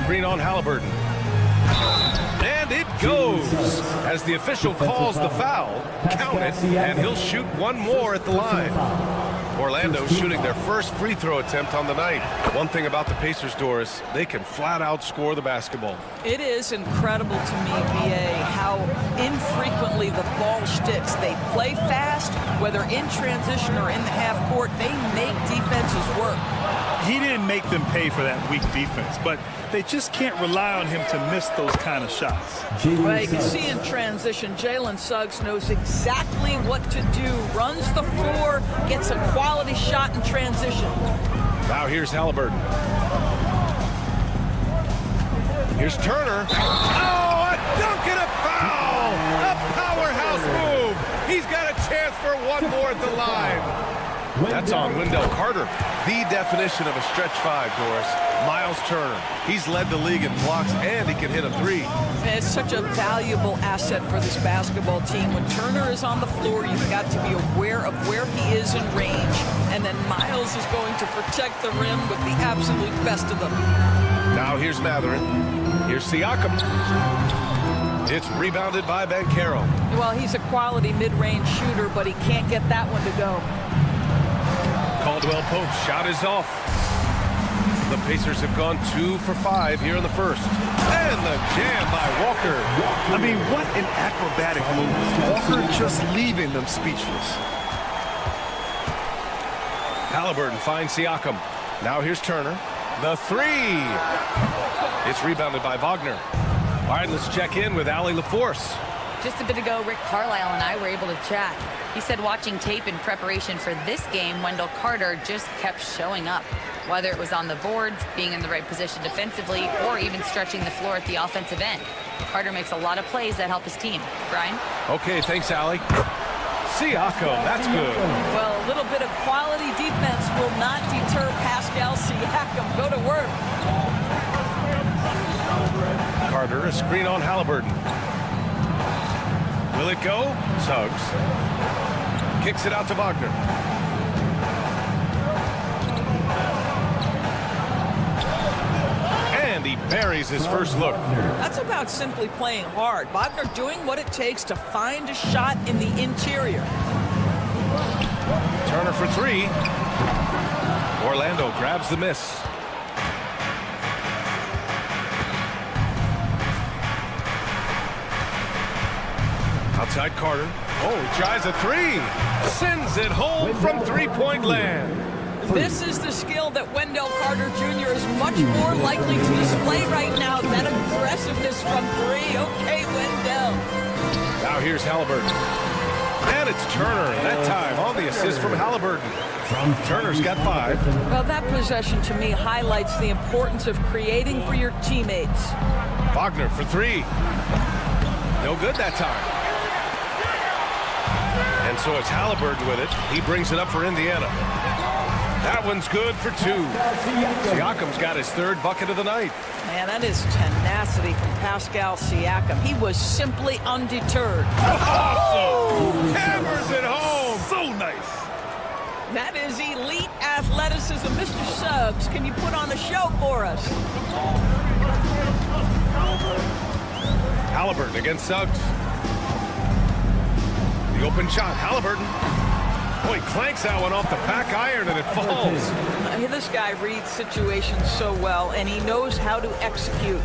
screen on Halliburton. And it goes. As the official calls the foul, count it, and he'll shoot one more at the line. Orlando's shooting their first free throw attempt on the night. One thing about the Pacers, Doris, they can flat out score the basketball. It is incredible to me, B.A., how infrequently the ball sticks. They play fast, whether in transition or in the half court, they make defenses work. He didn't make them pay for that weak defense, but they just can't rely on him to miss those kind of shots. Well, you can see in transition, Jalen Suggs knows exactly what to do. Runs the floor, gets a quality shot in transition. Now here's Halliburton. Here's Turner. Oh, a dunk and a foul! A powerhouse move! He's got a chance for one more at the line. That's on Wendell Carter. The definition of a stretch five, Doris. Miles Turner. He's led the league in blocks, and he can hit a three. It's such a valuable asset for this basketball team. When Turner is on the floor, you've got to be aware of where he is in range. And then Miles is going to protect the rim with the absolute best of them. Now here's Matherin. Here's Siakam. It's rebounded by Banchero. Well, he's a quality mid-range shooter, but he can't get that one to go. Caldwell Pope's shot is off. The Pacers have gone 2 for 5 here in the first. And the jam by Walker. I mean, what an acrobatic move. Walker just leaving them speechless. Halliburton finds Siakam. Now here's Turner. The three. It's rebounded by Wagner. All right, let's check in with Allie LaForce. Just a bit ago, Rick Carlisle and I were able to chat. He said watching tape in preparation for this game, Wendell Carter just kept showing up. Whether it was on the boards, being in the right position defensively, or even stretching the floor at the offensive end. Carter makes a lot of plays that help his team. Brian? Okay, thanks, Allie. Siakam, that's good. Well, a little bit of quality defense will not deter Pascal Siakam. Go to work. Carter, a screen on Halliburton. Will it go? Suggs. Kicks it out to Wagner. And he buries his first look. That's about simply playing hard. Wagner doing what it takes to find a shot in the interior. Turner for three. Orlando grabs the miss. Outside Carter. Oh, he tries a three. Sends it home from three-point land. This is the skill that Wendell Carter Jr. is much more likely to display right now. That aggressiveness from three. Okay, Wendell. Now here's Halliburton. And it's Turner, that time on the assist from Halliburton. Turner's got 5. Well, that possession to me highlights the importance of creating for your teammates. Wagner for 3. No good that time. And so it's Halliburton with it. He brings it up for Indiana. That one's good for 2. Siakam's got his 3rd bucket of the night. Man, that is tenacity from Pascal Siakam. He was simply undeterred. Awesome! Hammers it home! So nice. That is elite athleticism. Mr. Suggs, can you put on a show for us? Halliburton against Suggs. The open shot, Halliburton. Oh, he clanks that one off the back iron and it falls. This guy reads situations so well, and he knows how to execute.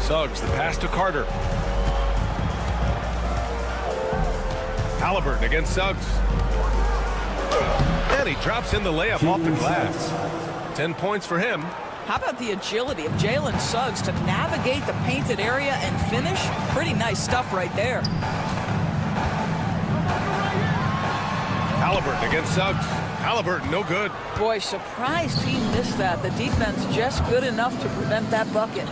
Suggs, the pass to Carter. Halliburton against Suggs. And he drops in the layup off the glass. 10 points for him. How about the agility of Jalen Suggs to navigate the painted area and finish? Pretty nice stuff right there. Halliburton against Suggs. Halliburton, no good. Boy, surprised he missed that. The defense just good enough to prevent that bucket.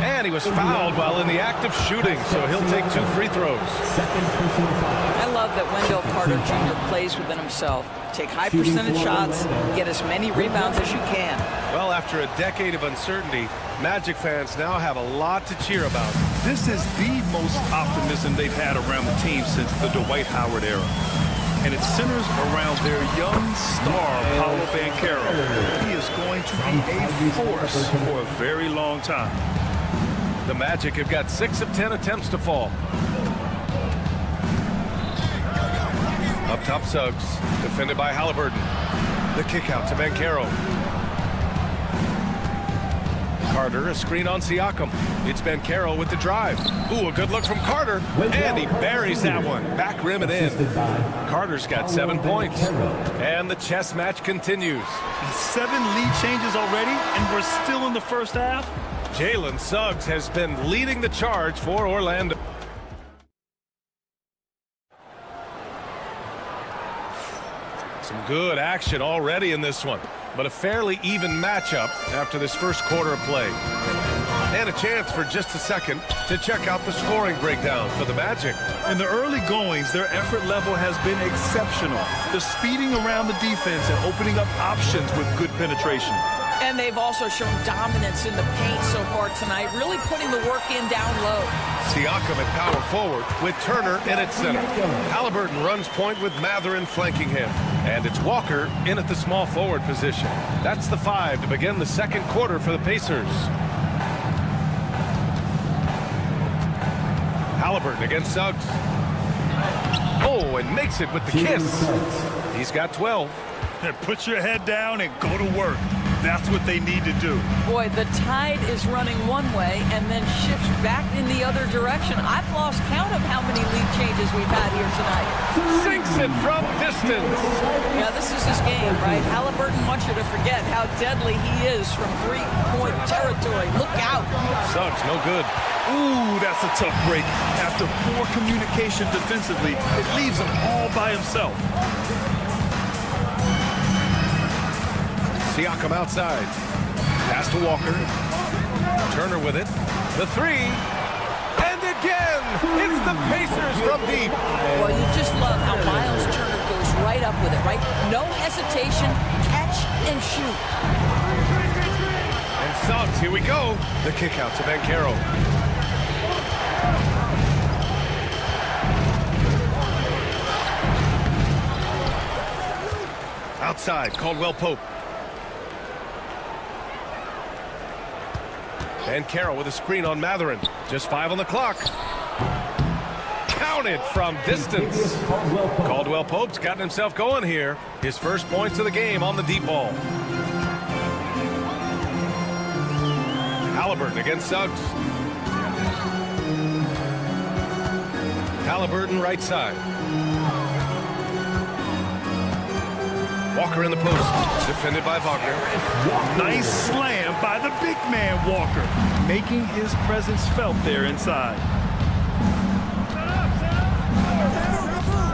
And he was fouled while in the act of shooting, so he'll take 2 free throws. I love that Wendell Carter Jr. plays within himself. Take high percentage shots, get as many rebounds as you can. Well, after a decade of uncertainty, Magic fans now have a lot to cheer about. This is the most optimism they've had around the team since the Dwight Howard era. and it centers around their young star, Paolo Banchero. He is going to be a force for a very long time. The Magic have got 6 of 10 attempts to fall. Up top, Suggs, defended by Halliburton. The kick out to Banchero. Carter, a screen on Siakam. It's Banchero with the drive. Ooh, a good look from Carter. And he buries that one. Back rim and in. Carter's got 7 points. And the chess match continues. 7 lead changes already, and we're still in the first half. Jalen Suggs has been leading the charge for Orlando. Some good action already in this one, but a fairly even matchup after this first quarter of play. And a chance for just a second to check out the scoring breakdown for the Magic. In the early goings, their effort level has been exceptional. They're speeding around the defense and opening up options with good penetration. And they've also shown dominance in the paint so far tonight, really putting the work in down low. Siakam at power forward with Turner in at center. Halliburton runs point with Mathurin flanking him. And it's Walker in at the small forward position. That's the 5 to begin the second quarter for the Pacers. Halliburton against Suggs. Oh, and makes it with the kiss. He's got 12. Put your head down and go to work. That's what they need to do. Boy, the tide is running one way and then shifts back in the other direction. I've lost count of how many lead changes we've had here tonight. Sinks it from distance. Yeah, this is his game, right? Halliburton wants you to forget how deadly he is from three-point territory. Look out. Suggs, no good. Ooh, that's a tough break. After poor communication defensively, it leaves him all by himself. Siakam outside. Pass to Walker. Turner with it. The 3. And again! It's the Pacers from deep. Well, you just love how Miles Turner goes right up with it, right? No hesitation, catch and shoot. And Suggs, here we go. The kick out to Banchero. Outside, Caldwell-Pope. Banchero with a screen on Mathurin. Just 5 on the clock. Counted from distance. Caldwell-Pope's gotten himself going here. His first points of the game on the deep ball. Halliburton against Suggs. Halliburton right side. Walker in the post, defended by Wagner. Nice slam by the big man, Walker, making his presence felt there inside.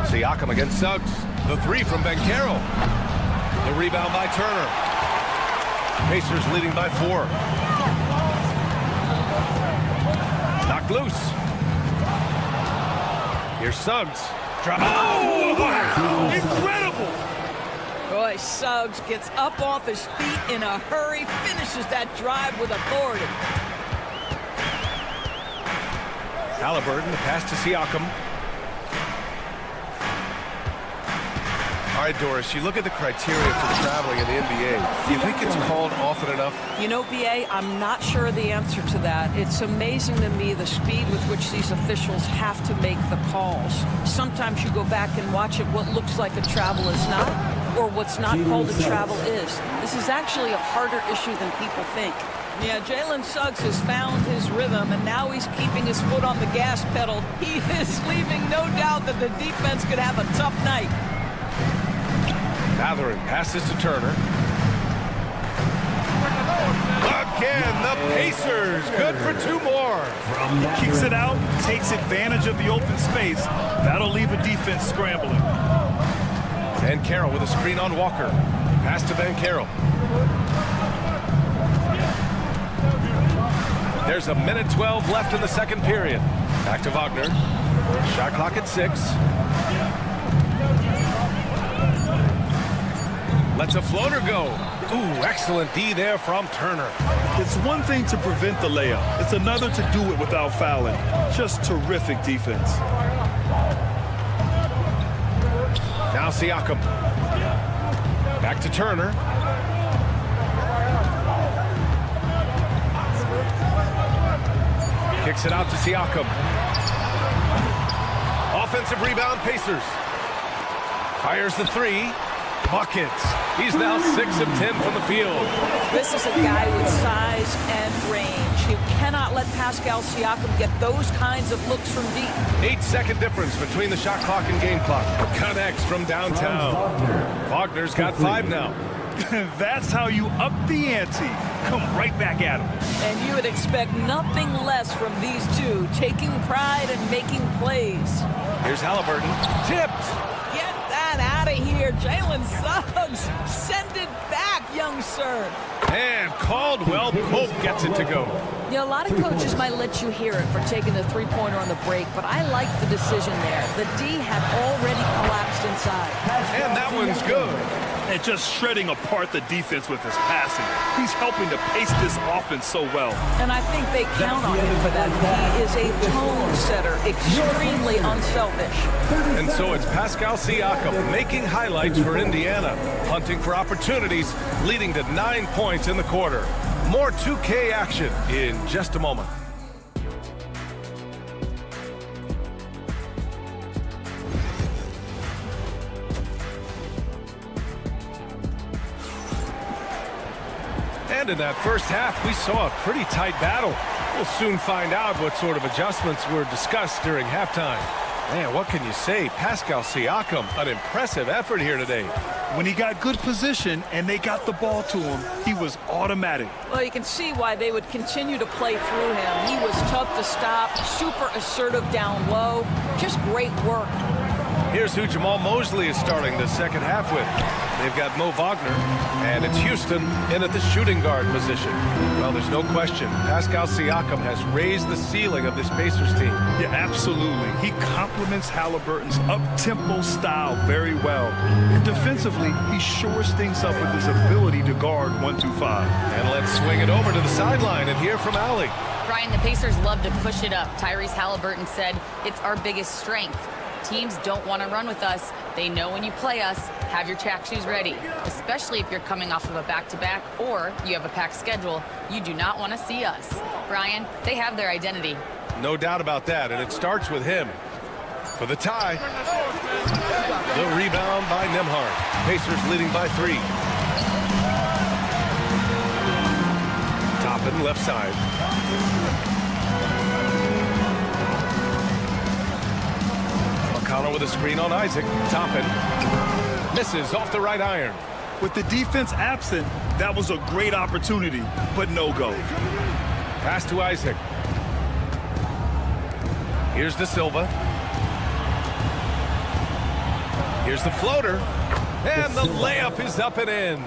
Siakam against Suggs. The 3 from Banchero. The rebound by Turner. Pacers leading by 4. Knocked loose. Here's Suggs. Oh, wow! Incredible! Boy, Suggs gets up off his feet in a hurry, finishes that drive with authority. Halliburton, the pass to Siakam. All right, Doris, you look at the criteria for traveling in the NBA. Do you think it's called often enough? You know, B.A., I'm not sure the answer to that. It's amazing to me the speed with which these officials have to make the calls. Sometimes you go back and watch it, what looks like a travel is not, or what's not called a travel is. This is actually a harder issue than people think. Yeah, Jalen Suggs has found his rhythm, and now he's keeping his foot on the gas pedal. He is leaving no doubt that the defense could have a tough night. Mathurin passes to Turner. Again, the Pacers, good for 2 more. He kicks it out, takes advantage of the open space. That'll leave a defense scrambling. Banchero with a screen on Walker. Pass to Banchero. There's a minute 12 left in the second period. Back to Wagner. Shot clock at 6. Lets a floater go. Ooh, excellent D there from Turner. It's one thing to prevent the layup. It's another to do it without fouling. Just terrific defense. Now Now Siakam. Back to Turner. Kicks it out to Siakam. Offensive rebound, Pacers. Fires the three. Buckets. He's now 6 of 10 from the field. This is a guy with size and range. You cannot let Pascal Siakam get those kinds of looks from deep. 8-second difference between the shot clock and game clock. Connects from downtown. Wagner's got 5 now. That's how you up the ante. Come right back at him. And you would expect nothing less from these two, taking pride and making plays. Here's Halliburton. Tipped. Get that out of here, Jalen Suggs. Send it back, young sir. And Caldwell Pope gets it to go. You know, a lot of coaches might let you hear it for taking the three-pointer on the break, but I like the decision there. The D had already collapsed inside. And that one's good. And just shredding apart the defense with his passing. He's helping to pace this offense so well. And I think they count on him for that. He is a tone setter, extremely unselfish. And so it's Pascal Siakam making highlights for Indiana, hunting for opportunities, leading to 9 points in the quarter. More 2K action in just a moment. And in that first half, we saw a pretty tight battle. We'll soon find out what sort of adjustments were discussed during halftime. Man, what can you say? Pascal Siakam, an impressive effort here today. When he got good position and they got the ball to him, he was automatic. Well, you can see why they would continue to play through him. He was tough to stop, super assertive down low. Just great work. Here's who Jamal Mosley is starting the second half with. They've got Mo Wagner, and it's Houston in at the shooting guard position. Well, there's no question. Pascal Siakam has raised the ceiling of this Pacers team. Yeah, absolutely. He complements Halliburton's up-tempo style very well. And defensively, he shores things up with his ability to guard 1 through 5. And let's swing it over to the sideline and hear from Allie. Brian, the Pacers love to push it up. Tyrese Halliburton said, "It's our biggest strength. Teams don't want to run with us. They know when you play us, have your track shoes ready, especially if you're coming off of a back-to-back or you have a packed schedule. You do not want to see us." Brian, they have their identity. No doubt about that, and it starts with him. For the tie. The rebound by Nembhard. Pacers leading by 3. Toppin left side. McConnell with a screen on Isaac. Toppin misses off the right iron. With the defense absent, that was a great opportunity, but no go. Pass to Isaac. Here's De Silva. Here's the floater. And the layup is up and in.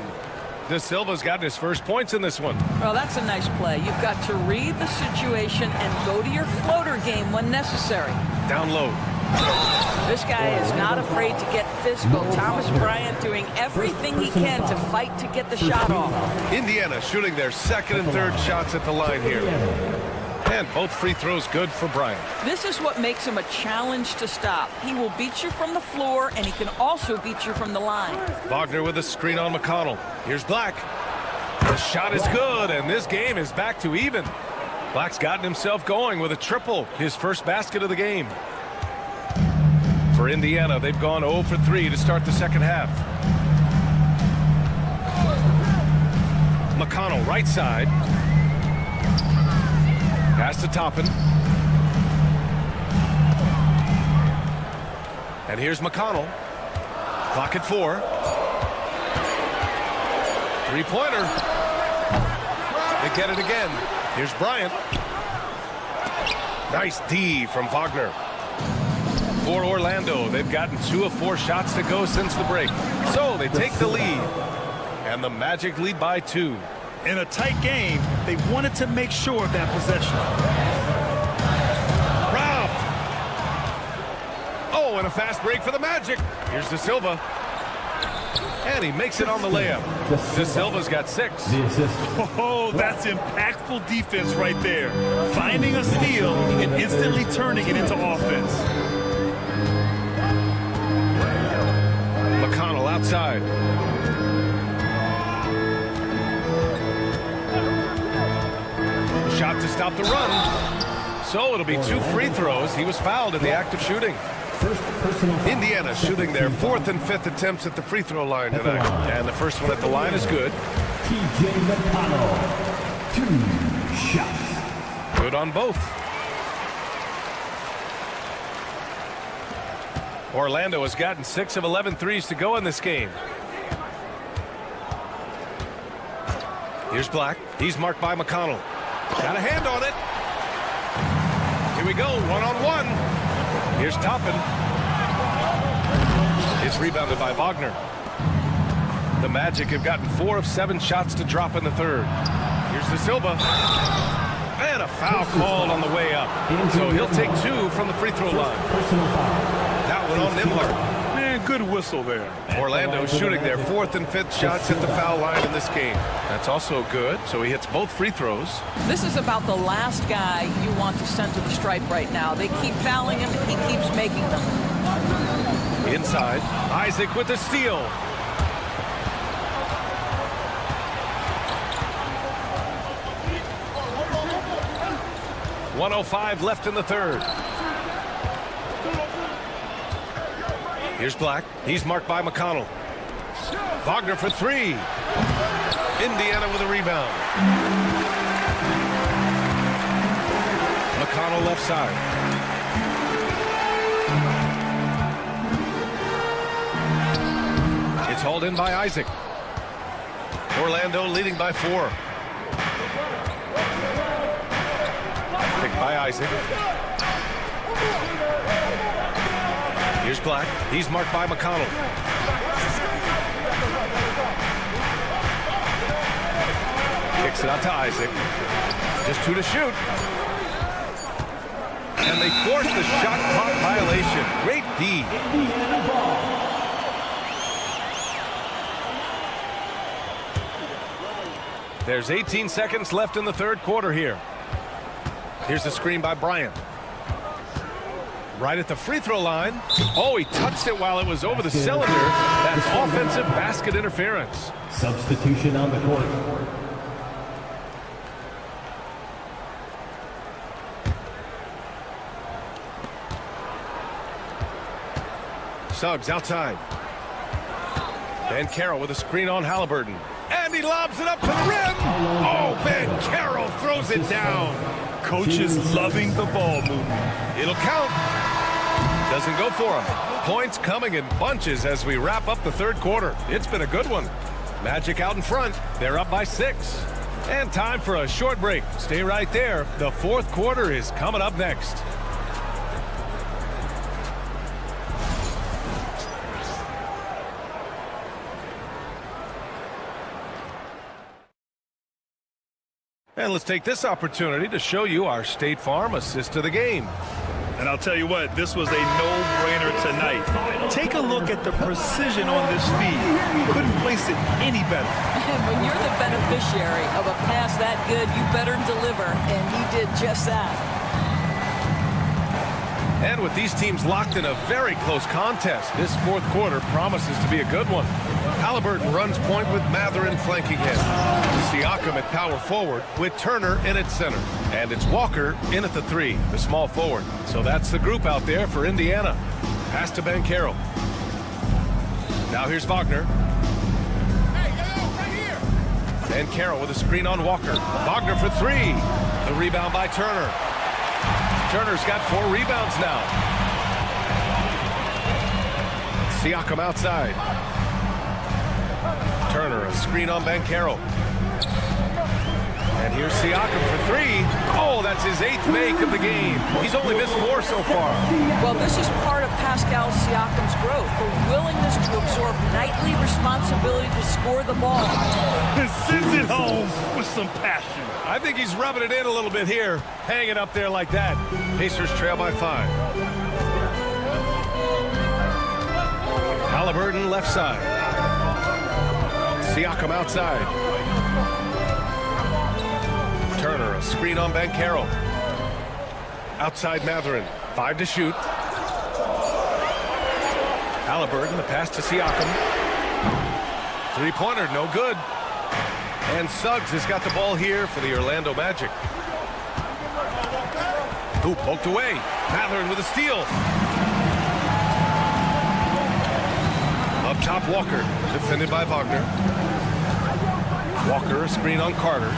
De Silva's gotten his first points in this one. Well, that's a nice play. You've got to read the situation and go to your floater game when necessary. Down low. This guy is not afraid to get physical. Thomas Bryant doing everything he can to fight to get the shot off. Indiana shooting their second and third shots at the line here. And both free throws good for Bryant. This is what makes him a challenge to stop. He will beat you from the floor, and he can also beat you from the line. Wagner with a screen on McConnell. Here's Black. The shot is good, and this game is back to even. Black's gotten himself going with a triple, his first basket of the game. For Indiana, they've gone 0 for 3 to start the second half. McConnell, right side. Pass to Toppin. And here's McConnell. Clock at 4. Three-pointer. They get it again. Here's Bryant. Nice D from Wagner. For Orlando, they've gotten 2 of 4 shots to go since the break. So they take the lead. And the Magic lead by 2. In a tight game, they wanted to make sure of that possession. Robbed. Oh, and a fast break for the Magic. Here's De Silva. And he makes it on the layup. De Silva's got 6. Oh, that's impactful defense right there. Finding a steal and instantly turning it into offense. outside. Shot to stop the run. So it'll be 2 free throws. He was fouled in the act of shooting. Indiana shooting their 4th and 5th attempts at the free throw line tonight. And the first one at the line is good. TJ McConnell, 2 shots. Good on both. Orlando has gotten 6 of 11 threes to go in this game. Here's Black. He's marked by McConnell. Got a hand on it. Here we go, one-on-one. Here's Toppin. It's rebounded by Wagner. The Magic have gotten 4 of 7 shots to drop in the third. Here's De Silva. And a foul called on the way up. So he'll take 2 from the free throw line. That one on Nembhard. Man, good whistle there. Orlando shooting their 4th and 5th shots at the foul line in this game. That's also good, so he hits both free throws. This is about the last guy you want to send to the stripe right now. They keep fouling him, he keeps making them. Inside, Isaac with the steal. .105 left in the third. Here's Black. He's marked by McConnell. Wagner for 3. Indiana with a rebound. McConnell left side. It's hauled in by Isaac. Orlando leading by 4. Picked by Isaac. Here's Black. He's marked by McConnell. Kicks it out to Isaac. Just 2 to shoot. And they force the shot clock violation. Great D. There's 18 seconds left in the third quarter here. Here's the screen by Bryant. Right at the free throw line. Oh, he touched it while it was over the cylinder. That's offensive basket interference. Substitution on the court. Suggs outside. Ben Carroll with a screen on Halliburton. And he lobs it up to the rim. Oh, Ben Carroll throws it down. Coach is loving the ball movement. It'll count. Doesn't go for him. Points coming in bunches as we wrap up the third quarter. It's been a good one. Magic out in front. They're up by 6. And time for a short break. Stay right there. The fourth quarter is coming up next. And let's take this opportunity to show you our State Farm assist to the game. And I'll tell you what, this was a no-brainer tonight. Take a look at the precision on this feed. Couldn't place it any better. And when you're the beneficiary of a pass that good, you better deliver, and he did just that. And with these teams locked in a very close contest, this fourth quarter promises to be a good one. Halliburton runs point with Matherin flanking him. Siakam at power forward with Turner in at center. And it's Walker in at the 3, the small forward. So that's the group out there for Indiana. Pass to Ben Carroll. Now here's Wagner. Right here. Ben Carroll with a screen on Walker. Wagner for 3. The rebound by Turner. Turner's got 4 rebounds now. Siakam outside. Turner, a screen on Ben Carroll. And here's Siakam for 3. Oh, that's his 8th make of the game. He's only missed 4 so far. Well, this is part of Pascal Siakam's growth, the willingness to absorb nightly responsibility to score the ball. And sends it home with some passion. I think he's rubbing it in a little bit here, hanging up there like that. Pacers trail by 5. Halliburton left side. Siakam outside. Turner, a screen on Ben Carroll. Outside Matherin, 5 to shoot. Halliburton, the pass to Siakam. Three-pointer, no good. And Suggs has got the ball here for the Orlando Magic. Who poked away. Matherin with a steal. Up top, Walker, defended by Wagner. Walker, a screen on Carter.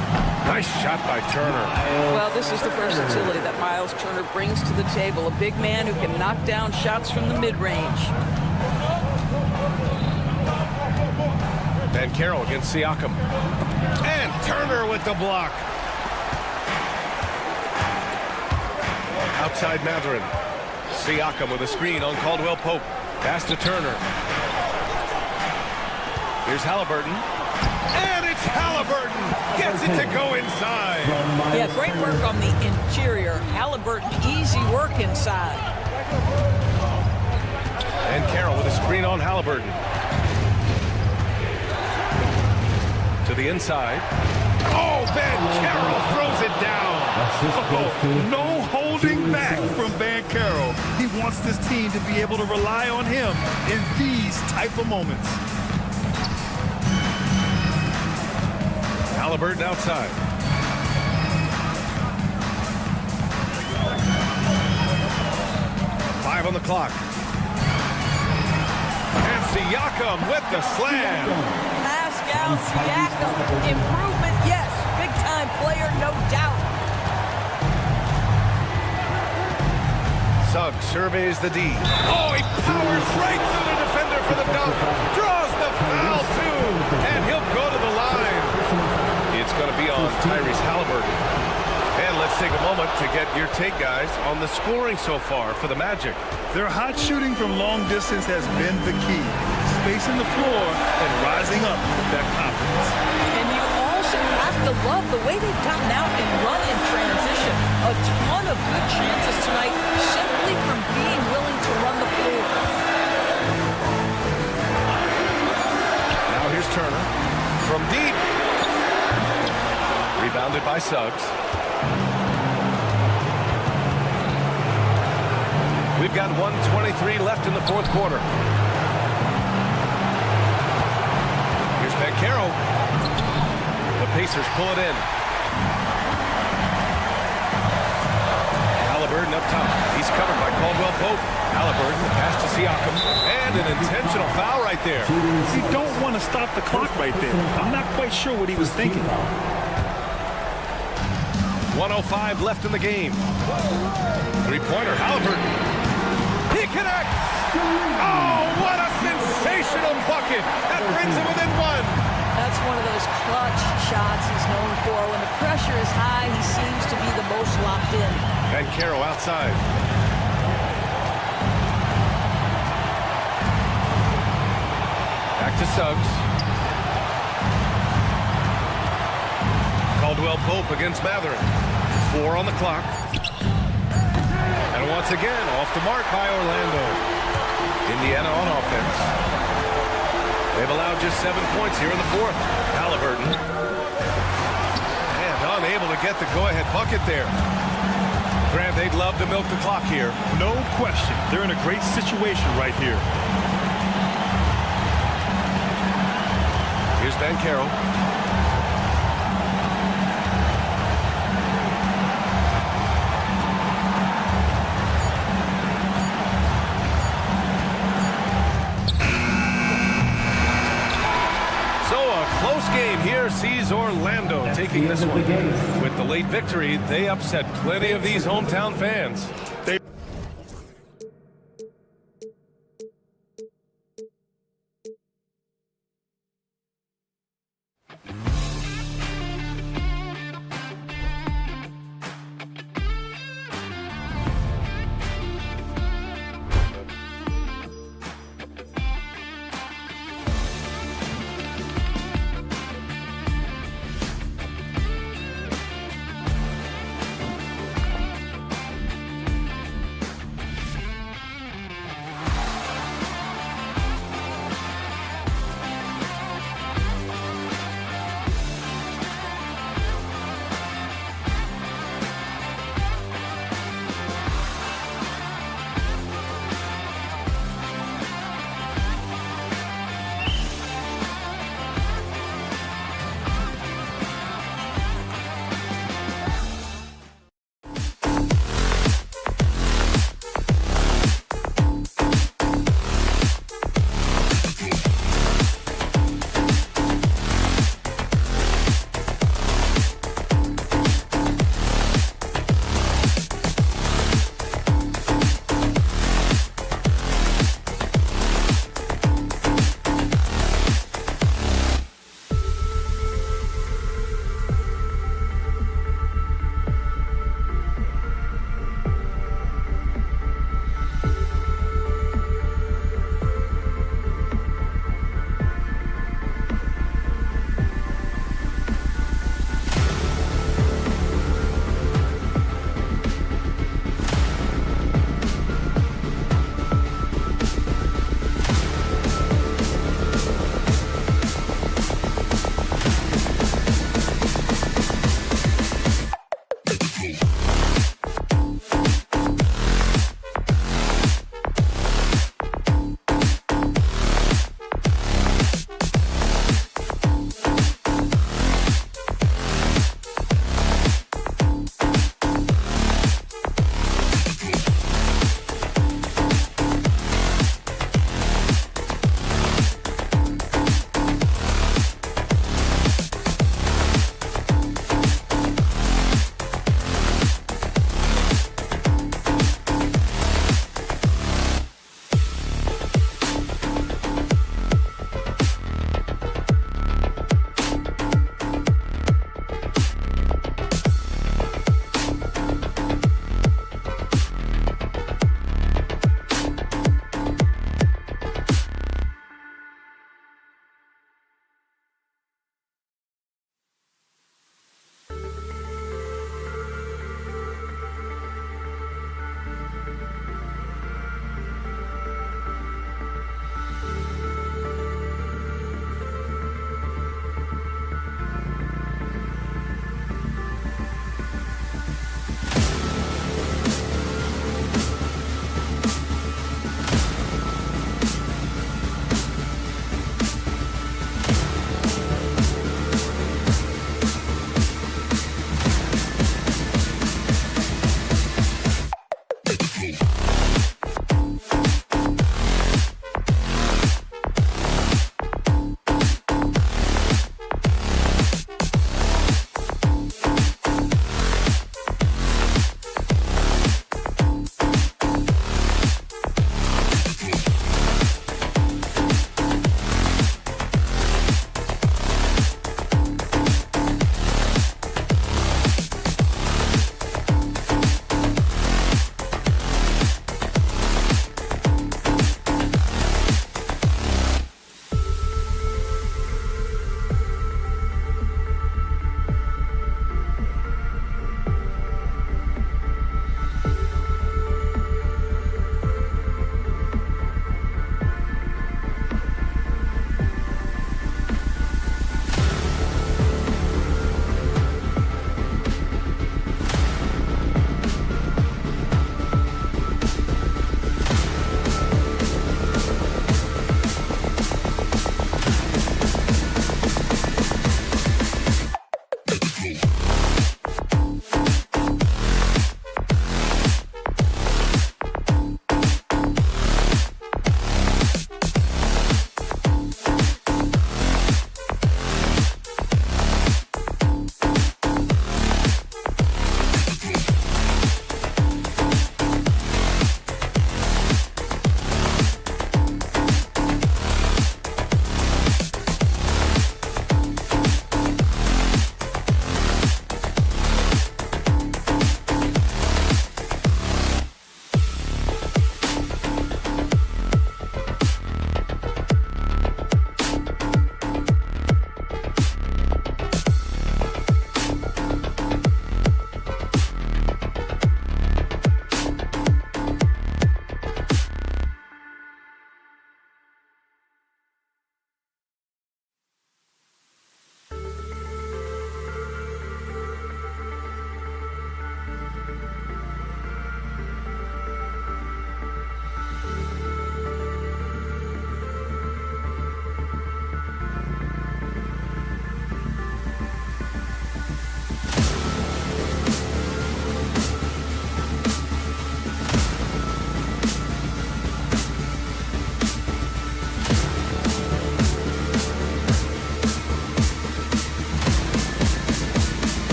Nice shot by Turner. Well, this is the versatility that Miles Turner brings to the table. A big man who can knock down shots from the mid-range. Van Carroll against Siakam. And Turner with the block. Outside Matherin. Siakam with a screen on Caldwell Pope. Pass to Turner. Here's Halliburton. And it's Halliburton. Gets it to go inside. Yeah, great work on the interior. Halliburton, easy work inside. And Carroll with a screen on Halliburton. To the inside. Oh, Van Carroll throws it down. Oh, no holding back from Van Carroll. He wants this team to be able to rely on him in these type of moments. Halliburton outside. Five on the clock. And Siakam with the slam. Pascal Siakam. Improvement, yes. Big-time player, no doubt. Suggs surveys the D. Oh, he powers right through the defender for the dunk. Draws the foul, too. And he'll go to the line. It's going to be on Tyrese Halliburton. And let's take a moment to get your take, guys, on the scoring so far for the Magic. Their hot shooting from long distance has been the key. Spacing the floor and rising up with that confidence. And you also have to love the way they've gotten out and run in transition. A ton of good chances tonight simply from being willing to run the floor. Now here's Turner from deep. Rebounded by Suggs. We've got 1:23 left in the fourth quarter. Here's Van Carroll. The Pacers pull it in. Halliburton up top. He's covered by Caldwell Pope. Halliburton, the pass to Siakam. And an intentional foul right there. You don't want to stop the clock right there. I'm not quite sure what he was thinking. 1:05 left in the game. Three-pointer, Halliburton. He connects! Oh, what a sensational bucket! That brings him within one. That's one of those clutch shots he's known for. When the pressure is high, he seems to be the most locked in. And Carroll outside. Back to Suggs. Caldwell Pope against Matherin. 4 on the clock. And once again, off the mark by Orlando. Indiana on offense. They've allowed just 7 points here in the fourth. Halliburton. And unable to get the go-ahead bucket there. Grant, they'd love to milk the clock here. No question. They're in a great situation right here. Here's Van Carroll. Close game here sees Orlando taking this one. With the late victory, they upset plenty of these hometown fans.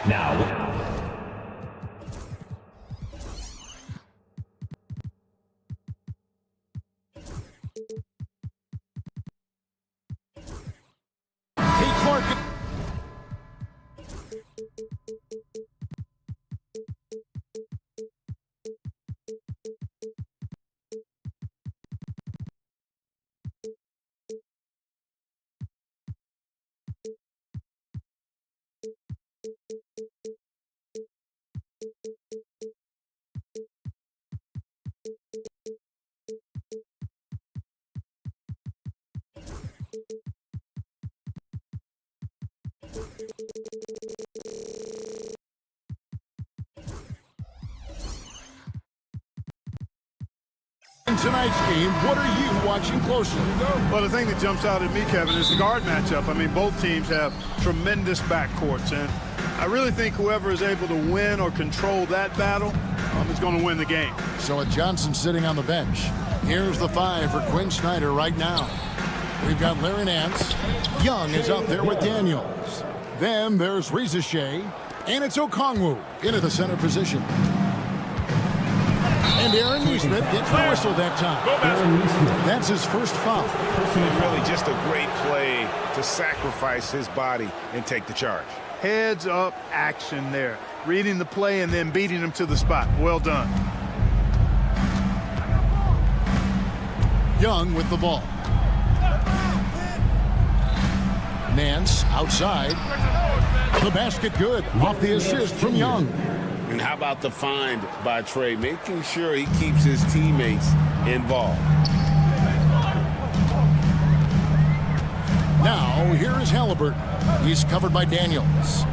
Now, In tonight's game, what are you watching closely? Well, the thing that jumps out at me, Kevin, is the guard matchup. I mean, both teams have tremendous backcourts, and I really think whoever is able to win or control that battle is going to win the game. So with Johnson sitting on the bench, here's the 5 for Quinn Snyder right now. We've got Larry Nance. Young is out there with Daniels. Then there's Reza Shea, and it's Okongwu into the center position. And Aaron Neesmith gets the whistle that time. That's his first foul. Really just a great play to sacrifice his body and take the charge. Heads up action there. Reading the play and then beating him to the spot. Well done. Young with the ball. Nance outside. The basket good. Off the assist from Young. And how about the find by Trey, making sure he keeps his teammates involved. Now, here is Halliburton. He's covered by Daniels.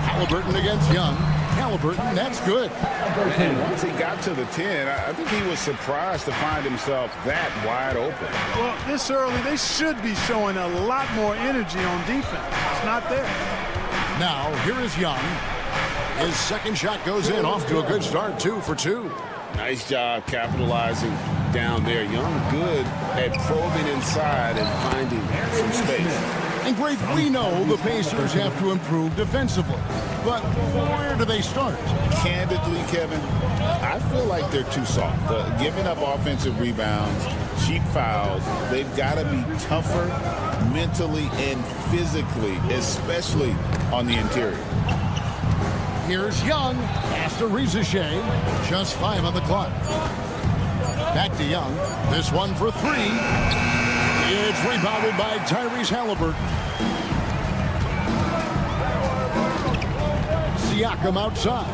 Halliburton against Young. Halliburton, that's good. And once he got to the 10, I think he was surprised to find himself that wide open. Well, this early, they should be showing a lot more energy on defense. It's not there. Now, here is Young. His second shot goes in, off to a good start, 2 for 2. Nice job capitalizing down there. Young good at probing inside and finding some space. And Greg, we know the Pacers have to improve defensively. But where do they start? Candidly, Kevin, I feel like they're too soft. Giving up offensive rebounds, cheap fouls, they've got to be tougher mentally and physically, especially on the interior. Here's Young. Pass to Reza Shea. Just 5 on the clock. Back to Young. This one for 3. It's rebounded by Tyrese Halliburton. Siakam outside.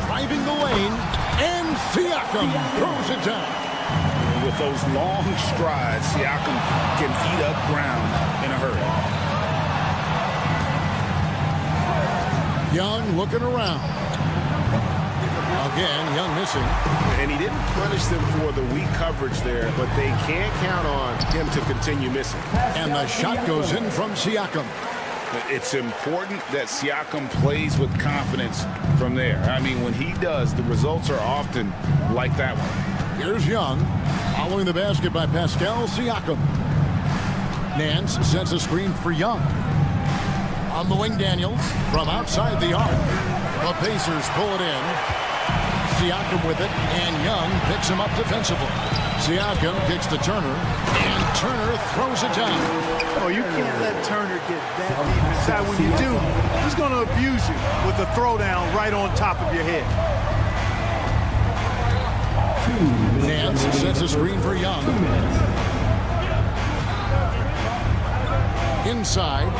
Driving the lane. And Siakam throws it down. With those long strides, Siakam can eat up ground in a hurry. Young looking around. Again, Young missing. And he didn't punish them for the weak coverage there, but they can't count on him to continue missing. And the shot goes in from Siakam. It's important that Siakam plays with confidence from there. I mean, when he does, the results are often like that one. Here's Young. Following the basket by Pascal Siakam. Nance sets a screen for Young. On the wing, Daniels from outside the arc. The Pacers pull it in. Siakam with it, and Young picks him up defensively. Siakam kicks to Turner, and Turner throws it down. Oh, you can't let Turner get that deep inside. When you do, he's going to abuse you with a throwdown right on top of your head. Nance sets a screen for Young. Inside.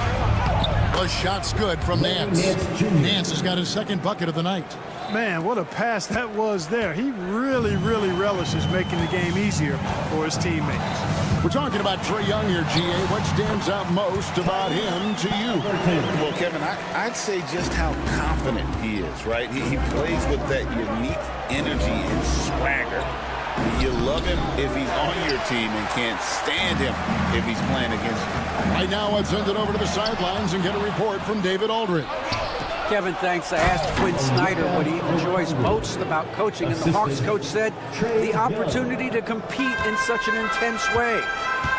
The shot's good from Nance. Nance has got his second bucket of the night. Man, what a pass that was there. He really, really relishes making the game easier for his teammates. We're talking about Trae Young here, GA. What stands out most about him to you? Well, Kevin, I'd say just how confident he is, right? He plays with that unique energy and swagger. You love him if he's on your team and can't stand him if he's playing against you. Right now, let's send it over to the sidelines and get a report from David Aldridge. Kevin, thanks. I asked Quinn Snyder what he enjoys most about coaching, and the Hawks coach said the opportunity to compete in such an intense way.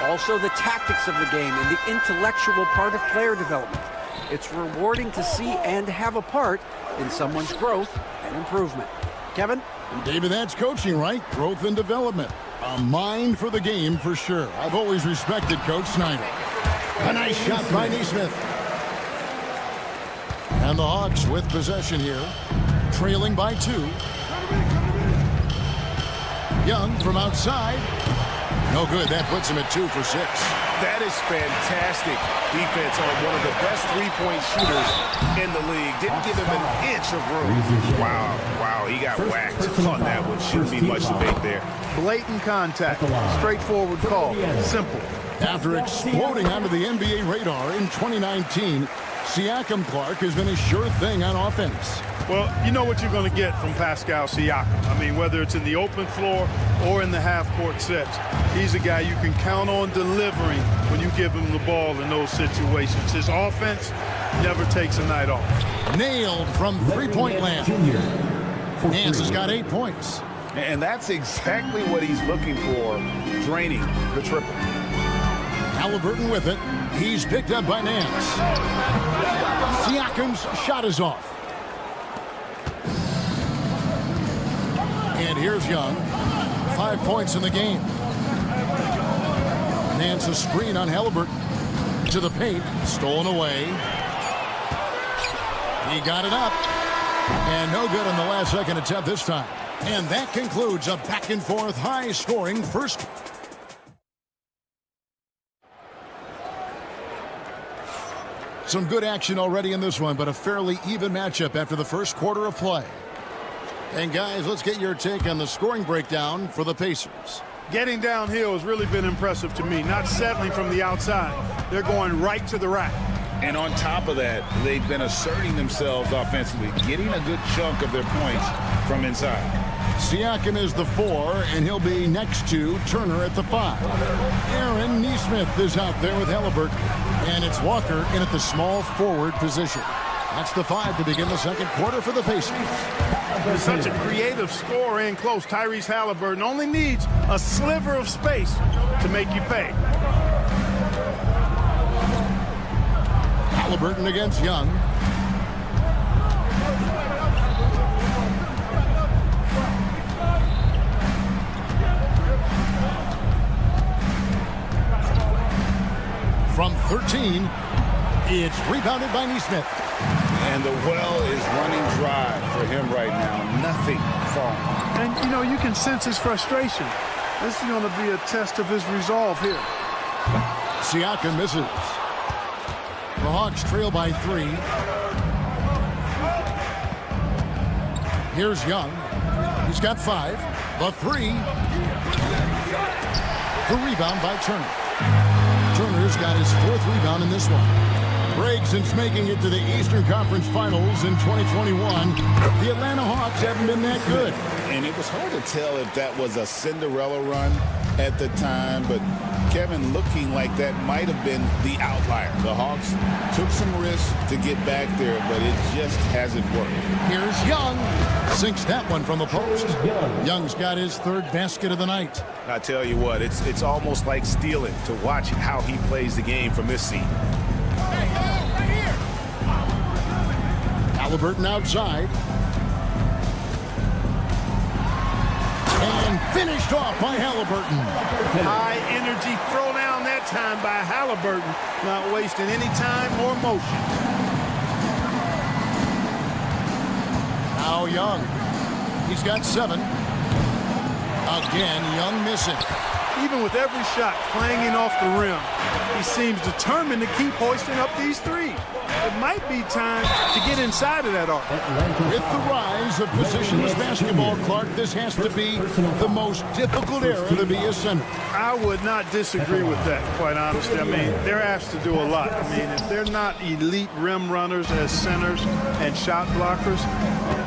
Also the tactics of the game and the intellectual part of player development. It's rewarding to see and have a part in someone's growth and improvement. Kevin? David, that's coaching, right? Growth and development. A mind for the game for sure. I've always respected Coach Snyder. A nice shot by Neesmith. And the Hawks with possession here, trailing by 2. Young from outside. No good. That puts him at 2 for 6. That is fantastic defense on one of the best three-point shooters in the league. Didn't give him an inch of room. Wow, he got whacked on that one. Shouldn't be much debate there. Blatant contact. Straightforward call. Simple. After exploding onto the NBA radar in 2019, Siakam Clark has been a sure thing on offense. Well, you know what you're going to get from Pascal Siakam. I mean, whether it's in the open floor or in the half-court sets, he's a guy you can count on delivering when you give him the ball in those situations. His offense never takes a night off. Nailed from three-point land. Nance has got 8 points. And that's exactly what he's looking for, draining the triple. Halliburton with it. He's picked up by Nance. Siakam's shot is off. And here's Young. 5 points in the game. Nance a screen on Halliburton. To the paint. Stolen away. He got it up. And no good on the last second attempt this time. And that concludes a back-and-forth high-scoring first. Some good action already in this one, but a fairly even matchup after the first quarter of play. And guys, let's get your take on the scoring breakdown for the Pacers. Getting downhill has really been impressive to me. Not settling from the outside. They're going right to the rack. And on top of that, they've been asserting themselves offensively, getting a good chunk of their points from inside. Siakam is the 4, and he'll be next to Turner at the 5. Aaron Neesmith is out there with Halliburton, and it's Walker in at the small forward position. That's the 5 to begin the second quarter for the Pacers. He's such a creative scorer in close. Tyrese Halliburton only needs a sliver of space to make you pay. Halliburton against Young. From 13, it's rebounded by Neesmith. And the well is running dry for him right now. Nothing falling. And, you know, you can sense his frustration. This is going to be a test of his resolve here. Siakam misses. The Hawks trail by 3. Here's Young. He's got 5. The 3. The rebound by Turner. Turner's got his 4th rebound in this one. Break since making it to the Eastern Conference Finals in 2021. The Atlanta Hawks haven't been that good. And it was hard to tell if that was a Cinderella run at the time, but Kevin, looking like that might have been the outlier. The Hawks took some risks to get back there, but it just hasn't worked. Here's Young. Sinks that one from the post. Young's got his 3rd basket of the night. I tell you what, it's almost like stealing to watch how he plays the game from this seat. Halliburton outside. And finished off by Halliburton. High energy throw down that time by Halliburton. Not wasting any time or motion. Now Young. He's got 7. Again, Young missing. Even with every shot clanging off the rim, he seems determined to keep hoisting up these 3. It might be time to get inside of that arc. With the rise of positionless basketball, Clark, this has to be the most difficult era to be a center. I would not disagree with that, quite honestly. I mean, they're asked to do a lot. I mean, if they're not elite rim runners as centers and shot blockers,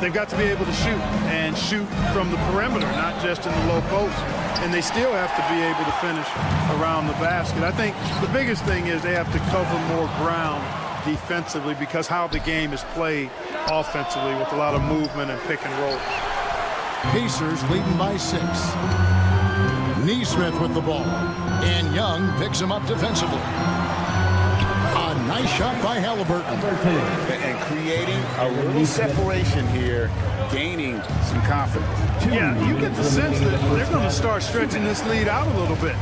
they've got to be able to shoot and shoot from the perimeter, not just in the low post. And they still have to be able to finish around the basket. I think the biggest thing is they have to cover more ground defensively because how the game is played offensively with a lot of movement and pick and roll. Pacers leading by 6. Neesmith with the ball. And Young picks him up defensively. A nice shot by Halliburton. And creating a little separation here, gaining some confidence. Yeah, you get the sense that they're going to start stretching this lead out a little bit.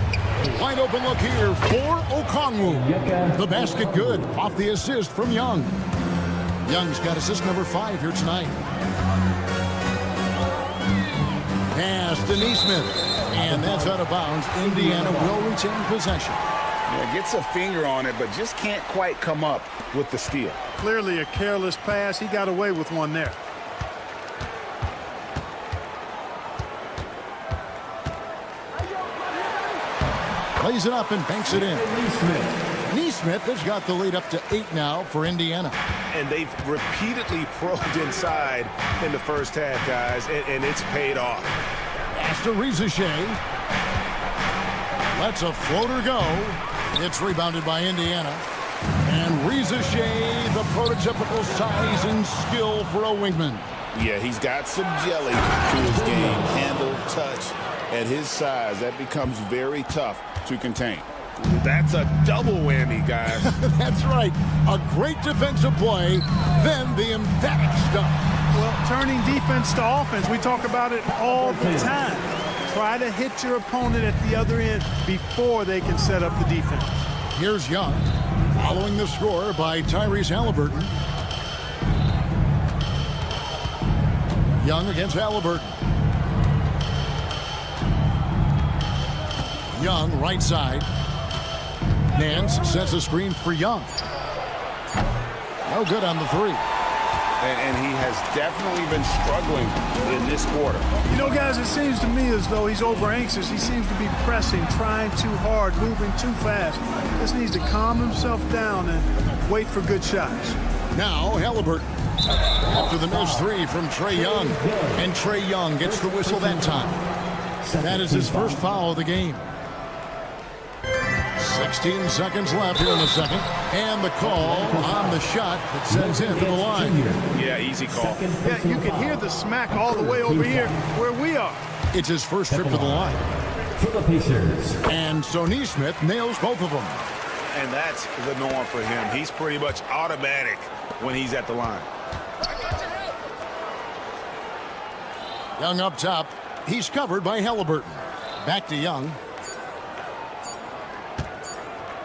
Wide open look here for Okongwu. The basket good off the assist from Young. Young's got assist number 5 here tonight. Pass to Neesmith. And that's out of bounds. Indiana will retain possession. Yeah, gets a finger on it, but just can't quite come up with the steal. Clearly a careless pass. He got away with one there. Plays it up and banks it in. Neesmith has got the lead up to 8 now for Indiana. And they've repeatedly probed inside in the first half, guys, and it's paid off. Pass to Rizashea. Lets a floater go. It's rebounded by Indiana. And Rizashea, the prototypical size and skill for a wingman. Yeah, he's got some jelly to his game. Handle, touch. At his size, that becomes very tough to contain. That's a double whammy, guys. That's right. A great defensive play, then the emphatic stuff. Well, turning defense to offense, we talk about it all the time. Try to hit your opponent at the other end before they can set up the defense. Here's Young, following the score by Tyrese Halliburton. Young against Halliburton. Young, right side. Nance sets a screen for Young. No good on the 3. And he has definitely been struggling in this quarter. You know, guys, it seems to me as though he's over anxious. He seems to be pressing, trying too hard, moving too fast. Just needs to calm himself down and wait for good shots. Now Halliburton. After the missed 3 from Trae Young. And Trae Young gets the whistle that time. That is his first foul of the game. 16 seconds left here in the second. And the call on the shot that sends him to the line. Yeah, easy call. Yeah, you can hear the smack all the way over here where we are. It's his first trip to the line. For the Pacers. And so Neesmith nails both of them. And that's the norm for him. He's pretty much automatic when he's at the line. Young up top. He's covered by Halliburton. Back to Young.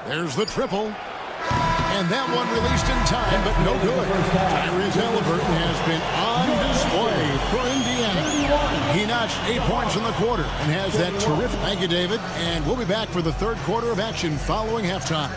There's the triple. And that one released in time, but no good. Tyrese Halliburton has been on display for Indiana. He notched 8 points in the quarter and has that terrific. Thank you, David. And we'll be back for the third quarter of action following halftime.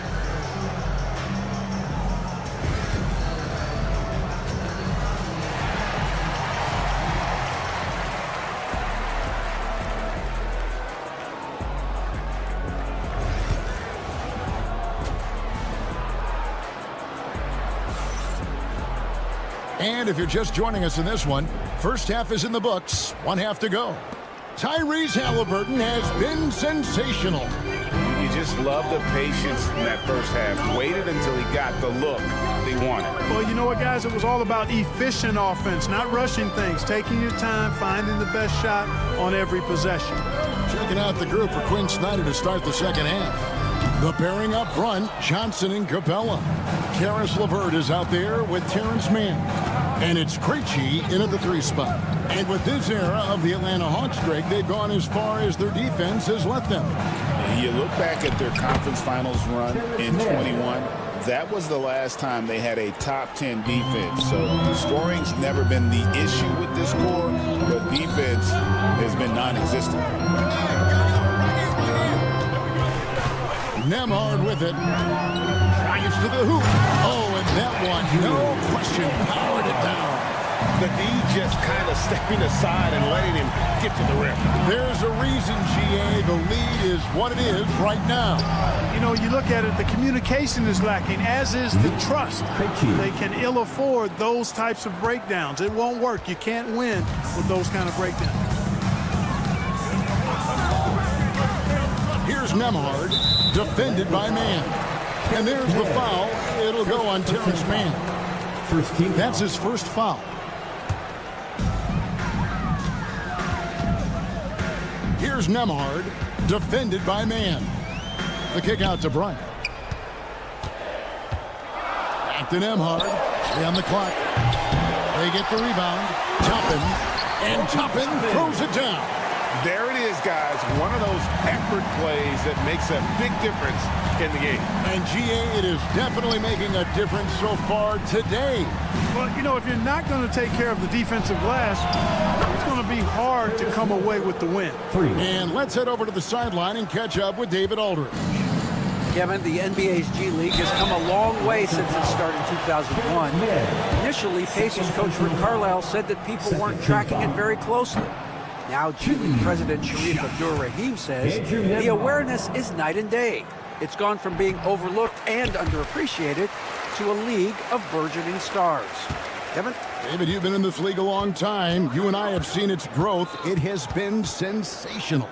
And if you're just joining us in this one, first half is in the books, 1 half to go. Tyrese Halliburton has been sensational. You just love the patience in that first half. Waited until he got the look they wanted. Well, you know what, guys? It was all about efficient offense, not rushing things, taking your time, finding the best shot on every possession. Checking out the group for Quinn Snyder to start the second half. The pairing up front, Johnson and Capella. Karis LeVert is out there with Terrence Mann. And it's Krejci in at the 3 spot. And with this era of the Atlanta Hawks streak, they've gone as far as their defense has let them. You look back at their conference finals run in 21. That was the last time they had a top 10 defense. So scoring's never been the issue with this core, but defense has been non-existent. Nemhard with it. Drives to the hoop. Oh, and that one, no question, powered it down. The D just kind of stepping aside and letting him get to the rim. There's a reason, GA, the lead is what it is right now. You know, you look at it, the communication is lacking, as is the trust. They can ill afford those types of breakdowns. It won't work. You can't win with those kind of breakdowns. Here's Nemhard, defended by Mann. And there's the foul. It'll go on Terrence Mann. First team. That's his first foul. Here's Nemhard, defended by Mann. The kick out to Bryant. Back to Nembhard. 3 on the clock. They get the rebound. Toppin. And Toppin throws it down. There it is, guys. One of those effort plays that makes a big difference in the game. And GA, it is definitely making a difference so far today. Well, you know, if you're not going to take care of the defensive glass, it's going to be hard to come away with the win. And let's head over to the sideline and catch up with David Aldridge. Kevin, the NBA's G League has come a long way since it started in 2001. Initially, Pacers coach Rick Carlisle said that people weren't tracking it very closely. Now, G League President Sharif Abdur-Rahim says the awareness is night and day. It's gone from being overlooked and underappreciated to a league of burgeoning stars. Kevin? David, you've been in this league a long time. You and I have seen its growth. It has been sensational.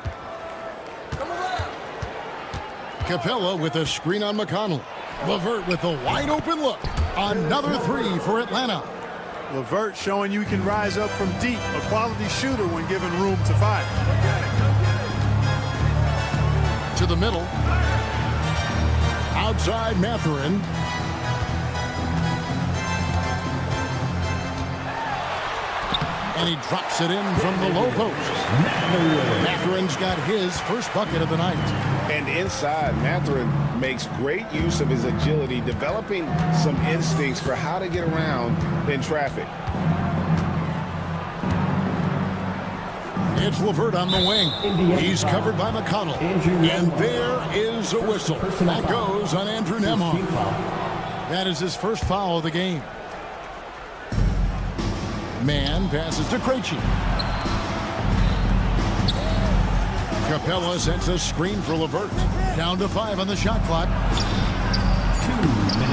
Capella with a screen on McConnell. LeVert with a wide open look. Another 3 for Atlanta. LeVert showing you can rise up from deep, a quality shooter when given room to fire. To the middle. Outside Mathurin. And he drops it in from the low post. Mathurin's got his first bucket of the night. And inside, Mathurin makes great use of his agility, developing some instincts for how to get around in traffic. It's LeVert on the wing. He's covered by McConnell. And there is a whistle. That goes on Andrew Nembhard. That is his first foul of the game. Man passes to Krejci. Capella sets a screen for LeVert. Down to 5 on the shot clock.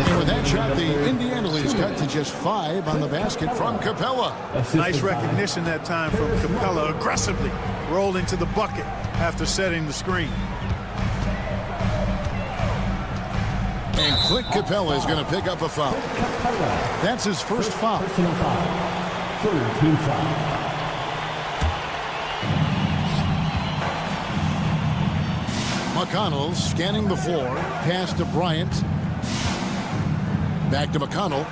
And with that shot, the Indiana lead is cut to just 5 on the basket from Capella. Nice recognition that time from Capella. Aggressively rolling to the bucket after setting the screen. And Clint Capella is going to pick up a foul. That's his first foul. McConnell scanning the floor. Pass to Bryant. Back to McConnell.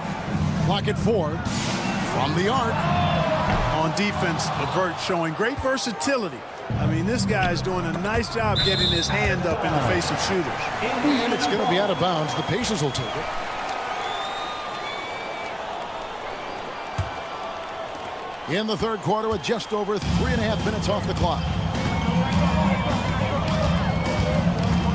Clock at 4. From the arc. On defense, LeVert showing great versatility. I mean, this guy's doing a nice job getting his hand up in the face of shooters. And it's going to be out of bounds. The Pacers will take it. In the third quarter with just over 3.5 minutes off the clock.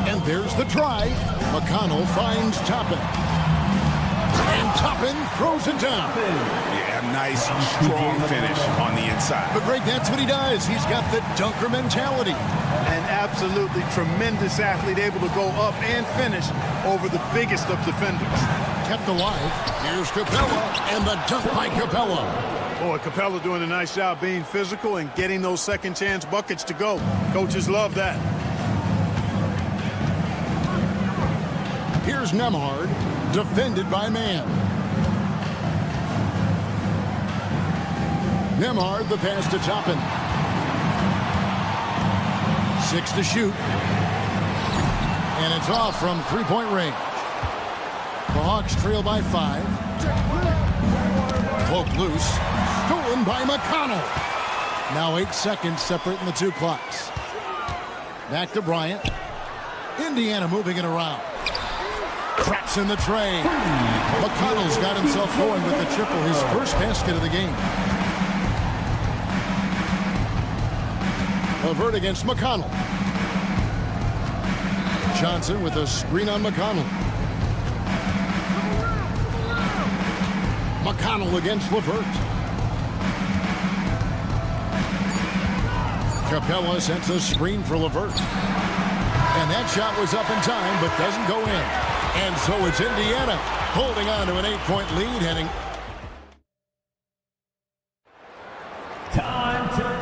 And there's the drive. McConnell finds Toppin. And Toppin throws it down. Yeah, nice, strong finish on the inside. But Greg, that's what he does. He's got the dunker mentality. An absolutely tremendous athlete, able to go up and finish over the biggest of defenders. Kept alive. Here's Capella, and the dunk by Capella. Boy, Capella doing a nice job being physical and getting those second chance buckets to go. Coaches love that. Here's Nembhard, defended by Man. Nembhard, the pass to Toppin. 6 to shoot. And it's off from three-point range. The Hawks trail by 5. Poke loose. Stolen by McConnell. Now 8 seconds separating the two clocks. Back to Bryant. Indiana moving it around. Traps in the tray. McConnell's got himself going with the triple, his first basket of the game. LeVert against McConnell. Johnson with a screen on McConnell. McConnell against LeVert. Capella sends a screen for LeVert. And that shot was up in time, but doesn't go in. And so it's Indiana holding on to an 8-point lead heading.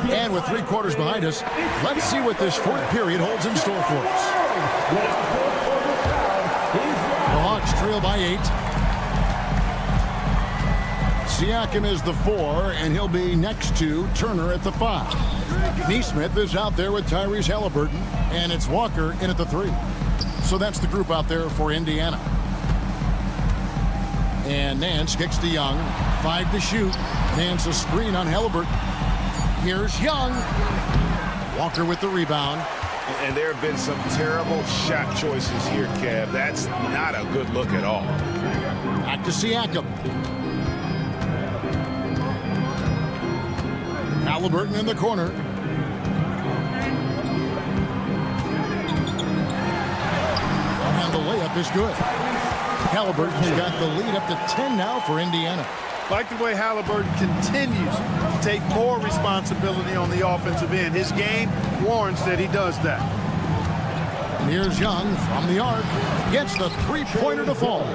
And with 3 quarters behind us, let's see what this fourth period holds in store for us. The Hawks trail by 8. Siakam is the 4, and he'll be next to Turner at the 5. Neesmith is out there with Tyrese Halliburton, and it's Walker in at the 3. So that's the group out there for Indiana. And Nance kicks to Young. 5 to shoot. Nance a screen on Halliburton. Here's Young. Walker with the rebound. And there have been some terrible shot choices here, Kev. That's not a good look at all. Back to Siakam. Halliburton in the corner. And the layup is good. Halliburton's got the lead up to 10 now for Indiana. Like the way Halliburton continues to take more responsibility on the offensive end. His game warrants that he does that. And here's Young from the arc. Gets the three-pointer to fall.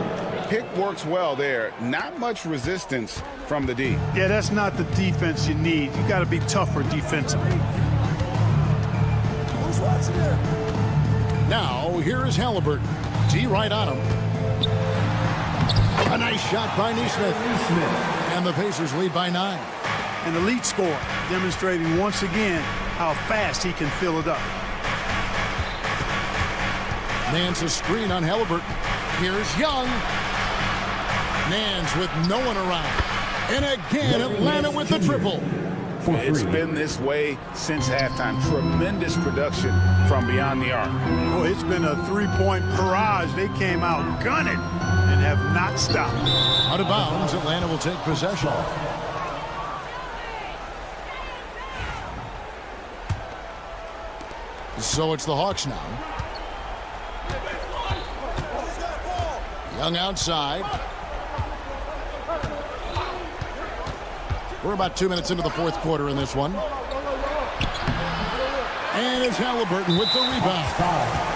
Pick works well there. Not much resistance from the D. Yeah, that's not the defense you need. You got to be tougher defensively. Who's watching there? Now, here is Halliburton. D right on him. A nice shot by Neesmith. And the Pacers lead by 9. An elite scorer, demonstrating once again how fast he can fill it up. Nance a screen on Halliburton. Here's Young. Nance with no one around. And again, Atlanta with the triple. It's been this way since halftime. Tremendous production from beyond the arc. Well, it's been a three-point barrage. They came out gunning and have not stopped. Out of bounds, Atlanta will take possession. So it's the Hawks now. Young outside. We're about 2 minutes into the fourth quarter in this one. And it's Halliburton with the rebound.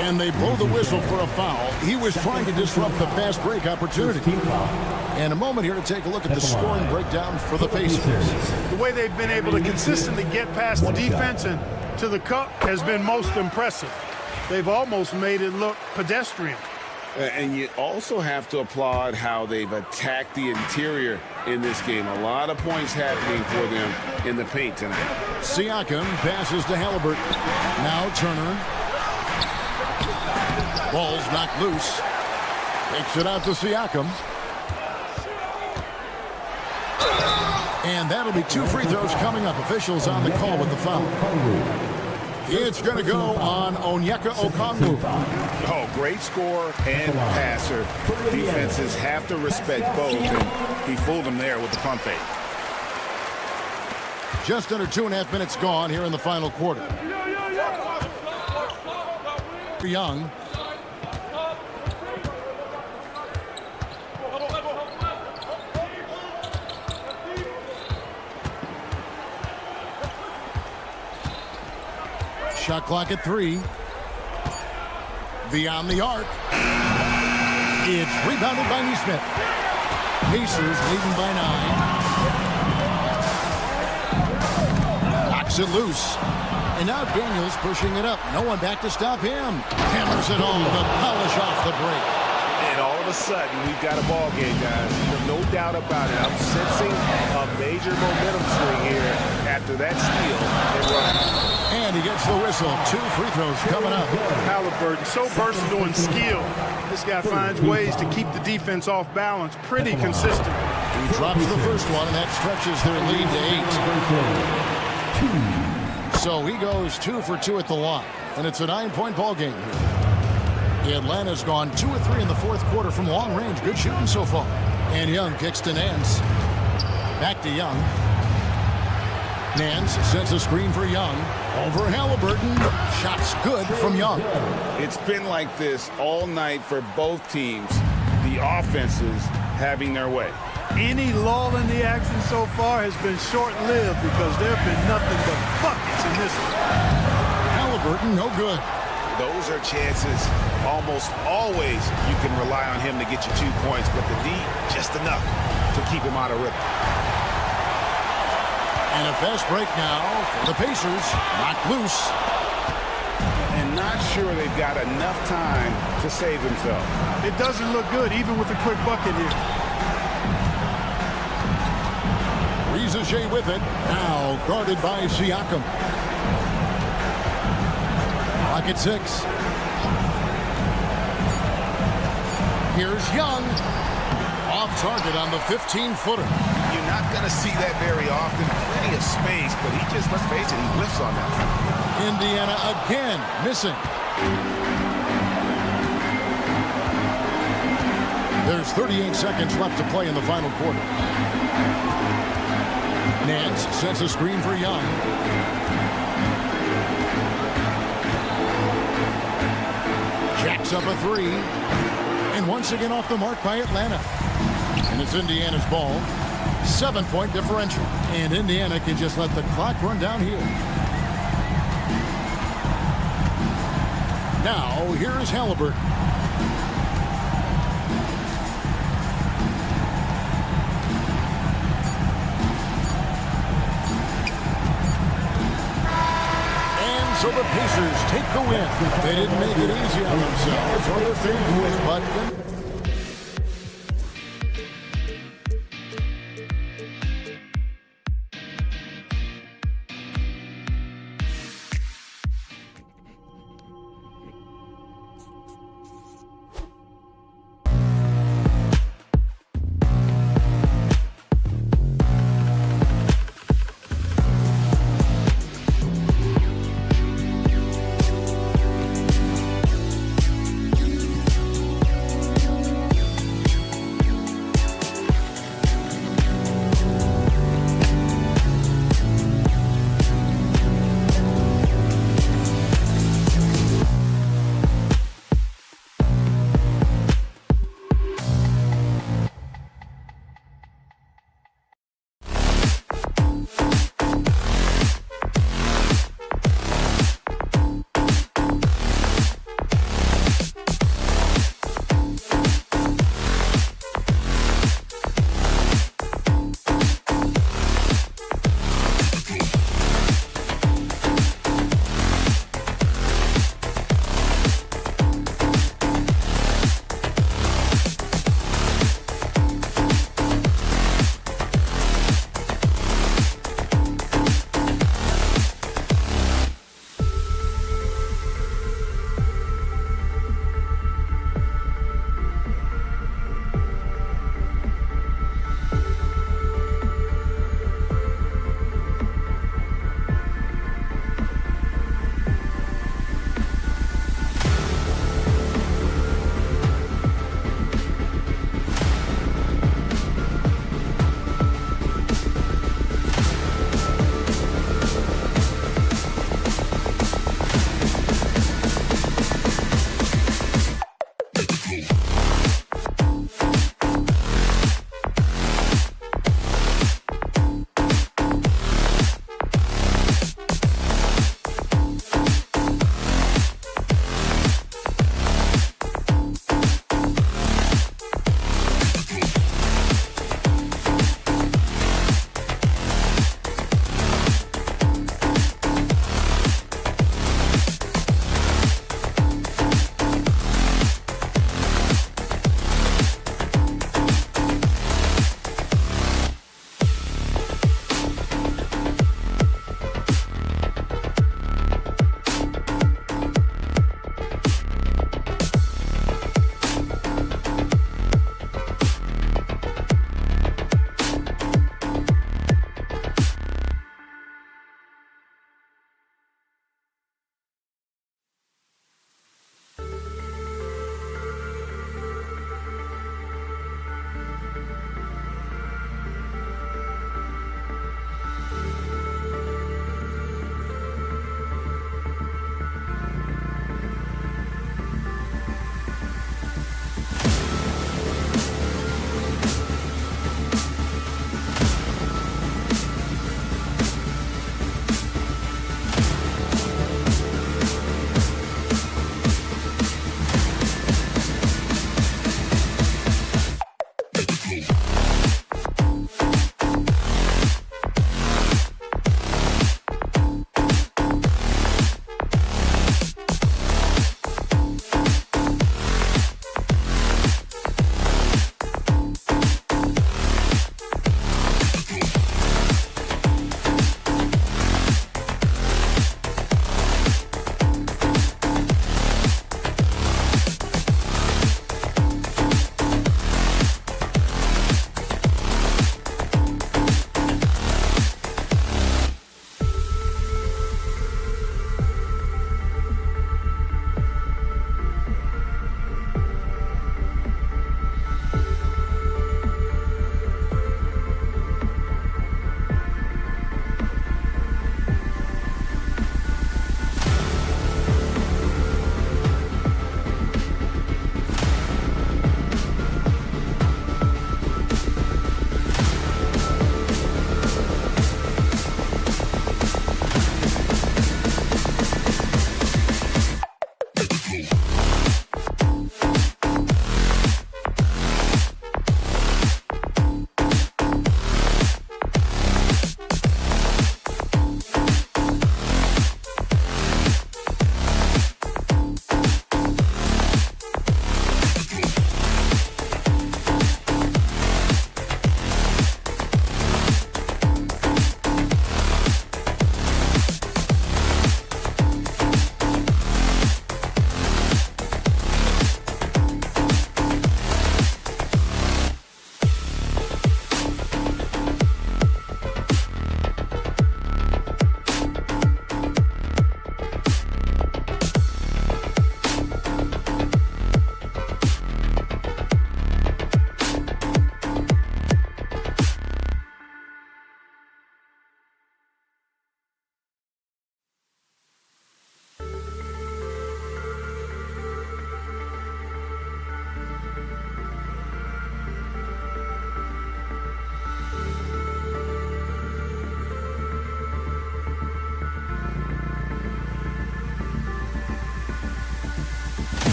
And they blow the whistle for a foul. He was trying to disrupt the fast break opportunity. And a moment here to take a look at the scoring breakdown for the Pacers. The way they've been able to consistently get past the defense and to the cup has been most impressive. They've almost made it look pedestrian. And you also have to applaud how they've attacked the interior in this game. A lot of points happening for them in the paint tonight. Siakam passes to Halliburton. Now Turner. Ball's knocked loose. Takes it out to Siakam. And that'll be 2 free throws coming up. Officials on the call with the foul. It's going to go on Onyeka Okongwu. Oh, great scorer and passer. Defenses have to respect both, and he fooled them there with the pump fake. Just under 2.5 minutes gone here in the final quarter. Young. Shot clock at 3. Beyond the arc. It's rebounded by Neesmith. Pacers leading by 9. Knocks it loose. And now Daniels pushing it up. No one back to stop him. Hammers it home to polish off the break. And all of a sudden, we've got a ball game, guys. No doubt about it. I'm sensing a major momentum swing here after that steal and run. And he gets the whistle. 2 free throws coming up. Halliburton, so versatile and skilled. This guy finds ways to keep the defense off balance pretty consistently. He drops the first one, and that stretches their lead to 8. So he goes 2 for 2 at the line, and it's a 9-point ball game here. Atlanta's gone 2 of 3 in the fourth quarter from long range. Good shooting so far. And Young kicks to Nance. Back to Young. Nance sets a screen for Young. Over Halliburton. Shots good from Young. It's been like this all night for both teams. The offenses having their way. Any lull in the action so far has been short-lived because there have been nothing but buckets in this one. Halliburton, no good. Those are chances. Almost always you can rely on him to get you 2 points, but the D, just enough to keep him out of rhythm. And a fast break now for the Pacers. Knocked loose. And not sure they've got enough time to save themselves. It doesn't look good, even with a quick bucket here. Rizachet with it. Now guarded by Siakam. Clock at 6. Here's Young. Off target on the 15-footer. You're not going to see that very often. Plenty of space, but he just, let's face it, he whiffs on that. Indiana again missing. There's 38 seconds left to play in the final quarter. Nance sends a screen for Young. Jacks up a three. And once again off the mark by Atlanta. And it's Indiana's ball. 7-point differential. And Indiana can just let the clock run down here. Now, here is Halliburton. And so the Pacers take the win. They didn't make it easy on themselves or their fans, but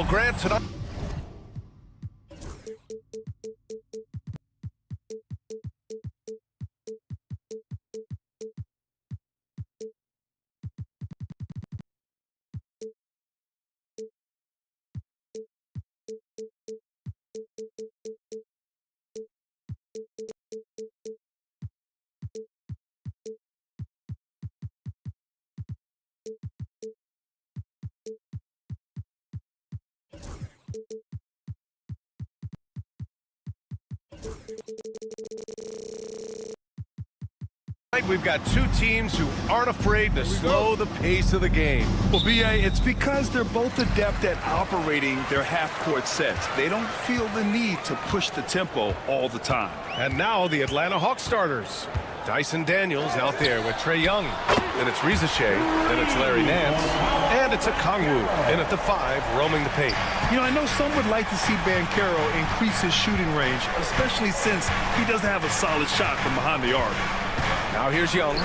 Grant tonight. We've got two teams who aren't afraid to slow the pace of the game. Well, B.A., it's because they're both adept at operating their half-court sets. They don't feel the need to push the tempo all the time. And now the Atlanta Hawks starters. Dyson Daniels out there with Trae Young. Then it's Rizashay. Then it's Larry Nance. And it's Okongwu in at the 5, roaming the paint. You know, I know some would like to see Banchero increase his shooting range, especially since he doesn't have a solid shot from behind the arc. Now here's Young.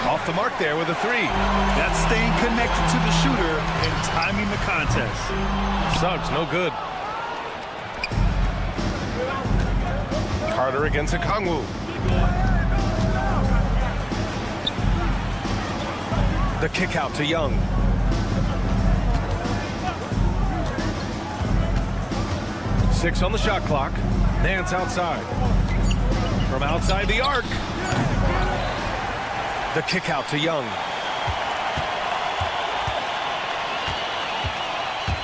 Off the mark there with a 3. That's staying connected to the shooter and timing the contest. Suggs, no good. Carter against Okongwu. The kick out to Young. Six on the shot clock. Nance outside. From outside the arc. The kick out to Young.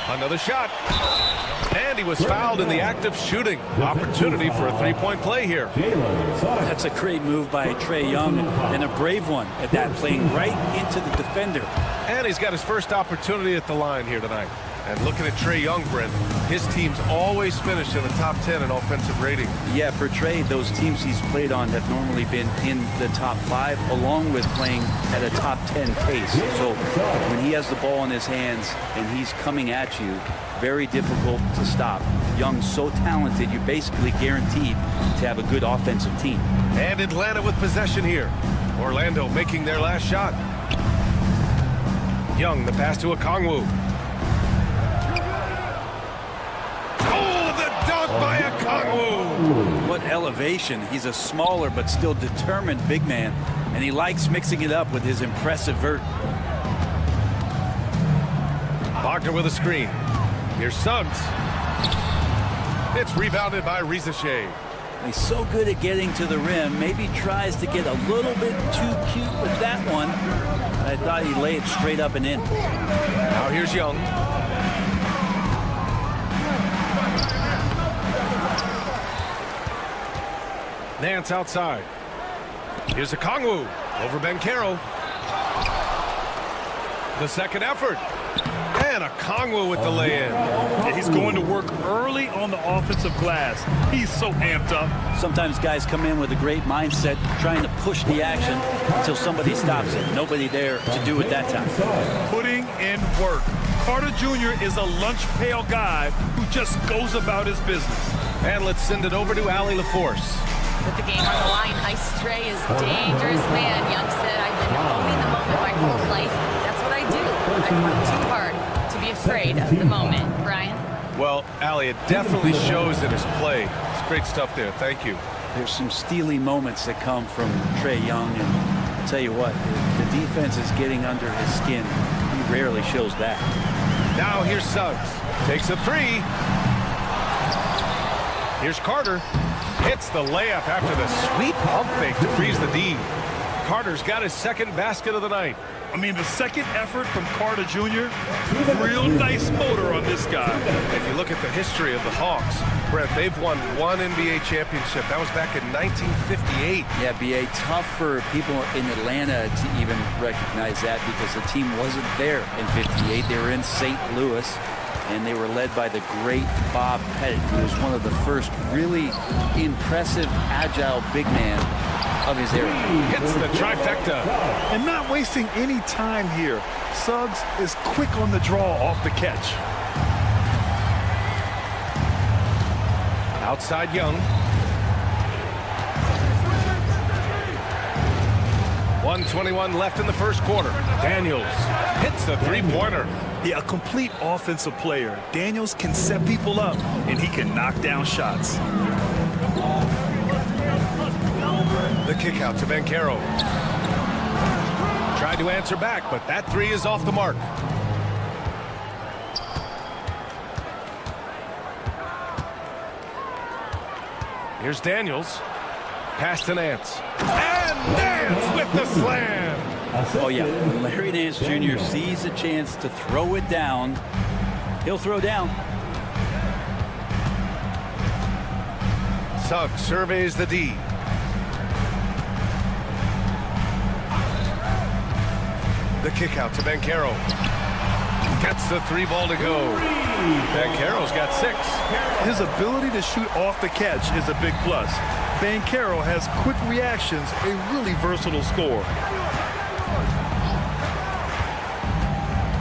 Another shot. And he was fouled in the act of shooting. Opportunity for a three-point play here. That's a great move by Trae Young and a brave one at that, playing right into the defender. And he's got his first opportunity at the line here tonight. And looking at Trae Young, Brent, his team's always finished in the top 10 in offensive rating. Yeah, for Trae, those teams he's played on have normally been in the top 5, along with playing at a top 10 pace. So when he has the ball in his hands and he's coming at you, very difficult to stop. Young's so talented, you're basically guaranteed to have a good offensive team. And Atlanta with possession here. Orlando making their last shot. Young, the pass to Okongwu. By Okongwu. What elevation. He's a smaller but still determined big man, and he likes mixing it up with his impressive vert. Wagner with a screen. Here's Suggs. It's rebounded by Rizashay. He's so good at getting to the rim. Maybe tries to get a little bit too cute with that one. I thought he'd lay it straight up and in. Now here's Young. Nance outside. Here's Okongwu over Banchero. The second effort. And Okongwu with the lay-in. Yeah, he's going to work early on the offensive glass. He's so amped up. Sometimes guys come in with a great mindset, trying to push the action until somebody stops it. Nobody there to do it that time. Putting in work. Carter Jr. is a lunch pail guy who just goes about his business. And let's send it over to Allie LaForce. With the game on the line, Ice Trae is dangerous man. Young said, I've been owning the moment my whole life. That's what I do. I work too hard to be afraid of the moment. Brian? Well, Allie, it definitely shows in his play. It's great stuff there. Thank you. There's some steely moments that come from Trae Young, and I'll tell you what, if the defense is getting under his skin, he rarely shows that. Now here's Suggs. Takes a 3. Here's Carter. Hits the layup after the sweet pump fake to freeze the D. Carter's got his second basket of the night. I mean, the second effort from Carter Jr., real nice motor on this guy. If you look at the history of the Hawks, Brett, they've won one NBA championship. That was back in 1958. Yeah, B.A., tough for people in Atlanta to even recognize that because the team wasn't there in 58. They were in St. Louis, and they were led by the great Bob Pettit, who was one of the first really impressive, agile big man of his era. Hits the trifecta. And not wasting any time here. Suggs is quick on the draw off the catch. Outside Young. 1:21 left in the first quarter. Daniels hits the three-pointer. Yeah, a complete offensive player. Daniels can set people up, and he can knock down shots. The kick out to Banchero. Tried to answer back, but that three is off the mark. Here's Daniels. Pass to Nance. And Nance with the slam. Oh, yeah. When Larry Nance Jr. sees a chance to throw it down, he'll throw down. Suggs surveys the D. The kick out to Banchero. Gets the three ball to go. Banchero's got 6. His ability to shoot off the catch is a big plus. Banchero has quick reactions, a really versatile scorer.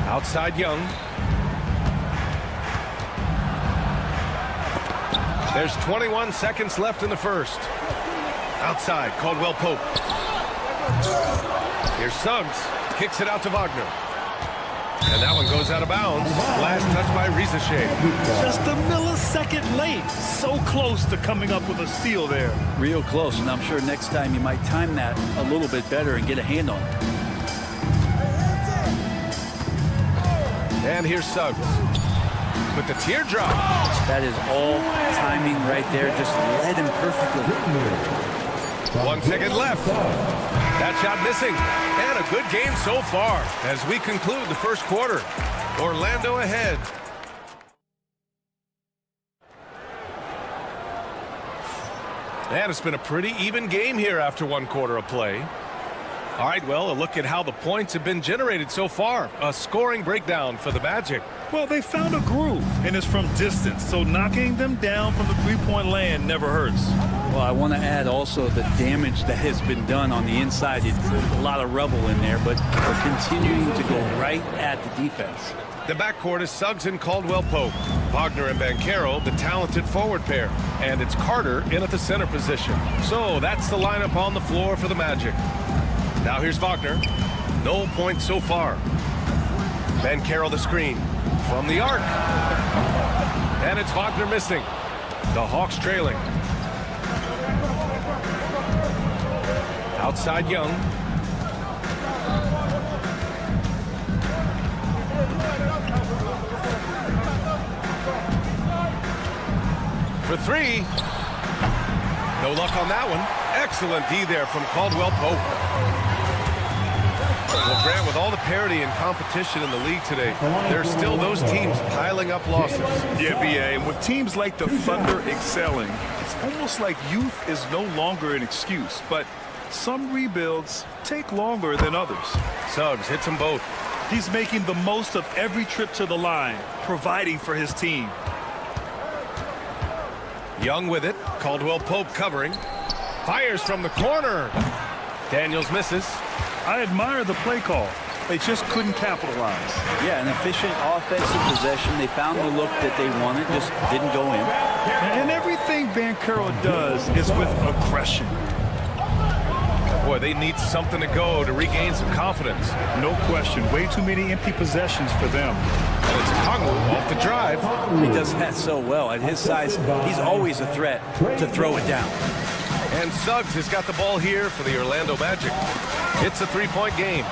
Outside Young. There's 21 seconds left in the first. Outside, Caldwell Pope. Here's Suggs. Kicks it out to Wagner. And that one goes out of bounds. Last touch by Rizachet. Just a millisecond late. So close to coming up with a steal there. Real close, and I'm sure next time you might time that a little bit better and get a hand on it. And here's Suggs with the teardrop. That is all timing right there. Just led him perfectly. 1 second left. That shot missing. And a good game so far as we conclude the first quarter. Orlando ahead. And it's been a pretty even game here after 1 quarter of play. All right, well, a look at how the points have been generated so far. A scoring breakdown for the Magic. Well, they found a groove, and it's from distance, so knocking them down from the three-point land never hurts. Well, I want to add also the damage that has been done on the inside. It's a lot of rubble in there, but they're continuing to go right at the defense. The backcourt is Suggs and Caldwell Pope. Wagner and Banchero, the talented forward pair. And it's Carter in at the center position. So that's the lineup on the floor for the Magic. Now here's Wagner. No points so far. Banchero the screen. From the arc. And it's Wagner missing. The Hawks trailing. Outside Young. For 3. No luck on that one. Excellent D there from Caldwell Pope. Well, Grant, with all the parity and competition in the league today, there's still those teams piling up losses. Yeah, BA, and with teams like the Thunder excelling, it's almost like youth is no longer an excuse, but some rebuilds take longer than others. Suggs hits them both. He's making the most of every trip to the line, providing for his team. Young with it. Caldwell Pope covering. Fires from the corner. Daniels misses. I admire the play call. They just couldn't capitalize. Yeah, an efficient offensive possession. They found the look that they wanted, just didn't go in. And everything Banchero does is with aggression. Boy, they need something to go to regain some confidence. No question. Way too many empty possessions for them. And it's Kongu off the drive. He does that so well. At his size, he's always a threat to throw it down. And Suggs has got the ball here for the Orlando Magic. It's a 3-point game.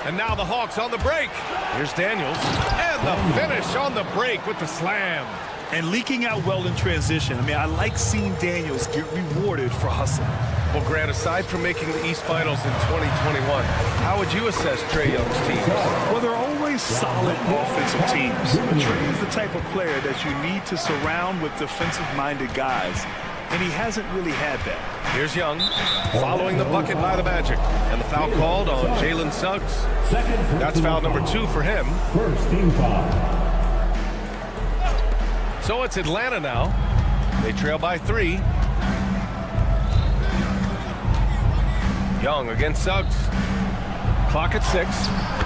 And now the Hawks on the break. Here's Daniels. And the finish on the break with the slam. And leaking out well in transition. I mean, I like seeing Daniels get rewarded for hustling. Well, Grant, aside from making the East Finals in 2021, how would you assess Trae Young's teams? Well, they're always solid offensive teams. Trae is the type of player that you need to surround with defensive-minded guys. And he hasn't really had that. Here's Young, following the bucket by the Magic. And the foul called on Jalen Suggs. That's foul number 2 for him. First team foul. So it's Atlanta now. They trail by 3. Young against Suggs. Clock at 6.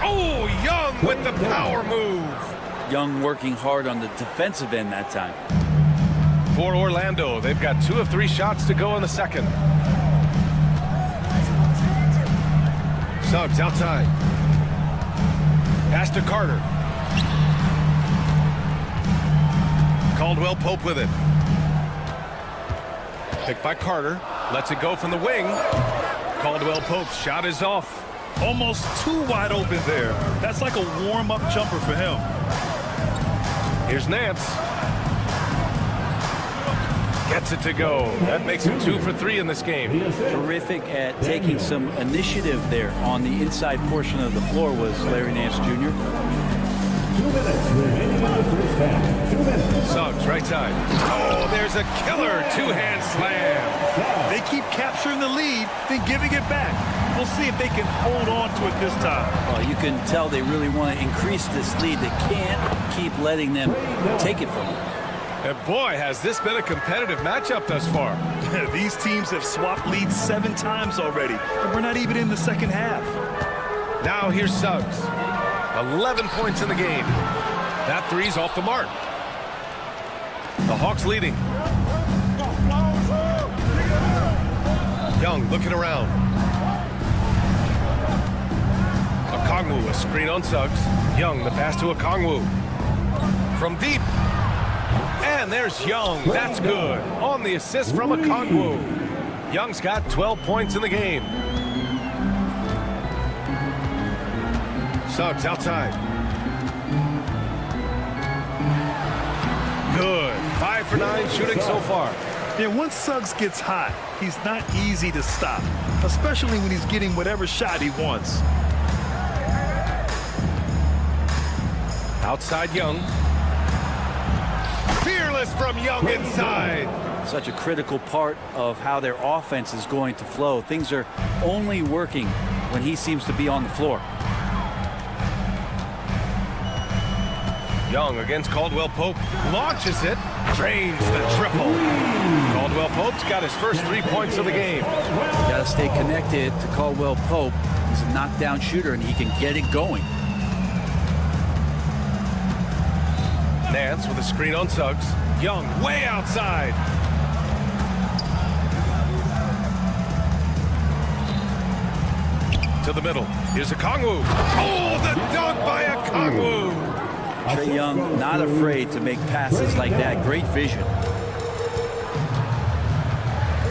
Oh, Young with the power move. Young working hard on the defensive end that time. For Orlando, they've got 2 of 3 shots to go in the second. Suggs outside. Pass to Carter. Caldwell Pope with it. Picked by Carter. Lets it go from the wing. Caldwell Pope's shot is off. Almost too wide open there. That's like a warm-up jumper for him. Here's Nance. Gets it to go. That makes him 2 for 3 in this game. Terrific at taking some initiative there on the inside portion of the floor was Larry Nance Jr. 2 minutes remaining in the first half. 2 minutes. Suggs, right side. Oh, there's a killer two-hand slam. They keep capturing the lead, then giving it back. We'll see if they can hold on to it this time. Well, you can tell they really want to increase this lead. They can't keep letting them take it from them. And boy, has this been a competitive matchup thus far. These teams have swapped leads 7 times already, and we're not even in the second half. Now here's Suggs. 11 points in the game. That three's off the mark. The Hawks leading. Young looking around. Okongwu, a screen on Suggs. Young, the pass to Okongwu. From deep. And there's Young. That's good. On the assist from Okongwu. Young's got 12 points in the game. Suggs outside. Good. 5 for 9 shooting so far. Yeah, once Suggs gets hot, he's not easy to stop, especially when he's getting whatever shot he wants. Outside Young. Fearless from Young inside. Such a critical part of how their offense is going to flow. Things are only working when he seems to be on the floor. Young against Caldwell Pope. Launches it. Drains the triple. Caldwell Pope's got his first 3 points of the game. Got to stay connected to Caldwell Pope. He's a knockdown shooter, and he can get it going. Nance with a screen on Suggs. Young way outside. To the middle. Here's Okongwu. Oh, the dunk by Okongwu. Trae Young not afraid to make passes like that. Great vision.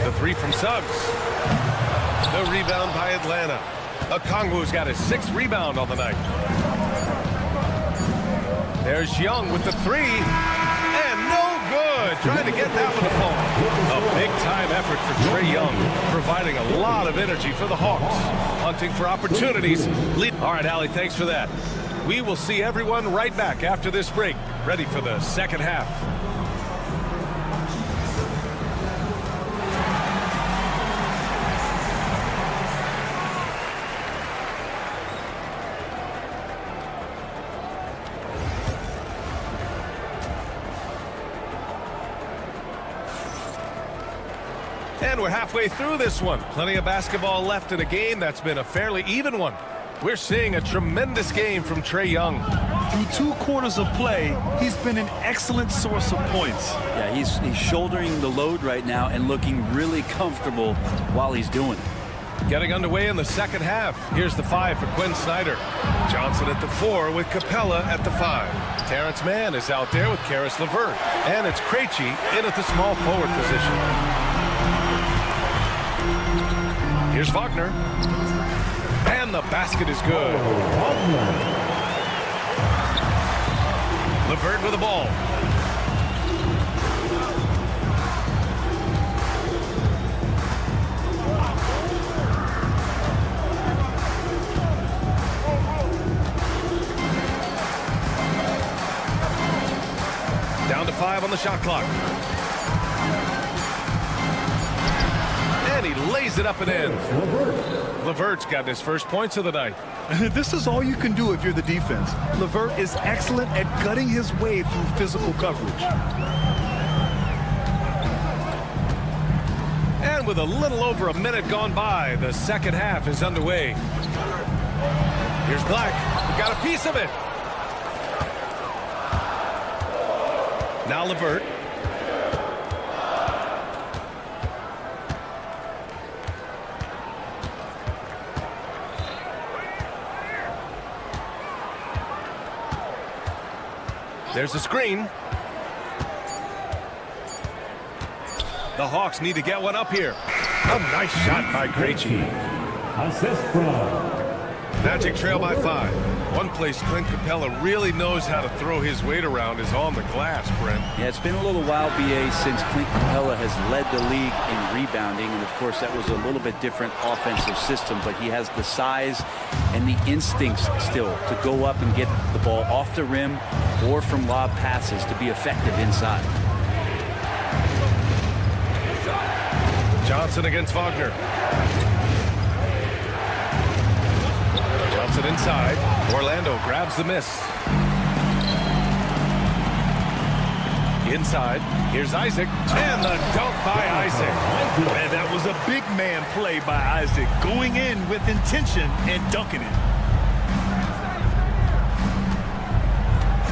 The three from Suggs. The rebound by Atlanta. Okongwu's got his 6th rebound on the night. There's Young with the 3. And no good. Trying to get that one to fall. A big-time effort for Trae Young, providing a lot of energy for the Hawks. Hunting for opportunities. All right, Allie, thanks for that. We will see everyone right back after this break, ready for the second half. And we're halfway through this one. Plenty of basketball left in a game that's been a fairly even one. We're seeing a tremendous game from Trae Young. Through 2 quarters of play, he's been an excellent source of points. Yeah, he's shouldering the load right now and looking really comfortable while he's doing it. Getting underway in the second half. Here's the 5 for Quinn Snyder. Johnson at the 4 with Capella at the 5. Terrence Mann is out there with Karis LeVert. And it's Krejci in at the small forward position. Here's Wagner. And the basket is good. LeVert with the ball. Down to 5 on the shot clock. And he lays it up and in. LeVert's got his first points of the night. This is all you can do if you're the defense. LeVert is excellent at gutting his way through physical coverage. And with a little over a minute gone by, the second half is underway. Here's Black. He got a piece of it. Now LeVert. There's the screen. The Hawks need to get one up here. A nice shot by Krejci. Assist from Magic trail by 5. One place Clint Capella really knows how to throw his weight around is on the glass, Brent. Yeah, it's been a little while, BA, since Clint Capella has led the league in rebounding. And, of course, that was a little bit different offensive system. But he has the size and the instincts still to go up and get the ball off the rim or from lob passes to be effective inside. Johnson against Wagner. Johnson inside. Orlando grabs the miss. Inside. Here's Isaac. And the dunk by Isaac. Man, that was a big man play by Isaac. Going in with intention and dunking it.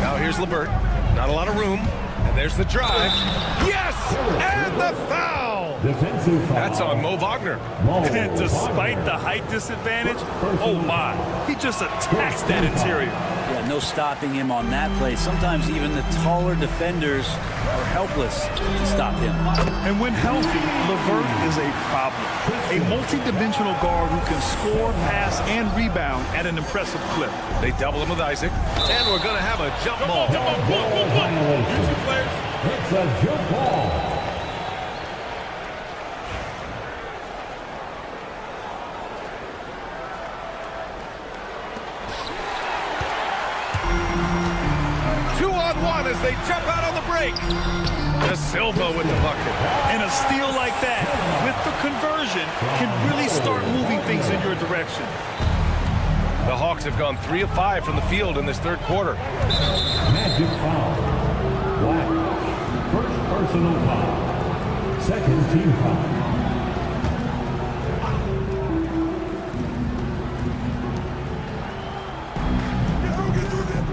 Now here's LeVert. Not a lot of room. And there's the drive. Yes! And the foul! defensive foul. That's on Mo Wagner. And despite the height disadvantage, oh my, he just attacks that interior. Yeah, no stopping him on that play. Sometimes even the taller defenders are helpless to stop him. And when healthy, LeVert is a problem. A multi-dimensional guard who can score, pass, and rebound at an impressive clip. They double him with Isaac, and we're going to have a jump ball. Ball violation. It's a jump ball. As they jump out on the break. De Silva with the bucket. And a steal like that, with the conversion, can really start moving things in your direction. The Hawks have gone 3 of 5 from the field in this third quarter. Magic foul. Black. First personal foul. Second team foul.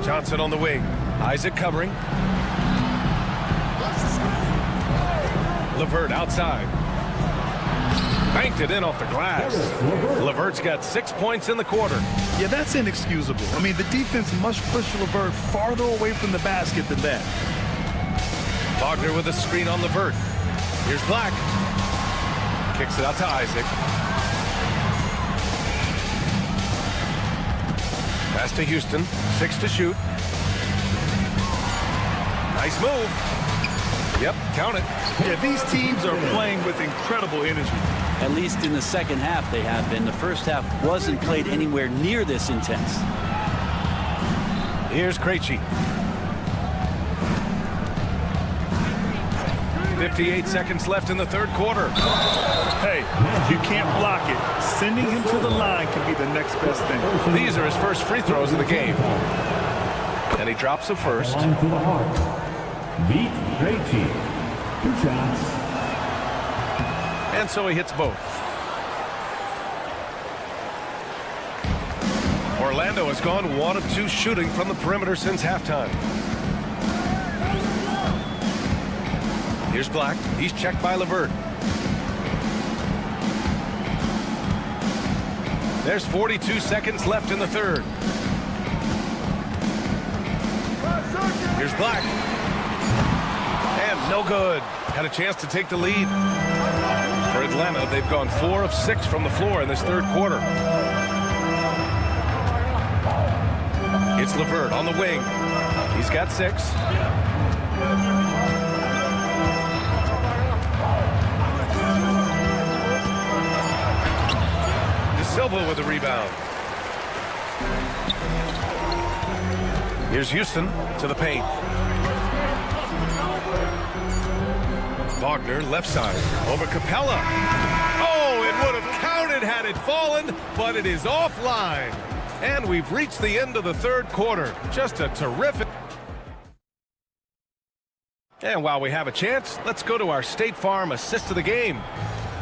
Johnson on the wing. Isaac covering. LeVert outside. Banked it in off the glass. LeVert's got 6 points in the quarter. Yeah, that's inexcusable. I mean, the defense must push LeVert farther away from the basket than that. Wagner with a screen on LeVert. Here's Black. Kicks it out to Isaac. Pass to Houston. 6 to shoot. Nice move. Yep, count it. Yeah, these teams are playing with incredible energy. At least in the second half they have been. The first half wasn't played anywhere near this intense. Here's Krejci. 58 seconds left in the third quarter. Hey, you can't block it. Sending him to the line can be the next best thing. These are his first free throws of the game. And he drops the first. Line for the Hawks. Beat Krejci. 2 shots. And so he hits both. Orlando has gone 1 of 2 shooting from the perimeter since halftime. Here's Black. He's checked by LeVert. There's 42 seconds left in the third. Here's Black. And no good. Had a chance to take the lead. For Atlanta, they've gone 4 of 6 from the floor in this third quarter. It's LeVert on the wing. He's got 6. De Silva with the rebound. Here's Houston to the paint. Wagner left side over Capella. Oh, it would have counted had it fallen, but it is offline. And we've reached the end of the third quarter. Just a terrific. And while we have a chance, let's go to our State Farm assist of the game.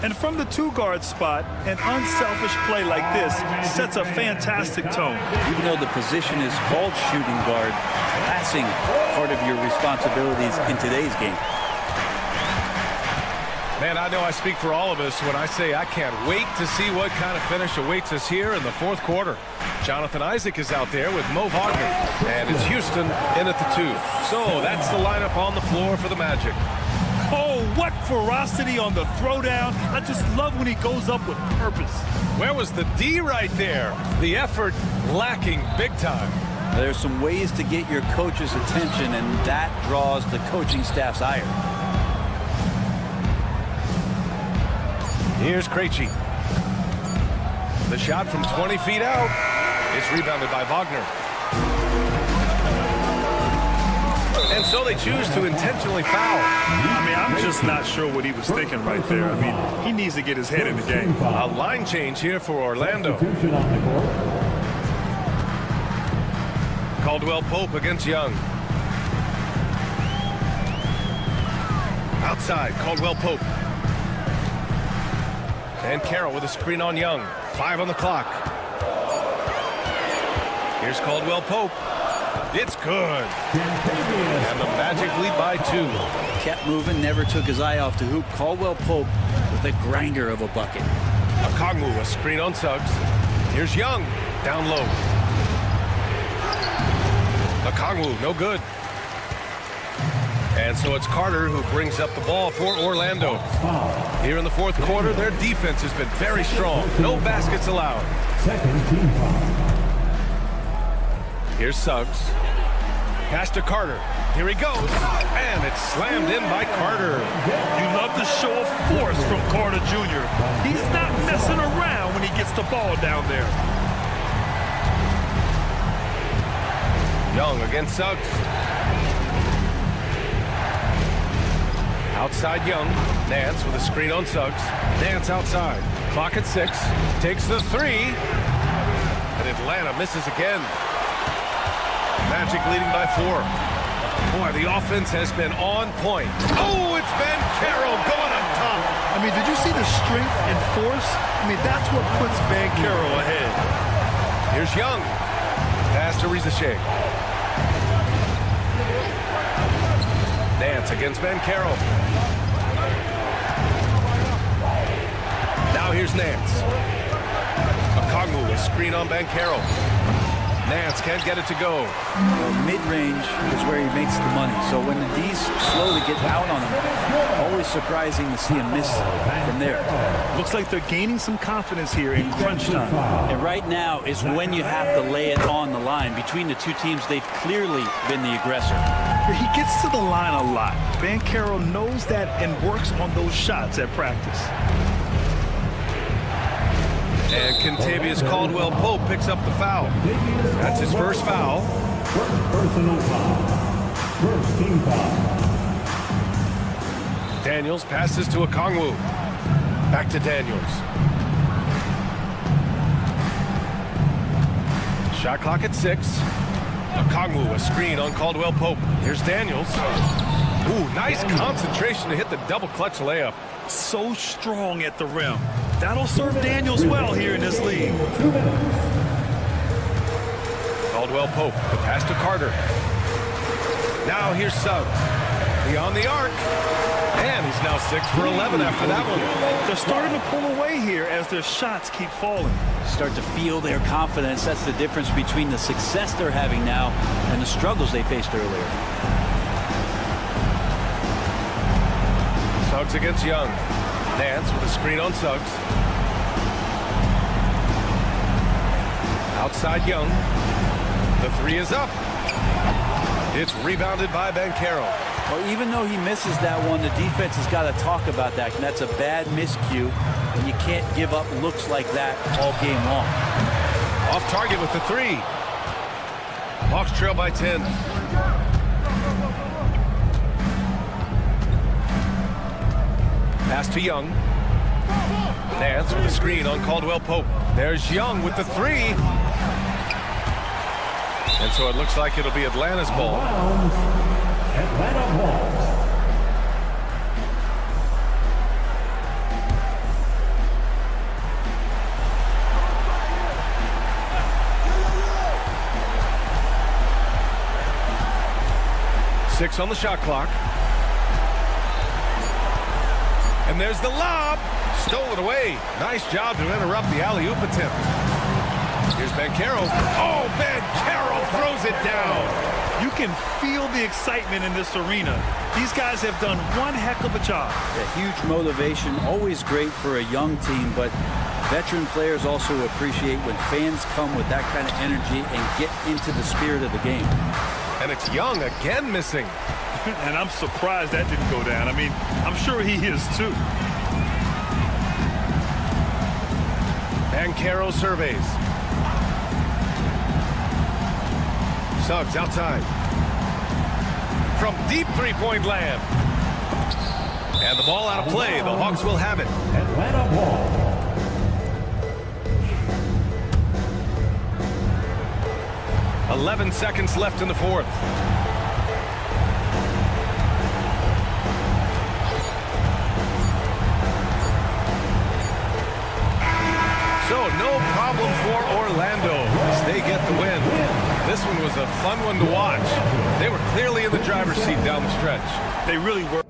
And from the 2-guard spot, an unselfish play like this sets a fantastic tone. Even though the position is called shooting guard, passing part of your responsibilities in today's game. Man, I know I speak for all of us when I say I can't wait to see what kind of finish awaits us here in the fourth quarter. Jonathan Isaac is out there with Mo Wagner. And it's Houston in at the 2. So that's the lineup on the floor for the Magic. Oh, what ferocity on the throwdown. I just love when he goes up with purpose. Where was the D right there? The effort lacking big time. There's some ways to get your coach's attention, and that draws the coaching staff's ire. Here's Krejci. The shot from 20 feet out. It's rebounded by Wagner. And so they choose to intentionally foul. I mean, I'm just not sure what he was thinking right there. I mean, he needs to get his head in the game. A line change here for Orlando. Caldwell Pope against Young. Outside, Caldwell Pope. And Carroll with a screen on Young. 5 on the clock. Here's Caldwell Pope. It's good. And the Magic lead by 2. Kept moving, never took his eye off the hoop. Caldwell Pope with a grinder of a bucket. Okongwu, a screen on Suggs. Here's Young, down low. Okongwu, no good. And so it's Carter who brings up the ball for Orlando. Here in the fourth quarter, their defense has been very strong. No baskets allowed. Second team foul. Here's Suggs. Pass to Carter. Here he goes. And it's slammed in by Carter. You love the show of force from Carter Jr. He's not messing around when he gets the ball down there. Young against Suggs. Outside Young. Nance with a screen on Suggs. Nance outside. Clock at 6. Takes the 3. And Atlanta misses again. Magic leading by 4. Boy, the offense has been on point. Oh, it's Ben Carroll going up top. I mean, did you see the strength and force? I mean, that's what puts Ben Carroll ahead. Here's Young. Pass to Rizachet. Nance against Ben Carroll. Now here's Nance. Okongwu, a screen on Ben Carroll. Nance can't get it to go. Mid-range is where he makes the money. So when the D's slowly get out on him, always surprising to see him miss from there. Looks like they're gaining some confidence here in crunch time. And right now is when you have to lay it on the line. Between the two teams, they've clearly been the aggressor. He gets to the line a lot. Ben Carroll knows that and works on those shots at practice. And Kentavious Caldwell Pope picks up the foul. That's his first foul. First personal foul. First team foul. Daniels passes to Okongwu. Back to Daniels. Shot clock at 6. Okongwu, a screen on Caldwell Pope. Here's Daniels. Ooh, nice concentration to hit the double clutch layup. So strong at the rim. That'll serve Daniels well here in this league. Caldwell Pope, the pass to Carter. Now here's Suggs. Beyond the arc. And he's now 6 for 11 after that one. They're starting to pull away here as their shots keep falling. Start to feel their confidence. That's the difference between the success they're having now and the struggles they faced earlier. Suggs against Young. Nance with a screen on Suggs. Outside Young. The 3 is up. It's rebounded by Ben Carroll. Well, even though he misses that one, the defense has got to talk about that. And that's a bad miscue. And you can't give up looks like that all game long. Off target with the 3. Hawks trail by 10. Pass to Young. Nance with a screen on Caldwell Pope. There's Young with the 3. And so it looks like it'll be Atlanta's ball. Atlanta ball. Six on the shot clock. And there's the lob. Stolen away. Nice job to interrupt the alley-oop attempt. Here's Bancaro. Oh, Bancaro throws it down. You can feel the excitement in this arena. These guys have done one heck of a job. A huge motivation, always great for a young team, but veteran players also appreciate when fans come with that kind of energy and get into the spirit of the game. And it's Young again missing. And I'm surprised that didn't go down. I mean, I'm sure he is too. Bancaro surveys. Suggs outside. From deep three-point land. And the ball out of play. The Hawks will have it. Atlanta ball. .11 seconds left in the fourth. So no problem for Orlando as they get the win. This one was a fun one to watch. They were clearly in the driver's seat down the stretch. They really were.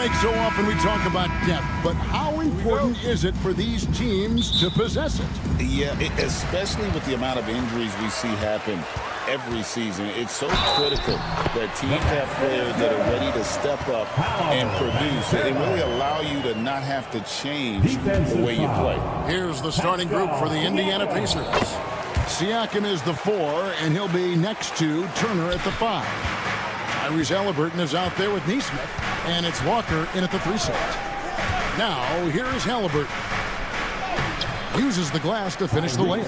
break, so often we talk about depth, but how important is it for these teams to possess it? Yeah, especially with the amount of injuries we see happen every season. It's so critical that teams have players that are ready to step up and produce. It really allow you to not have to change the way you play. Here's the starting group for the Indiana Pacers. Siakam is the 4, and he'll be next to Turner at the 5. Tyrese Halliburton is out there with Nesmith, and it's Walker in at the 3 slot. Now, here's Halliburton. Uses the glass to finish the layup.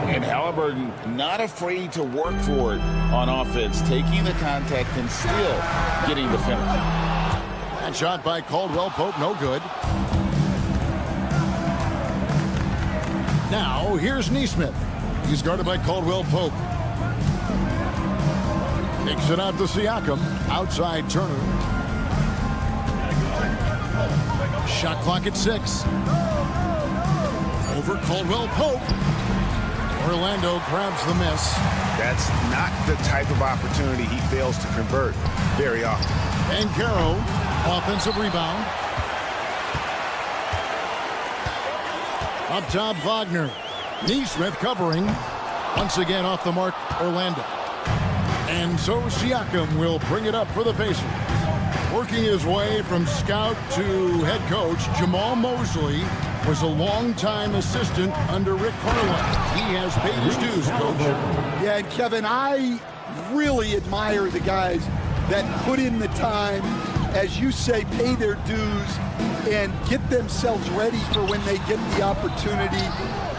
And Halliburton not afraid to work for it on offense, taking the contact and still getting the finish. That shot by Caldwell Pope, no good. Now, here's Nesmith. He's guarded by Caldwell Pope. Kicks it out to Siakam. Outside Turner. Shot clock at 6. Over Caldwell Pope. Orlando grabs the miss. That's not the type of opportunity he fails to convert very often. And Caro, offensive rebound. Up top, Wagner. Nesmith covering. Once again off the mark, Orlando. And so Siakam will bring it up for the Pacers. Working his way from scout to head coach, Jamal Mosley was a longtime assistant under Rick Carlisle. He has paid his dues, Coach. Yeah, and Kevin, I really admire the guys that put in the time, as you say, pay their dues, and get themselves ready for when they get the opportunity.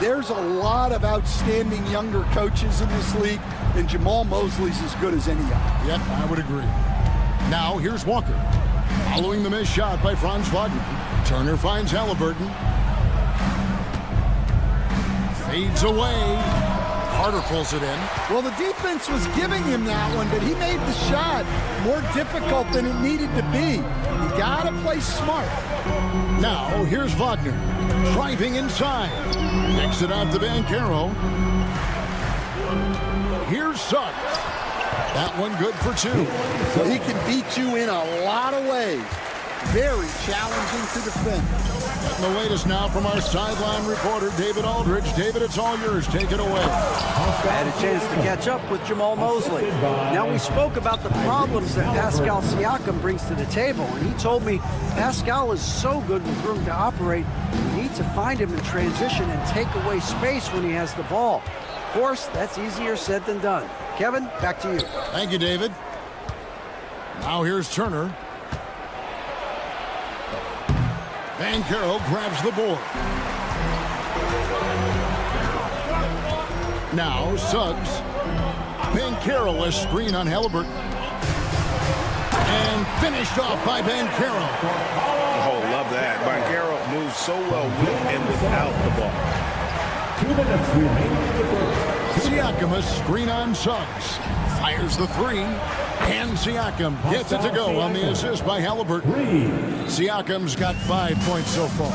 There's a lot of outstanding younger coaches in this league, and Jamal Mosley's as good as any of them. Yep, I would agree. Now, here's Walker. Following the missed shot by Franz Wagner. Turner finds Halliburton. Fades away. Carter pulls it in. Well, the defense was giving him that one, but he made the shot more difficult than it needed to be. You gotta play smart. Now, here's Wagner. Driving inside. Kicks it out to Banchero. Here's Suggs. That one good for 2. So he can beat you in a lot of ways. Very challenging to defend. Getting the latest now from our sideline reporter, David Aldridge. David, it's all yours. Take it away. I had a chance to catch up with Jamal Mosley. Now, we spoke about the problems that Pascal Siakam brings to the table, and he told me Pascal is so good with room to operate, we need to find him in transition and take away space when he has the ball. Of course, that's easier said than done. Kevin, back to you. Thank you, David. Now here's Turner. Banchero grabs the board. Now Suggs. Banchero, a screen on Halliburton. And finished off by Banchero. Oh, love that. Banchero moves so well with and without the ball. 2 minutes remaining in the first. Siakam, a screen on Suggs. Fires the 3. And Siakam gets it to go on the assist by Halliburton. Siakam's got 5 points so far.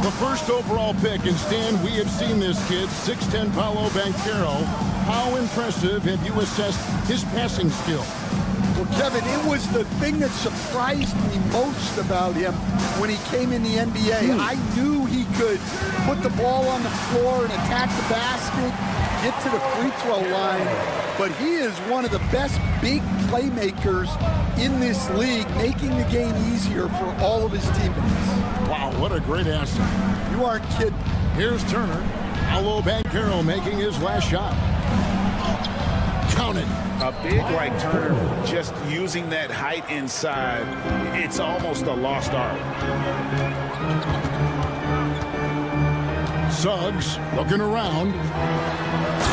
The first overall pick, and Stan, we have seen this kid, 6'10" Paolo Banchero. How impressive have you assessed his passing skill? Well, Kevin, it was the thing that surprised me most about him when he came in the NBA. I knew he could put the ball on the floor and attack the basket, get to the free throw line, but he is one of the best big playmakers in this league, making the game easier for all of his teammates. Wow, what a great asset. You aren't kidding. Here's Turner. Paolo Banchero making his last shot. Counted. A big like Turner, just using that height inside, it's almost a lost art. Suggs looking around.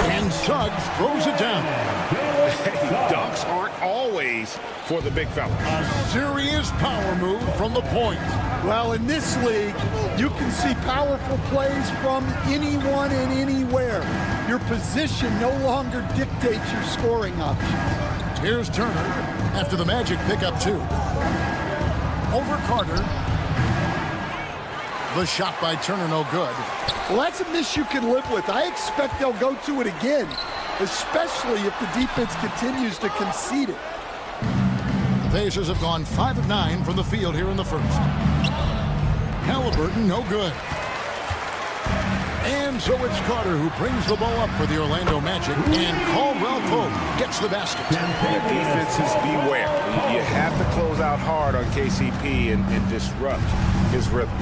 And Suggs throws it down. Hey, dunks aren't always for the big fella. A serious power move from the point. Well, in this league, you can see powerful plays from anyone and anywhere. Your position no longer dictates your scoring options. Here's Turner after the Magic pick up 2. Over Carter. The shot by Turner, no good. Well, that's a miss you can live with. I expect they'll go to it again, especially if the defense continues to concede it. The Pacers have gone 5 of 9 from the field here in the first. Halliburton, no good. And so it's Carter who brings the ball up for the Orlando Magic, and Caldwell Pope gets the basket. The defenses beware. You have to close out hard on KCP and disrupt his rhythm.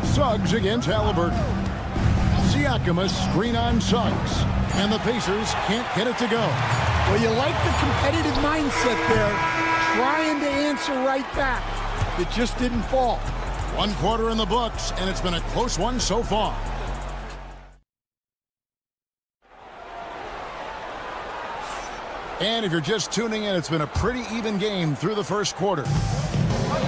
Suggs against Halliburton. Siakam a screen on Suggs, and the Pacers can't get it to go. Well, you like the competitive mindset there, trying to answer right back. It just didn't fall. 1 quarter in the books, and it's been a close one so far. And if you're just tuning in, it's been a pretty even game through the first quarter.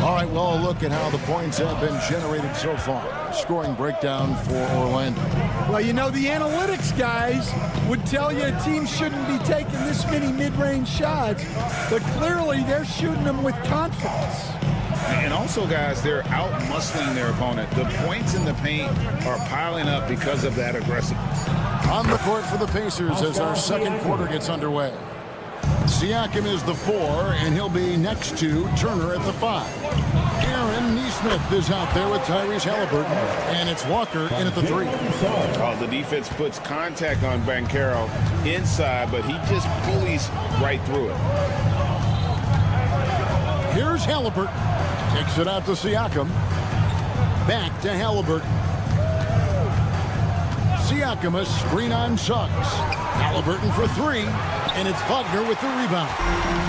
All right, well, a look at how the points have been generated so far. Scoring breakdown for Orlando. Well, you know, the analytics guys would tell you a team shouldn't be taking this many mid-range shots, but clearly they're shooting them with confidence. And also, guys, they're out-muscling their opponent. The points in the paint are piling up because of that aggressiveness. On the court for the Pacers as our second quarter gets underway. Siakam is the 4, and he'll be next to Turner at the 5. Aaron Nesmith is out there with Tyrese Halliburton, and it's Walker in at the 3. Oh, the defense puts contact on Banchero inside, but he just pulleys right through it. Here's Halliburton. Kicks it out to Siakam. Back to Halliburton. Siakam a screen on Suggs. Halliburton for 3, and it's Wagner with the rebound.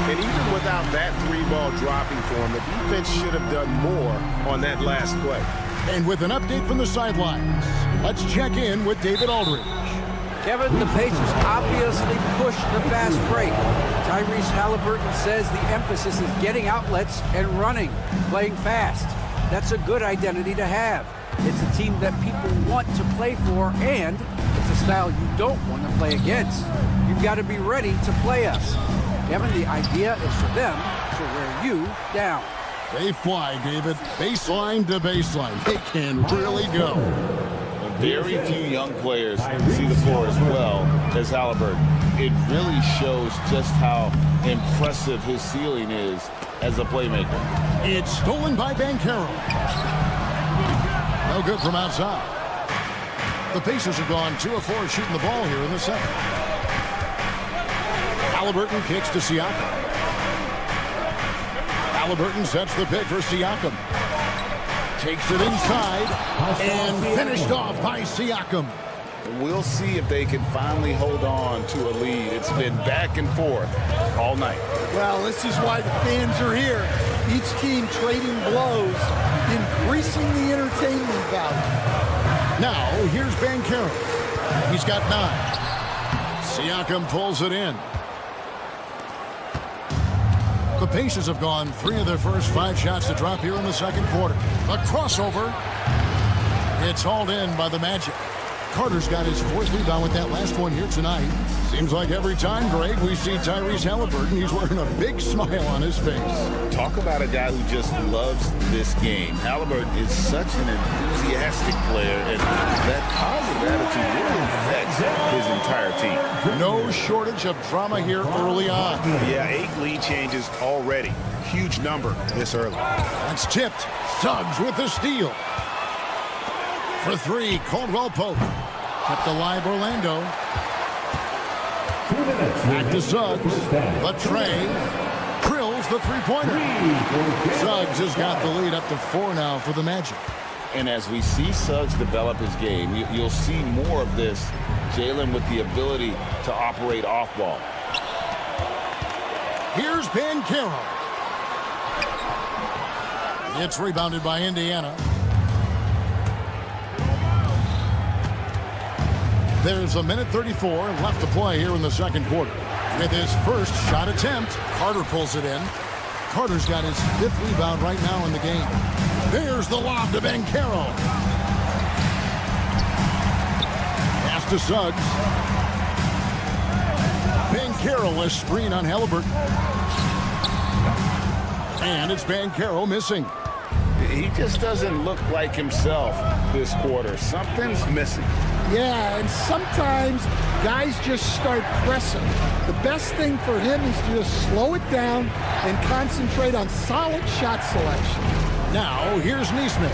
And even without that 3-ball dropping for him, the defense should have done more on that last play. And with an update from the sidelines, let's check in with David Aldridge. Kevin, the Pacers obviously pushed the fast break. Tyrese Halliburton says the emphasis is getting outlets and running, playing fast. That's a good identity to have. It's a team that people want to play for, and it's a style you don't want to play against. You've got to be ready to play us. Kevin, the idea is for them to wear you down. They fly, David. Baseline to baseline. They can really go. Very few young players see the floor as well as Halliburton. It really shows just how impressive his ceiling is as a playmaker. It's stolen by Banchero. No good from outside. The Pacers have gone 2 of 4 shooting the ball here in the second. Halliburton kicks to Siakam. Halliburton sets the pick for Siakam. Takes it inside and finished off by Siakam. We'll see if they can finally hold on to a lead. It's been back and forth all night. Well, this is why the fans are here. Each team trading blows, increasing the entertainment value. Now, here's Banchero. He's got 9. Siakam pulls it in. The Pacers have gone 3 of their first 5 shots to drop here in the second quarter. A crossover. It's hauled in by the Magic. Carter's got his 4th rebound with that last one here tonight. Seems like every time, Greg, we see Tyrese Halliburton, he's wearing a big smile on his face. Talk about a guy who just loves this game. Halliburton is such an enthusiastic player, and that positive attitude really affects his entire team. No shortage of drama here early on. Yeah, 8 lead changes already. Huge number this early. That's tipped. Suggs with the steal. For 3, Caldwell Pope. Kept alive Orlando. Back to Suggs. The tray. Drills the 3-pointer. Suggs has got the lead up to 4 now for the Magic. And as we see Suggs develop his game, you'll see more of this. Jalen with the ability to operate off ball. Here's Banchero. It's rebounded by Indiana. There's a minute 34 left to play here in the second quarter. With his first shot attempt, Carter pulls it in. Carter's got his 5th rebound right now in the game. There's the lob to Banchero. Pass to Suggs. Banchero a screen on Halliburton. And it's Banchero missing. He just doesn't look like himself this quarter. Something's missing. Yeah, and sometimes guys just start pressing. The best thing for him is to just slow it down and concentrate on solid shot selection. Now, here's Neesmith.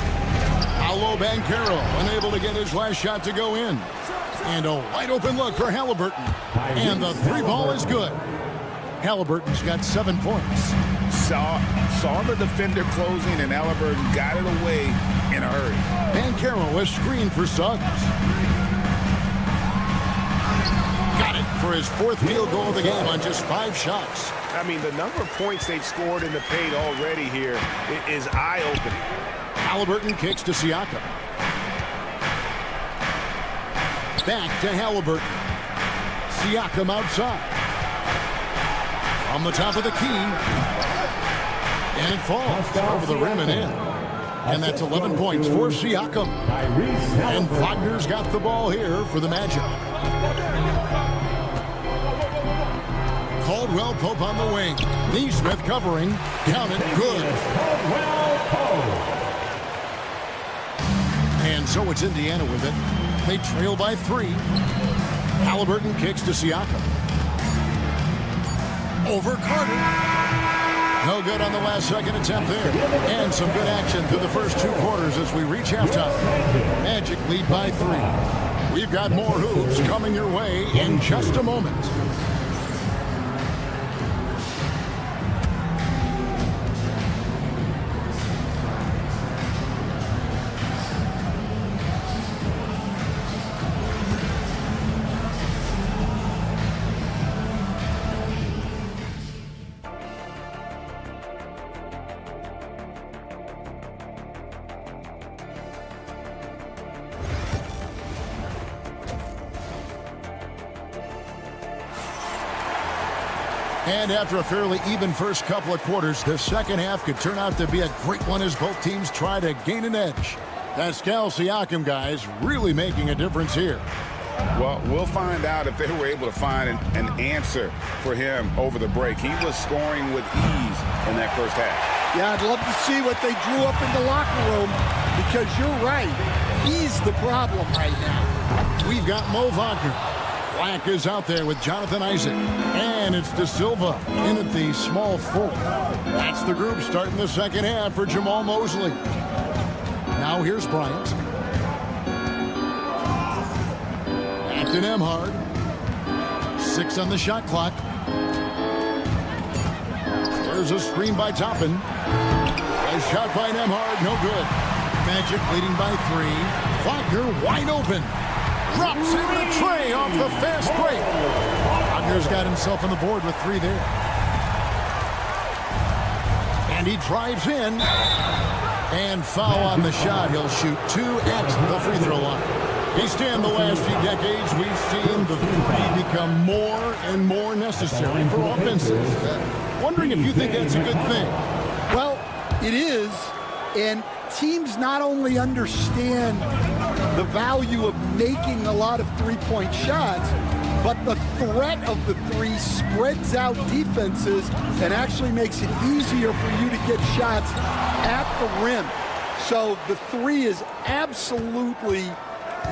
Paolo Banchero unable to get his last shot to go in. And a wide open look for Halliburton. And the three ball is good. Halliburton's got 7 points. Saw the defender closing, and Halliburton got it away in a hurry. Banchero was screened for Suggs. Got it for his 4th field goal of the game on just 5 shots. I mean, the number of points they've scored in the paint already here is eye-opening. Halliburton kicks to Siakam. Back to Halliburton. Siakam outside. On the top of the key. And it falls over the rim and in. And that's 11 points for Siakam. And Wagner's got the ball here for the Magic. Caldwell Pope on the wing. Neesmith covering. Counted. Good. And so it's Indiana with it. They trail by 3. Halliburton kicks to Siakam. Over Carter. No good on the last second attempt there. And some good action through the first 2 quarters as we reach halftime. Magic lead by 3. We've got more hoops coming your way in just a moment. And after a fairly even first couple of quarters, the second half could turn out to be a great one as both teams try to gain an edge. Pascal Siakam, guys, really making a difference here. Well, we'll find out if they were able to find an answer for him over the break. He was scoring with ease in that first half. Yeah, I'd love to see what they drew up in the locker room, because you're right. He's the problem right now. We've got Mo Wagner. Black is out there with Jonathan Isaac. And it's De Silva in at the small forward. That's the group starting the second half for Jamal Mosley. Now here's Bryant. Back to Nembhard. 6 on the shot clock. There's a screen by Toppin. A shot by Nembhard, no good. Magic leading by 3. Wagner wide open. Drops in the tray off the fast break. Wagner's got himself on the board with 3 there. And he drives in. And foul on the shot. He'll shoot 2 at the free throw line. Easton, the last few decades, we've seen the 3 become more and more necessary for offenses. Wondering if you think that's a good thing. Well, it is. And teams not only understand the value of making a lot of three-point shots, but the threat of the 3 spreads out defenses and actually makes it easier for you to get shots at the rim. So the 3 is absolutely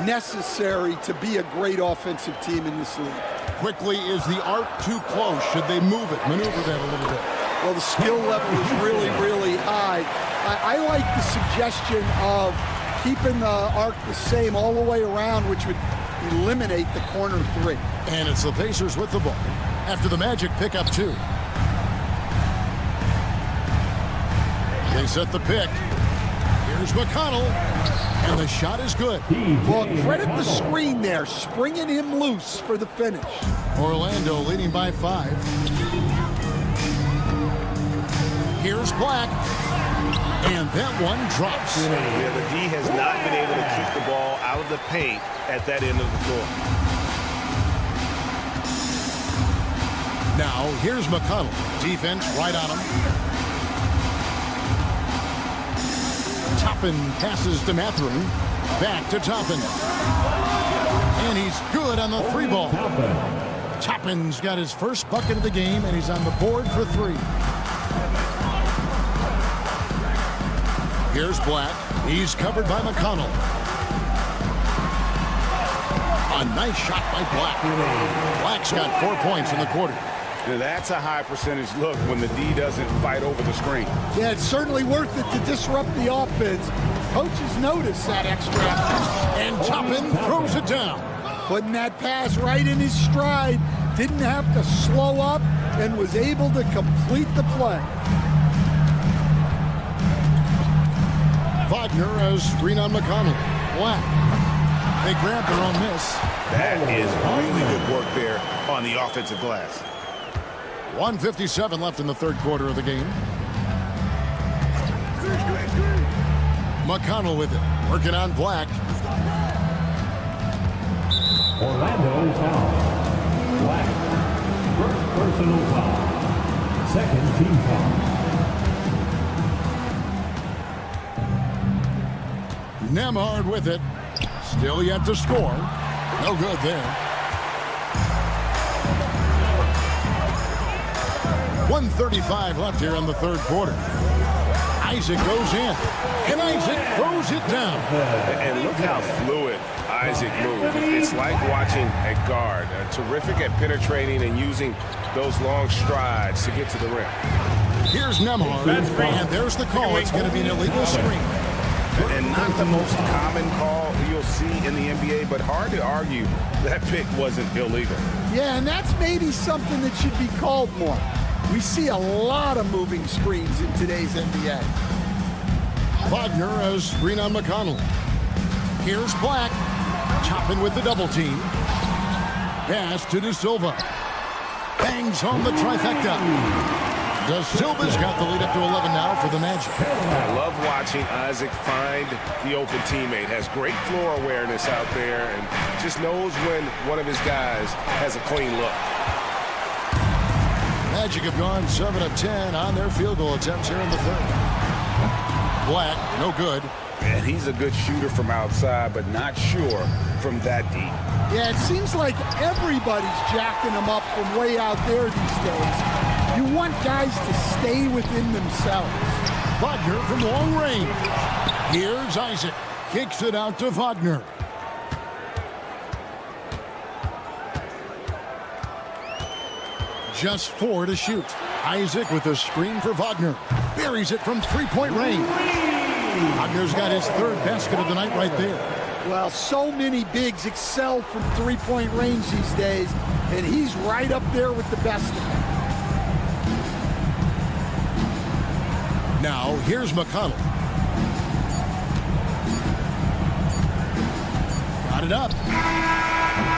necessary to be a great offensive team in this league. Quickly, is the arc too close? Should they move it, maneuver that a little bit? Well, the skill level is really, really high. I like the suggestion of keeping the arc the same all the way around, which would eliminate the corner 3. And it's the Pacers with the ball after the Magic pick up 2. They set the pick. Here's McConnell, and the shot is good. Well, credit the screen there, springing him loose for the finish. Orlando leading by 5. Here's Black, and that one drops. Yeah, the D has not been able to keep the ball out of the paint at that end of the floor. Now, here's McConnell. Defense right on him. Toppin passes to Mathurin. Back to Toppin. And he's good on the 3 ball. Toppin's got his first bucket of the game, and he's on the board for 3. Here's Black. He's covered by McConnell. A nice shot by Black. Black's got 4 points in the quarter. Now that's a high percentage look when the D doesn't fight over the screen. Yeah, it's certainly worth it to disrupt the offense. Coaches notice that extra effort. And Toppin throws it down. Putting that pass right in his stride. Didn't have to slow up and was able to complete the play. Wagner has screen on McConnell. Black. They grab their own miss. That is really good work there on the offensive glass. 1:57 left in the third quarter of the game. McConnell with it. Working on Black. Orlando foul. Black. First personal foul. Second team foul. Nemhard with it. Still yet to score. No good there. 1:35 left here in the third quarter. Isaac goes in. And Isaac throws it down. And look how fluid Isaac moves. It's like watching a guard. Terrific at penetrating and using those long strides to get to the rim. Here's Nemhard. And there's the call. It's going to be an illegal screen. And not the most common call you'll see in the NBA, but hard to argue that pick wasn't illegal. Yeah, and that's maybe something that should be called more. We see a lot of moving screens in today's NBA. Wagner has screen on McConnell. Here's Black. Chopping with the double team. Pass to De Silva. Bangs home the trifecta. De Silva's got the lead up to 11 now for the Magic. I love watching Isaac find the open teammate. Has great floor awareness out there and just knows when one of his guys has a clean look. Magic have gone 7 of 10 on their field goal attempts here in the third. Black, no good. And he's a good shooter from outside, but not sure from that deep. Yeah, it seems like everybody's jacking him up from way out there these days. You want guys to stay within themselves. Wagner from long range. Here's Isaac. Kicks it out to Wagner. Just 4 to shoot. Isaac with a screen for Wagner. Buries it from three-point range. Wagner's got his third basket of the night right there. Well, so many bigs excel from three-point range these days, and he's right up there with the best of them. Now, here's McConnell. Got it up.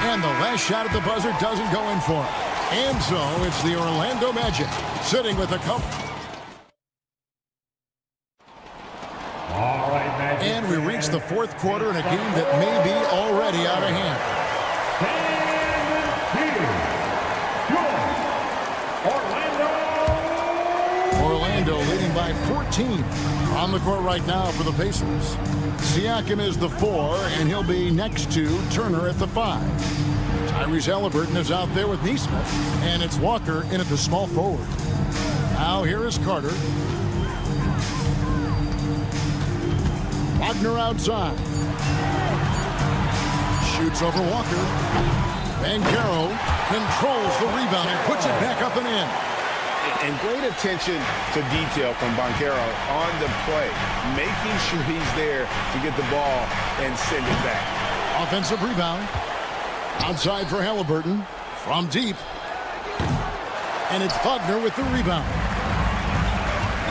And the last shot at the buzzer doesn't go in for him. And so it's the Orlando Magic sitting with a couple. All right, Magic. And we reach the fourth quarter in a game that may be already out of hand. Orlando leading by 14. On the court right now for the Pacers. Siakam is the 4, and he'll be next to Turner at the 5. Tyrese Halliburton is out there with Neesmith, and it's Walker in at the small forward. Now here is Carter. Wagner outside. Shoots over Walker. Banchero controls the rebound and puts it back up and in. And great attention to detail from Banchero on the play, making sure he's there to get the ball and send it back. Offensive rebound. Outside for Halliburton. From deep. And it's Wagner with the rebound.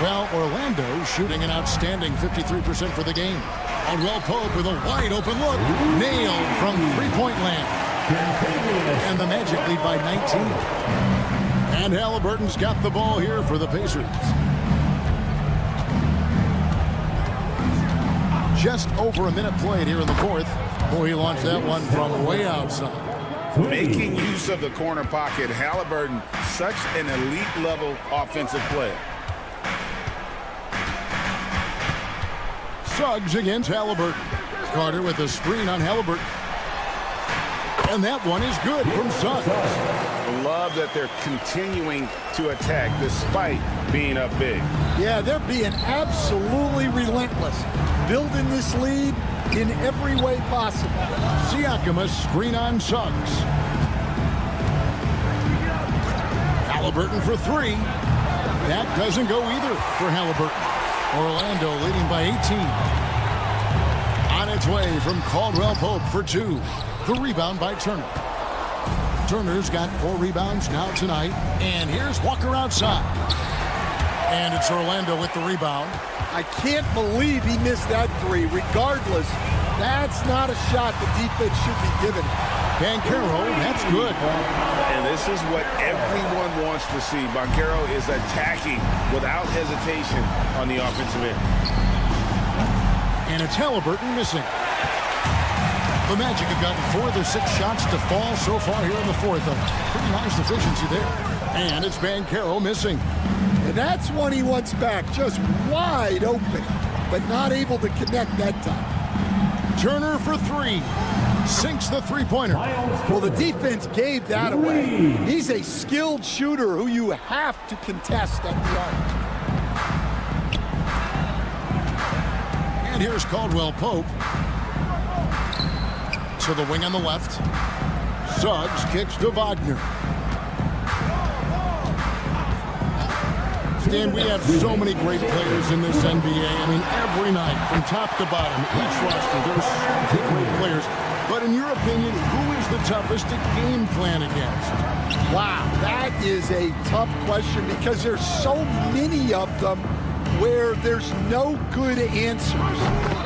Well, Orlando shooting an outstanding 53% for the game. Aldwell Pope with a wide open look. Nailed from three-point land. And the Magic lead by 19. And Halliburton's got the ball here for the Pacers. Just over a minute played here in the fourth. Oh, he launched that one from way outside. Making use of the corner pocket, Halliburton, such an elite level offensive player. Suggs against Halliburton. Carter with a screen on Halliburton. And that one is good from Suggs. Love that they're continuing to attack despite being up big. Yeah, they're being absolutely relentless. Building this lead in every way possible. Siakam a screen on Suggs. Halliburton for three. That doesn't go either for Halliburton. Orlando leading by 18. On its way from Caldwell Pope for two. The rebound by Turner. Turner's got 4 rebounds now tonight. And here's Walker outside. And it's Orlando with the rebound. I can't believe he missed that three. Regardless, that's not a shot the defense should be given. Banchero, that's good. And this is what everyone wants to see. Banchero is attacking without hesitation on the offensive end. And it's Halliburton missing. The Magic have gotten 4 of their 6 shots to fall so far here in the fourth. A pretty nice efficiency there. And it's Banchero missing. And that's one he wants back, just wide open, but not able to connect that time. Turner for 3. Sinks the three-pointer. Well, the defense gave that away. He's a skilled shooter who you have to contest at the arc. And here's Caldwell Pope. To the wing on the left. Suggs kicks to Wagner. Dan, we have so many great players in this NBA. I mean, every night, from top to bottom, each roster, there's so many great players. But in your opinion, who is the toughest to game plan against? Wow, that is a tough question because there's so many of them where there's no good answers.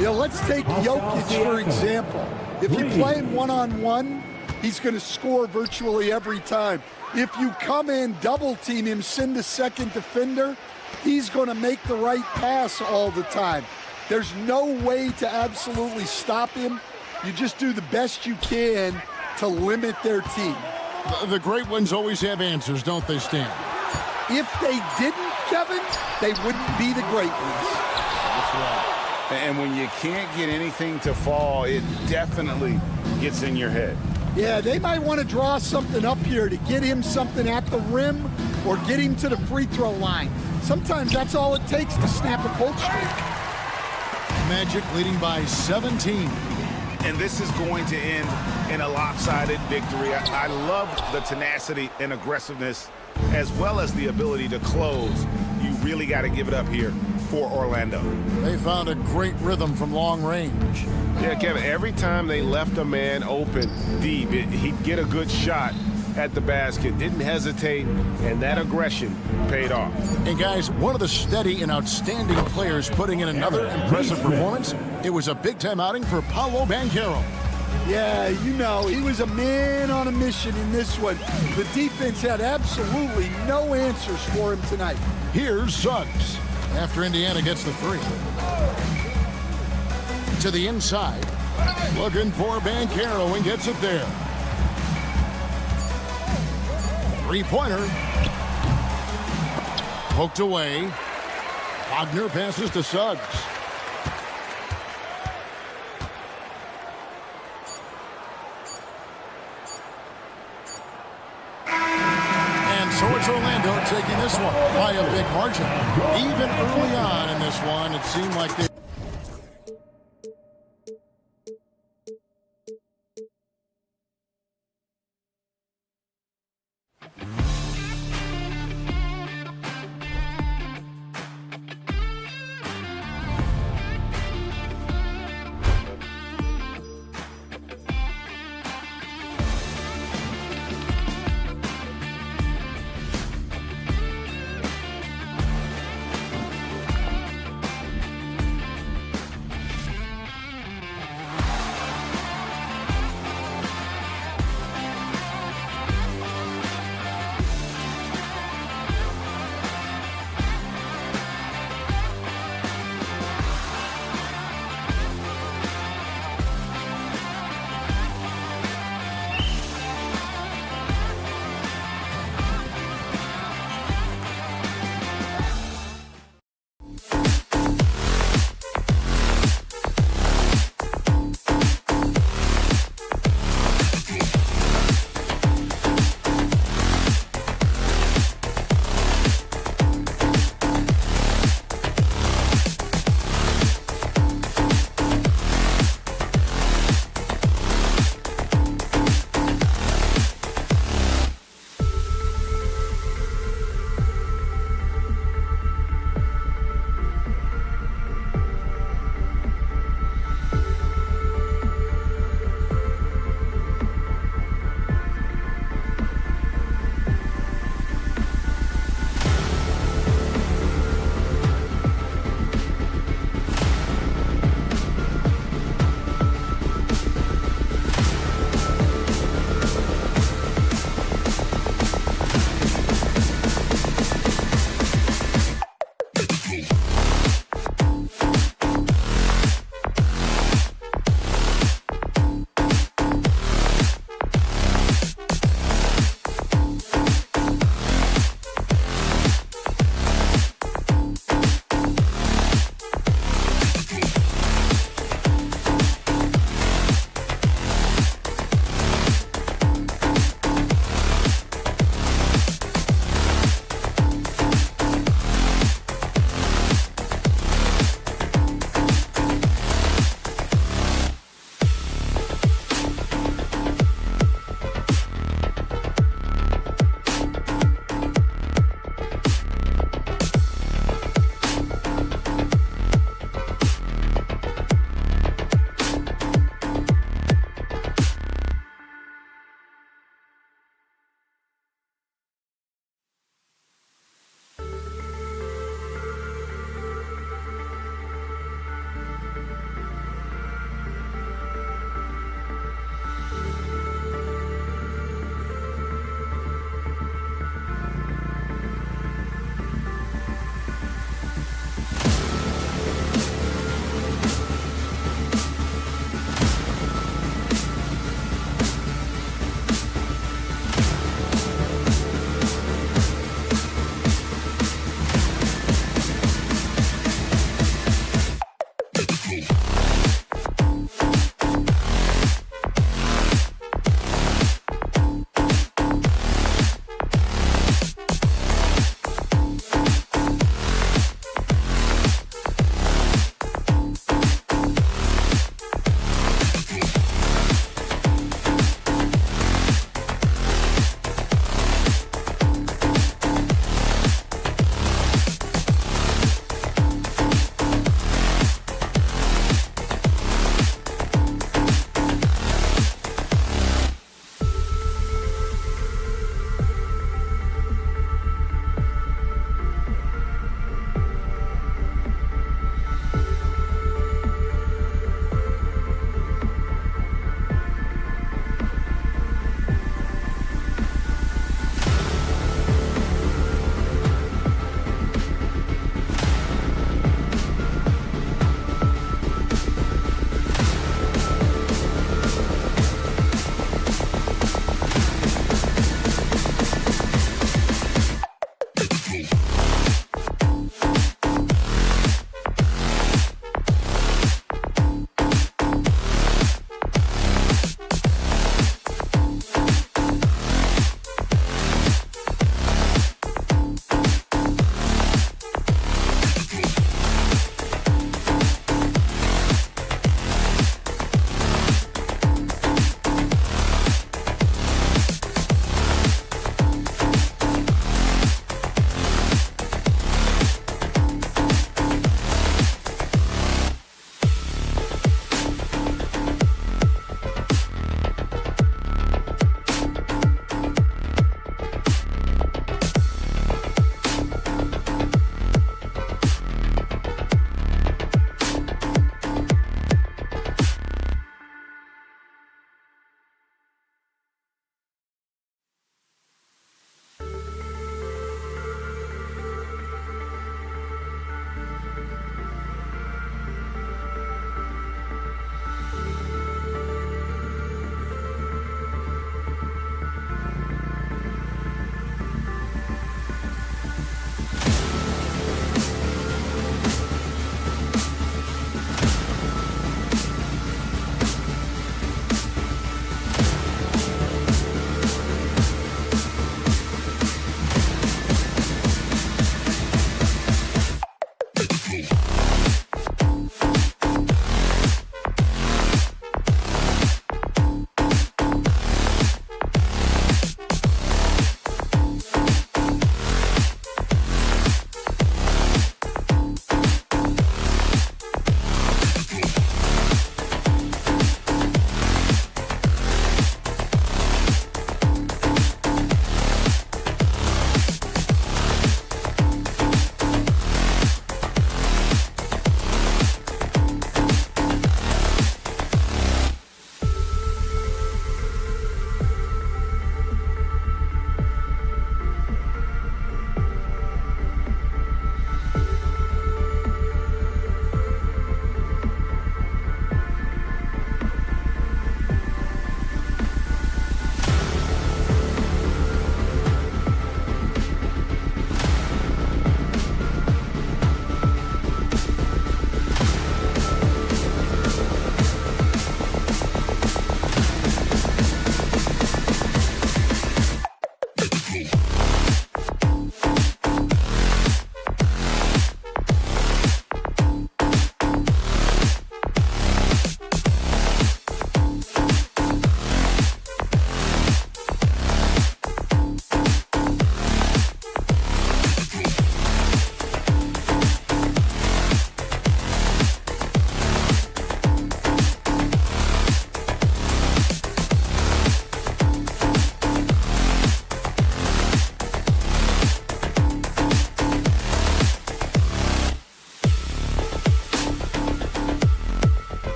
You know, let's take Jokic, for example. If you play him one-on-one, he's going to score virtually every time. If you come in, double team him, send a second defender, he's going to make the right pass all the time. There's no way to absolutely stop him. You just do the best you can to limit their team. The great ones always have answers, don't they, Stan? If they didn't, Kevin, they wouldn't be the great ones. That's right. And when you can't get anything to fall, it definitely gets in your head. Yeah, they might want to draw something up here to get him something at the rim or get him to the free throw line. Sometimes that's all it takes to snap a cold streak. Magic leading by 17. And this is going to end in a lopsided victory. I love the tenacity and aggressiveness as well as the ability to close. You really got to give it up here for Orlando. They found a great rhythm from long range. Yeah, Kevin, every time they left a man open deep, he'd get a good shot at the basket. Didn't hesitate, and that aggression paid off. And guys, one of the steady and outstanding players putting in another impressive performance. It was a big-time outing for Paolo Banchero. Yeah, you know, he was a man on a mission in this one. The defense had absolutely no answers for him tonight. Here's Suggs after Indiana gets the 3. To the inside, looking for Banchero and gets it there. Three-pointer. Poked away. Wagner passes to Suggs. And so it's Orlando taking this one by a big margin. Even early on in this one, it seemed like they...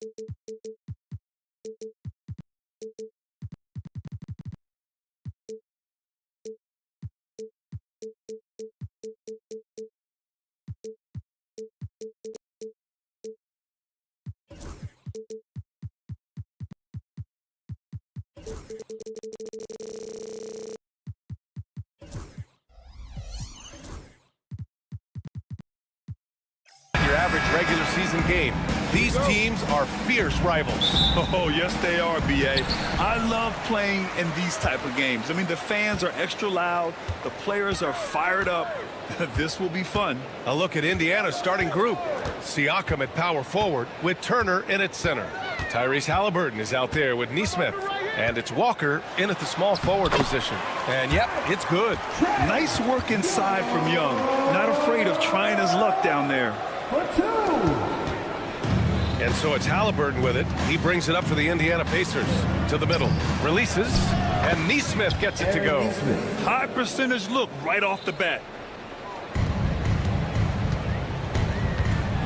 Your average regular season game. These teams are fierce rivals. Oh, yes, they are, B.A. I love playing in these type of games. I mean, the fans are extra loud. The players are fired up. This will be fun. A look at Indiana's starting group. Siakam at power forward with Turner in at center. Tyrese Halliburton is out there with Nesmith. And it's Walker in at the small forward position. And yep, it's good. Nice work inside from Young. Not afraid of trying his luck down there. And so it's Halliburton with it. He brings it up for the Indiana Pacers. To the middle. Releases. And Nesmith gets it to go. High percentage look right off the bat.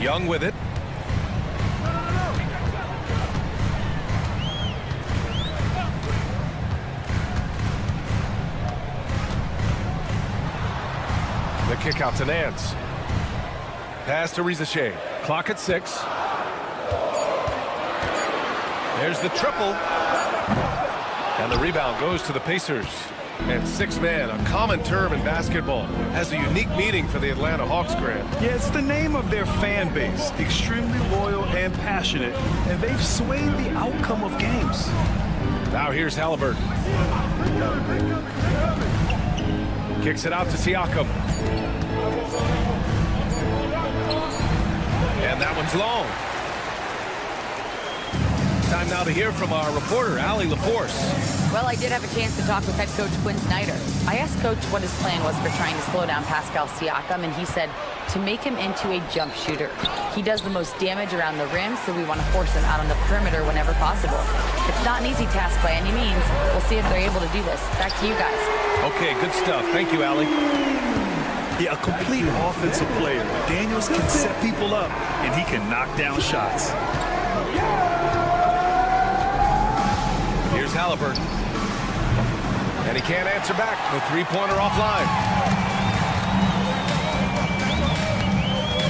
Young with it. The kick out to Nance. Pass to Rizashea. Clock at 6. There's the triple. And the rebound goes to the Pacers. And 6-man, a common term in basketball, has a unique meaning for the Atlanta Hawks, Grant. Yeah, it's the name of their fan base. Extremely loyal and passionate. And they've swayed the outcome of games. Now here's Halliburton. Kicks it out to Siakam. And that one's long. Time now to hear from our reporter, Allie LaForce. Well, I did have a chance to talk with head coach Quinn Snyder. I asked Coach what his plan was for trying to slow down Pascal Siakam, and he said to make him into a jump shooter. He does the most damage around the rim, so we want to force him out on the perimeter whenever possible. It's not an easy task by any means. We'll see if they're able to do this. Back to you guys. Okay, good stuff. Thank you, Allie. Yeah, a complete offensive player. Daniels can set people up, and he can knock down shots. Here's Halliburton. And he can't answer back. The three-pointer offline.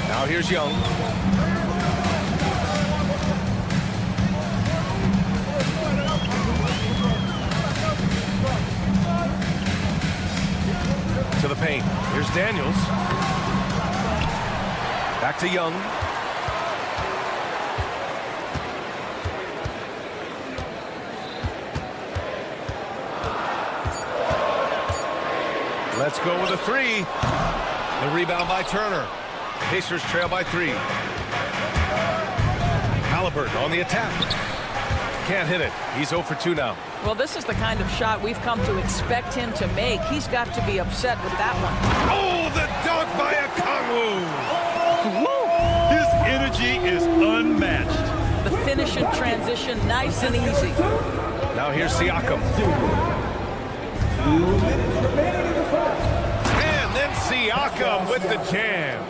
Now here's Young. To the paint. Here's Daniels. Back to Young. Let's go with a three. The rebound by Turner. Pacers trail by 3. Halliburton on the attack. Can't hit it. He's 0 for 2 now. Well, this is the kind of shot we've come to expect him to make. He's got to be upset with that one. Oh, the dunk by Okongwu. His energy is unmatched. The finish in transition, nice and easy. Now here's Siakam. And then Siakam with the jam.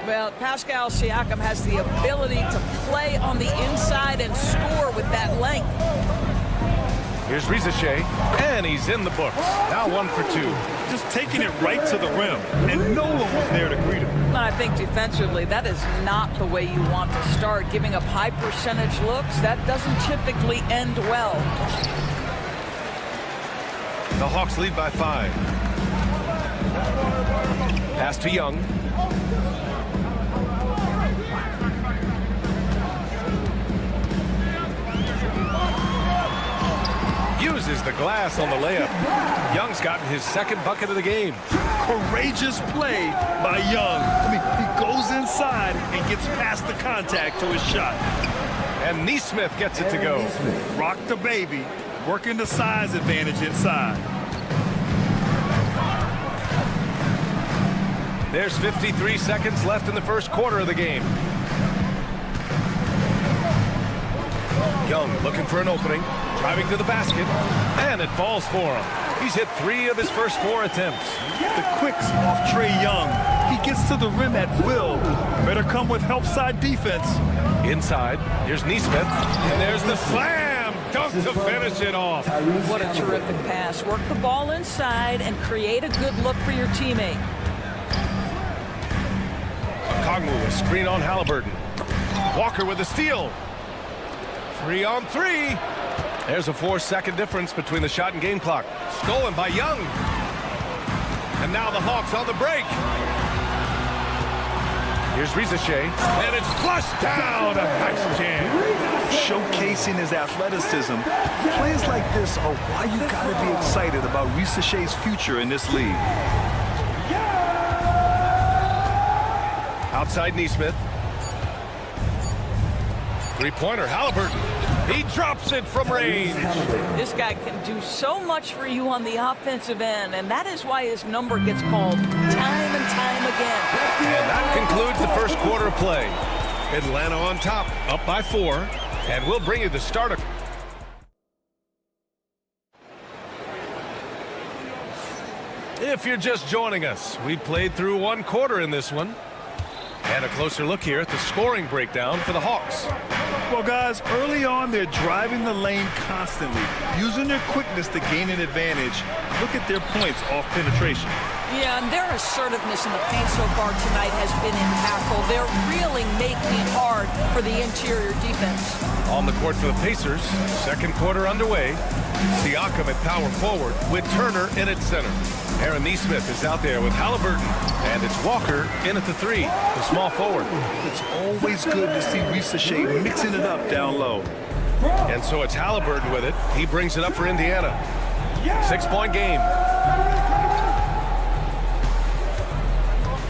Well, Pascal Siakam has the ability to play on the inside and score with that length. Here's Rizashea, and he's in the books. Now 1 for 2. Just taking it right to the rim, and no one was there to greet him. I think defensively, that is not the way you want to start. Giving up high percentage looks, that doesn't typically end well. The Hawks lead by 5. Pass to Young. Uses the glass on the layup. Young's gotten his second bucket of the game. Courageous play by Young. I mean, he goes inside and gets past the contact to his shot. And Nesmith gets it to go. Rock the baby, working the size advantage inside. There's 53 seconds left in the first quarter of the game. Young looking for an opening, driving to the basket, and it falls for him. He's hit 3 of his first 4 attempts. The quicks off Trae Young. he gets to the rim at will. Better come with help side defense. Inside, here's Neesmith, and there's the slam dunk to finish it off. What a terrific pass. Work the ball inside and create a good look for your teammate. Okongwu, a screen on Halliburton. Walker with a steal. 3 on 3. There's a 4-second difference between the shot and game clock. Stolen by Young. And now the Hawks on the break. Here's Rizashea, and it's flushed down. A nice jam. Showcasing his athleticism. Plays like this are why you got to be excited about Rizashea's future in this league. Outside Neesmith. Three-pointer, Halliburton. He drops it from range. This guy can do so much for you on the offensive end, and that is why his number gets called time and time again. And that concludes the first quarter of play. Atlanta on top, up by 4, and we'll bring you the starter. If you're just joining us, we played through 1 quarter in this one. And a closer look here at the scoring breakdown for the Hawks. Well, guys, early on, they're driving the lane constantly, using their quickness to gain an advantage. Look at their points off penetration. Yeah, and their assertiveness in the paint so far tonight has been impactful. They're really making it hard for the interior defense. On the court for the Pacers, second quarter underway. Siakam at power forward with Turner in at center. Aaron Neesmith is out there with Halliburton, and it's Walker in at the 3, the small forward. It's always good to see Rizashea mixing it up down low. And so it's Halliburton with it. He brings it up for Indiana. 6-point game.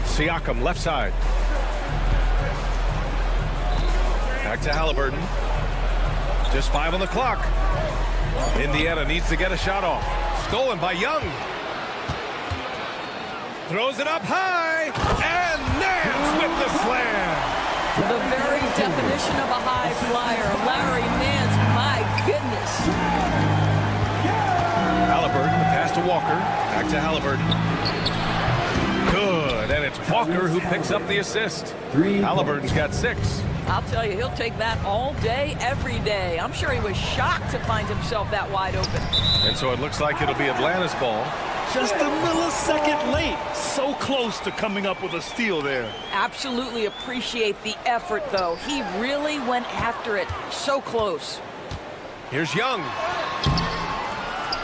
Siakam left side. Back to Halliburton. Just 5 on the clock. Indiana needs to get a shot off. Stolen by Young. Throws it up high, and Nance with the slam. The very definition of a high flyer, Larry Nance, my goodness. Halliburton, the pass to Walker, back to Halliburton. Good, and it's Walker who picks up the assist. Halliburton's got 6. I'll tell you, he'll take that all day, every day. I'm sure he was shocked to find himself that wide open. And so it looks like it'll be Atlanta's ball. Just a millisecond late. So close to coming up with a steal there. Absolutely appreciate the effort, though. He really went after it. So close. Here's Young.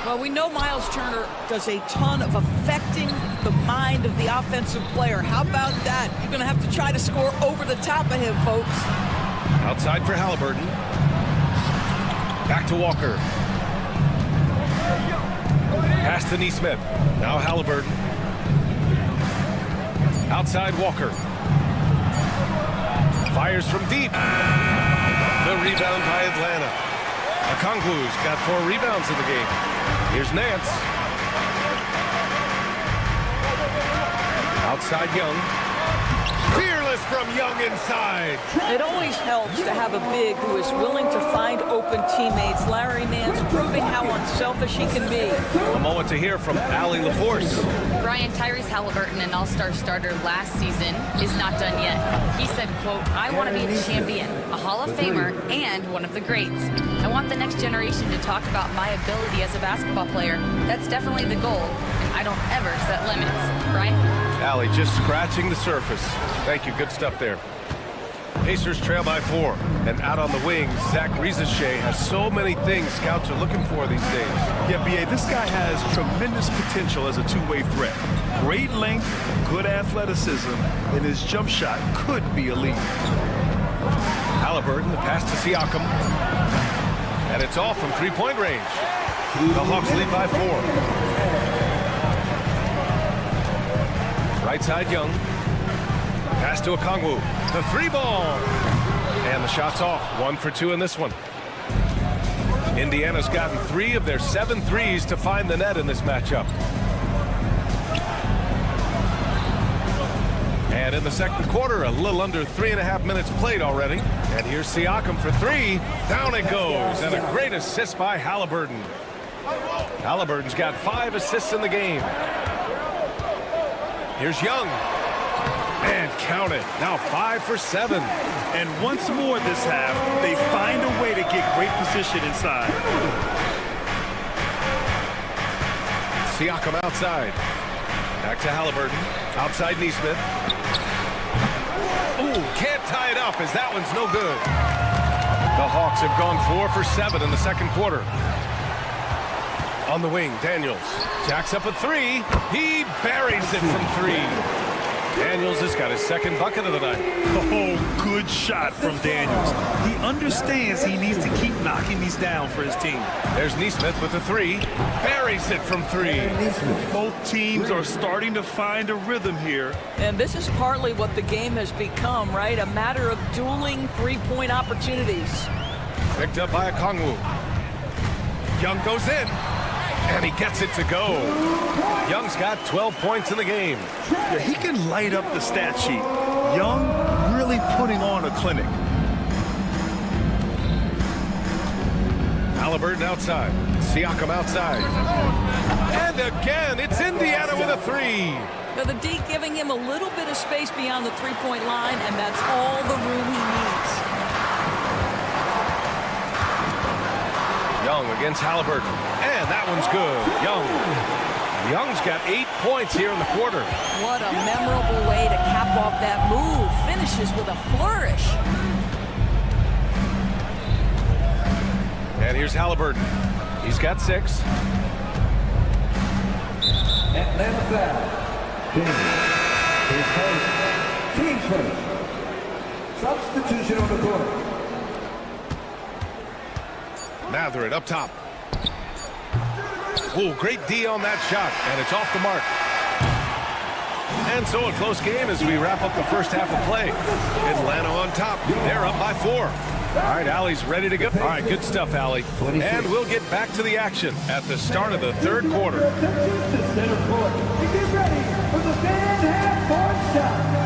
Well, we know Miles Turner does a ton of affecting the mind of the offensive player. How about that? You're going to have to try to score over the top of him, folks. Outside for Halliburton. Back to Walker. Pass to Neesmith. Now Halliburton. Outside Walker. Fires from deep. The rebound by Atlanta. Okongwu's got 4 rebounds in the game. Here's Nance. Outside Young. Fearless from Young inside. It always helps to have a big who is willing to find open teammates. Larry Nance proving how unselfish he can be. A moment to hear from Allie LaForce. Brian, Tyrese Halliburton, an all-star starter last season, is not done yet. He said, quote, "I want to be a champion, a Hall of Famer, and one of the greats. I want the next generation to talk about my ability as a basketball player. That's definitely the goal, and I don't ever set limits." Brian? Allie just scratching the surface. Thank you. Good stuff there. Pacers trail by 4. And out on the wings, Zach Rizashea has so many things scouts are looking for these days. Yeah, B.A., this guy has tremendous potential as a two-way threat. Great length, good athleticism, and his jump shot could be elite. Halliburton, the pass to Siakam. And it's off from 3-point range. The Hawks lead by 4. Right side Young. Pass to Okongwu. The 3-ball. And the shot's off. 1 for 2 in this one. Indiana's gotten 3 of their 7 threes to find the net in this matchup. And in the second quarter, a little under 3.5 minutes played already. And here's Siakam for 3. Down it goes. And a great assist by Halliburton. Halliburton's got 5 assists in the game. Here's Young. And count it. Now 5 for 7. And once more this half, they find a way to get great position inside. Siakam outside. Back to Halliburton. Outside Neesmith. Ooh, can't tie it up as that one's no good. The Hawks have gone 4 for 7 in the second quarter. On the wing, Daniels. Jacks up a 3. He buries it from 3. Daniels has got his second bucket of the night. Oh, good shot from Daniels. He understands he needs to keep knocking these down for his team. There's Neesmith with a 3. Buries it from 3. Both teams are starting to find a rhythm here. And this is partly what the game has become, right? A matter of dueling three-point opportunities. Picked up by Okongwu. Young goes in. And he gets it to go. Young's got 12 points in the game. Yeah, he can light up the stat sheet. Young really putting on a clinic. Halliburton outside. Siakam outside. And again, it's Indiana with a 3. Now the D giving him a little bit of space beyond the three-point line, and that's all the room he needs. Young against Halliburton. And that one's good. Young's got 8 points here in the quarter. What a memorable way to cap off that move. Finishes with a flourish. And here's Halliburton. He's got 6. Atlanta foul. Team's first. Substitution on the court. Matherin up top. Ooh, great D on that shot, and it's off the mark. And so a close game as we wrap up the first half of play. Atlanta on top. They're up by 4. All right, Allie's ready to go. All right, good stuff, Allie. And we'll get back to the action at the start of the third quarter. Center court. Get ready for the fan half-court shot.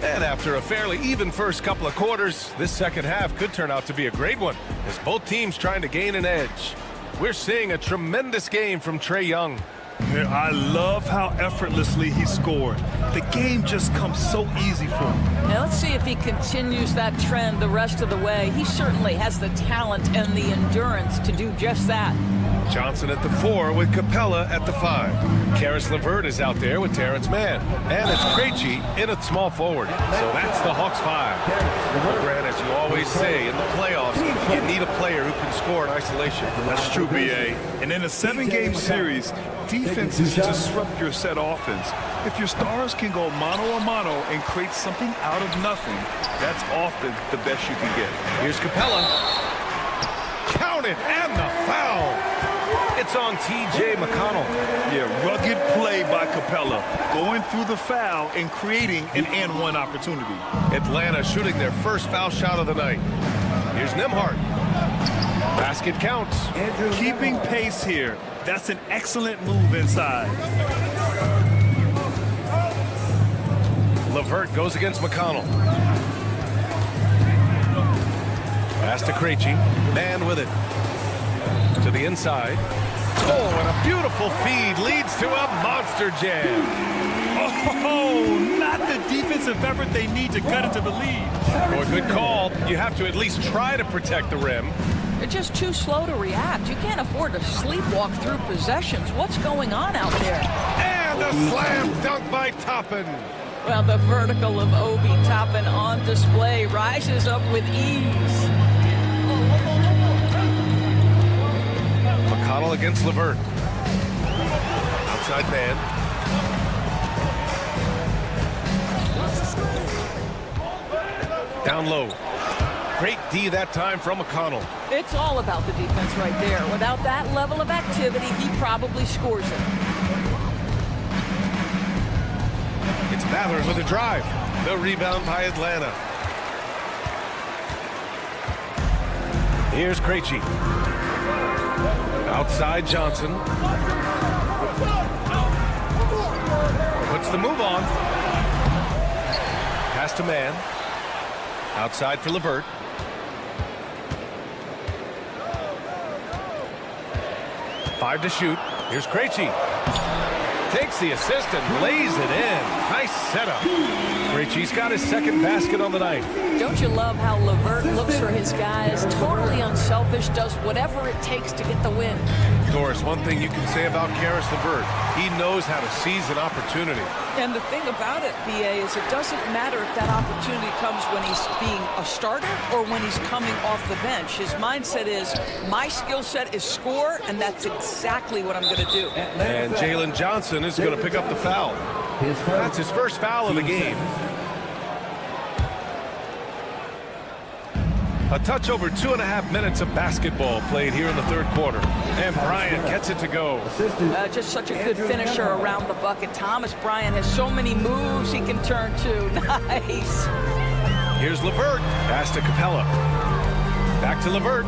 And after a fairly even first couple of quarters, this second half could turn out to be a great one as both teams trying to gain an edge. We're seeing a tremendous game from Trae Young. I love how effortlessly he scored. The game just comes so easy for him. Now let's see if he continues that trend the rest of the way. He certainly has the talent and the endurance to do just that. Johnson at the 4 with Capella at the 5. Karis LeVert is out there with Terrence Mann. And it's Krejci in at small forward. So that's the Hawks 5. Well, Grant, as you always say, in the playoffs, you need a player who can score in isolation. That's true, B.A. And in a 7-game series, defenses disrupt your set offense. If your stars can go mano-a-mano and create something out of nothing, that's often the best you can get. Here's Capella. Count it, and the foul. It's on T.J. McConnell. Yeah, rugged play by Capella, going through the foul and creating an and-one opportunity. Atlanta shooting their first foul shot of the night. Here's Nembhard. Basket counts. Keeping pace here. That's an excellent move inside. LeVert goes against McConnell. Pass to Krejci. Man with it. To the inside. Oh, and a beautiful feed leads to a monster jam. Oh, not the defensive effort they need to cut into the lead. Boy, good call. You have to at least try to protect the rim. They're just too slow to react. You can't afford to sleepwalk through possessions. What's going on out there? And a slam dunk by Toppin. Well, the vertical of Obi Toppin on display rises up with ease. McConnell against LeVert. Outside man. Down low. Great D that time from McConnell. It's all about the defense right there. Without that level of activity, he probably scores it. It's Matherin with a drive. The rebound by Atlanta. Here's Krejci. Outside Johnson. Puts the move on. Pass to man. Outside for LeVert. Five to shoot. Here's Krejci. Takes the assist and lays it in. Nice setup. Krejci's got his second basket on the night. Don't you love how LeVert looks for his guys? Totally unselfish, does whatever it takes to get the win. Doris, one thing you can say about Karis LeVert, he knows how to seize an opportunity. And the thing about it, BA, is it doesn't matter if that opportunity comes when he's being a starter or when he's coming off the bench. His mindset is, my skill set is score, and that's exactly what I'm going to do. And Jalen Johnson is going to pick up the foul. That's his first foul of the game. A touch over 2.5 minutes of basketball played here in the third quarter. And Bryant gets it to go. Just such a good finisher around the bucket. Thomas Bryant has so many moves he can turn to. Nice. Here's LeVert. Pass to Capella. Back to LeVert.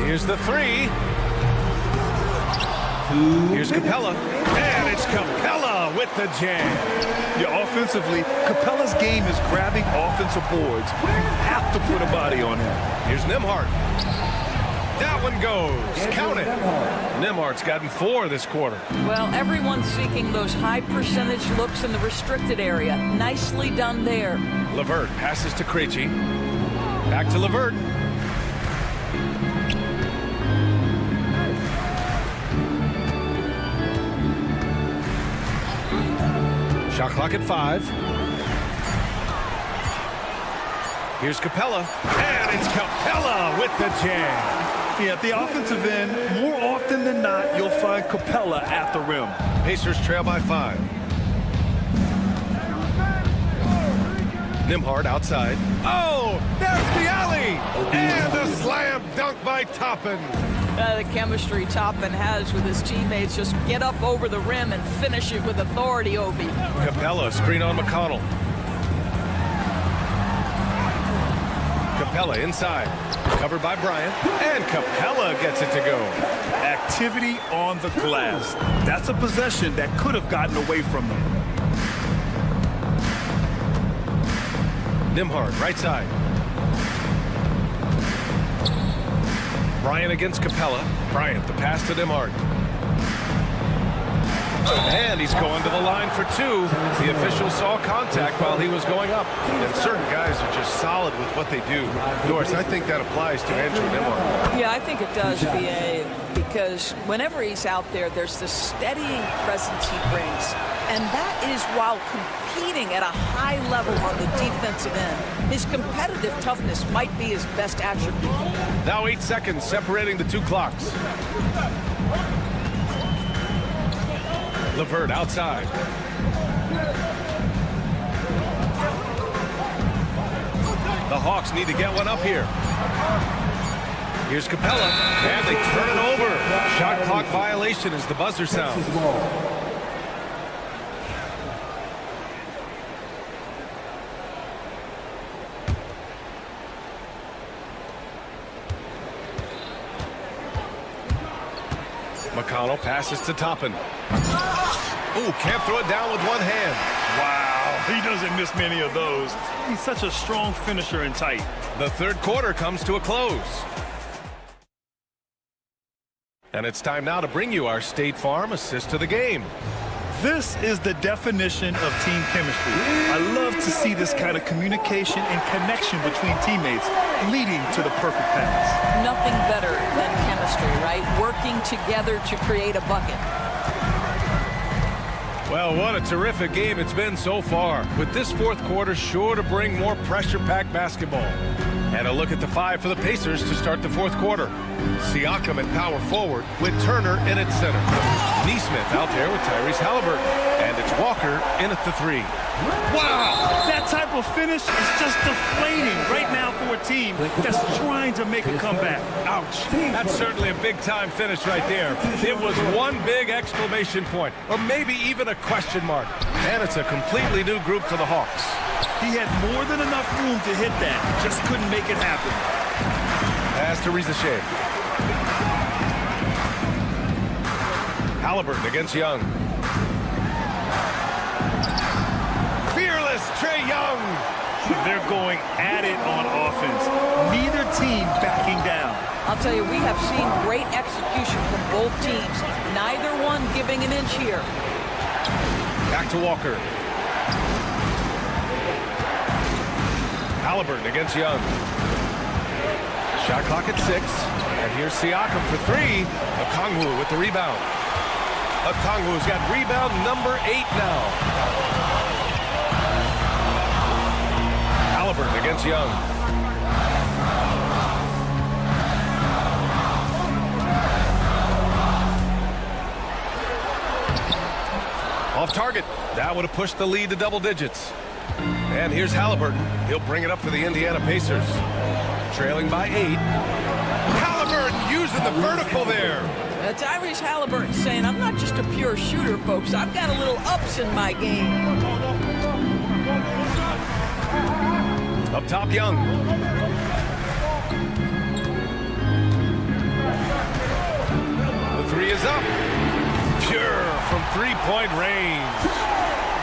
Here's the three. Here's Capella. And it's Capella with the jam. Yeah, offensively, Capella's game is grabbing offensive boards. You have to put a body on him. Here's Nembhard. That one goes. Count it. Nembhard's gotten 4 this quarter. Well, everyone's seeking those high percentage looks in the restricted area. Nicely done there. LeVert passes to Krejci. Back to LeVert. Shot clock at 5. Here's Capella. And it's Capella with the jam. Yeah, at the offensive end, more often than not, you'll find Capella at the rim. Pacers trail by 5. Nembhard outside. Oh, there's the alley. And the slam dunk by Toppin. The chemistry Toppin has with his teammates. Just get up over the rim and finish it with authority, Obi. Capella, screen on McConnell. Capella inside. Covered by Bryant. And Capella gets it to go. Activity on the glass. That's a possession that could have gotten away from them. Nembhard, right side. Bryant against Capella. Bryant, the pass to Nembhard. And he's going to the line for 2. The official saw contact while he was going up. And certain guys are just solid with what they do. Doris, I think that applies to Andrew Nembhard. Yeah, I think it does, BA, because whenever he's out there, there's the steadying presence he brings. And that is while competing at a high level on the defensive end. His competitive toughness might be his best attribute. Now 8 seconds separating the 2 clocks. LeVert outside. The Hawks need to get one up here. Here's Capella, and they turn it over. Shot clock violation as the buzzer sounds. McConnell passes to Toppin. Ooh, can't throw it down with one hand. Wow, he doesn't miss many of those. He's such a strong finisher and tight. The third quarter comes to a close. And it's time now to bring you our State Farm assist to the game. This is the definition of team chemistry. I love to see this kind of communication and connection between teammates leading to the perfect pass. Nothing better than chemistry, right? Working together to create a bucket. Well, what a terrific game it's been so far, with this fourth quarter sure to bring more pressure-packed basketball. And a look at the 5 for the Pacers to start the fourth quarter. Siakam at power forward with Turner in at center. Neesmith out there with Tyrese Halliburton. And it's Walker in at the 3. Wow, that type of finish is just deflating right now for a team that's trying to make a comeback. Ouch. That's certainly a big-time finish right there. It was one big exclamation point, or maybe even a question mark. And it's a completely new group for the Hawks. He had more than enough room to hit that, just couldn't make it happen. Pass to Rizachet. Halliburton against Young. this, Trae Young. They're going at it on offense. Neither team backing down. I'll tell you, we have seen great execution from both teams. Neither one giving an inch here. Back to Walker. Halliburton against Young. Shot clock at 6. And here's Siakam for 3. Okongwu with the rebound. Okongwu's got rebound number 8 now. Halliburton against Young. Off target. That would have pushed the lead to double digits. And here's Halliburton. He'll bring it up for the Indiana Pacers. Trailing by 8. Halliburton using the vertical there. Tyrese Halliburton saying, I'm not just a pure shooter, folks. I've got a little ups in my game. Up top, Young. The 3 is up. Pure from three-point range.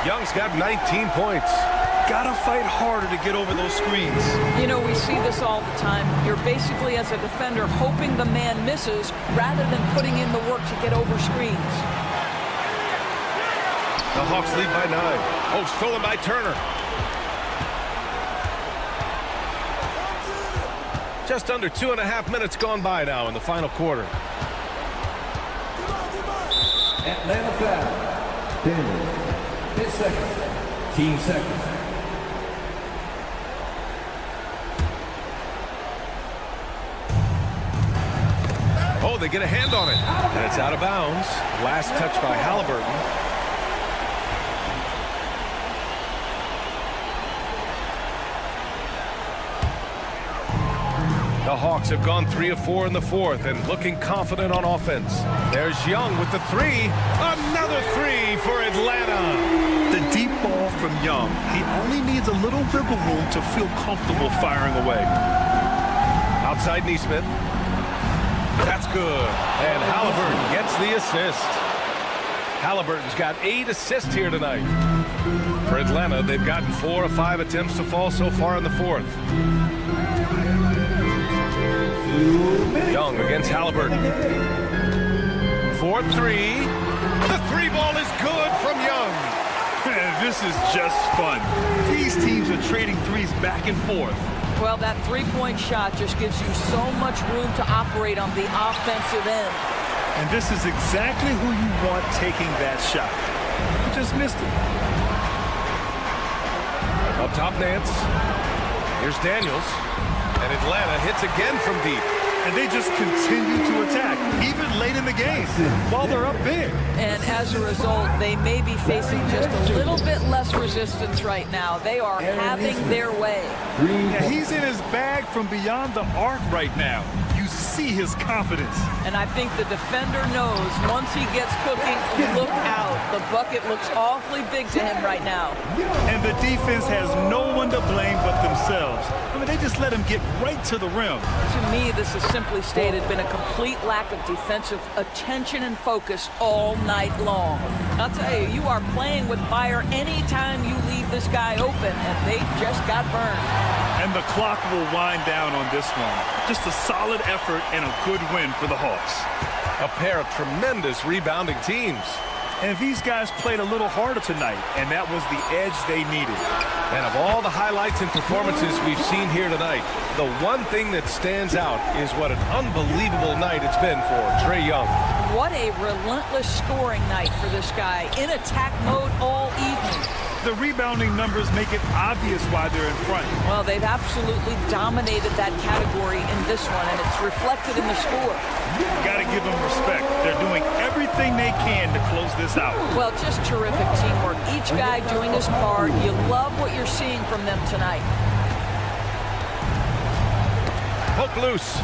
Young's got 19 points. Gotta fight harder to get over those screens. You know, we see this all the time. You're basically, as a defender, hoping the man misses rather than putting in the work to get over screens. The Hawks lead by 9. Oh, stolen by Turner. Just under 2.5 minutes gone by now in the final quarter. Atlanta foul. Daniels. 10 seconds. Team seconds. Oh, they get a hand on it. And it's out of bounds. Last touch by Halliburton. The Hawks have gone 3 of 4 in the fourth and looking confident on offense. There's Young with the 3. Another 3 for Atlanta. The deep ball from Young. He only needs a little wiggle room to feel comfortable firing away. Outside Neesmith. That's good. And Halliburton gets the assist. Halliburton's got 8 assists here tonight. For Atlanta, they've gotten 4 of 5 attempts to fall so far in the fourth. Young against Halliburton. 4-3. The 3 ball is good from Young. This is just fun. These teams are trading threes back and forth. Well, that three-point shot just gives you so much room to operate on the offensive end. And this is exactly who you want taking that shot. You just missed it. Up top, Nance. Here's Daniels. And Atlanta hits again from deep. And they just continue to attack, even late in the game, while they're up big. And as a result, they may be facing just a little bit less resistance right now. They are having their way. Yeah, he's in his bag from beyond the arc right now. You see his confidence. And I think the defender knows once he gets cooking, look out. The bucket looks awfully big to him right now. And the defense has no one to blame but themselves. I mean, they just let him get right to the rim. To me, this has simply stated been a complete lack of defensive attention and focus all night long. I'll tell you, you are playing with fire anytime you leave this guy open, and they just got burned. And the clock will wind down on this one. Just a solid effort and a good win for the Hawks. A pair of tremendous rebounding teams. And these guys played a little harder tonight, and that was the edge they needed. And of all the highlights and performances we've seen here tonight, the one thing that stands out is what an unbelievable night it's been for Trae Young. What a relentless scoring night for this guy, in attack mode all evening. The rebounding numbers make it obvious why they're in front. Well, they've absolutely dominated that category in this one, and it's reflected in the score. Got to give them respect. They're doing everything they can to close this out. Well, just terrific teamwork. Each guy doing his part. You love what you're seeing from them tonight. Poke loose.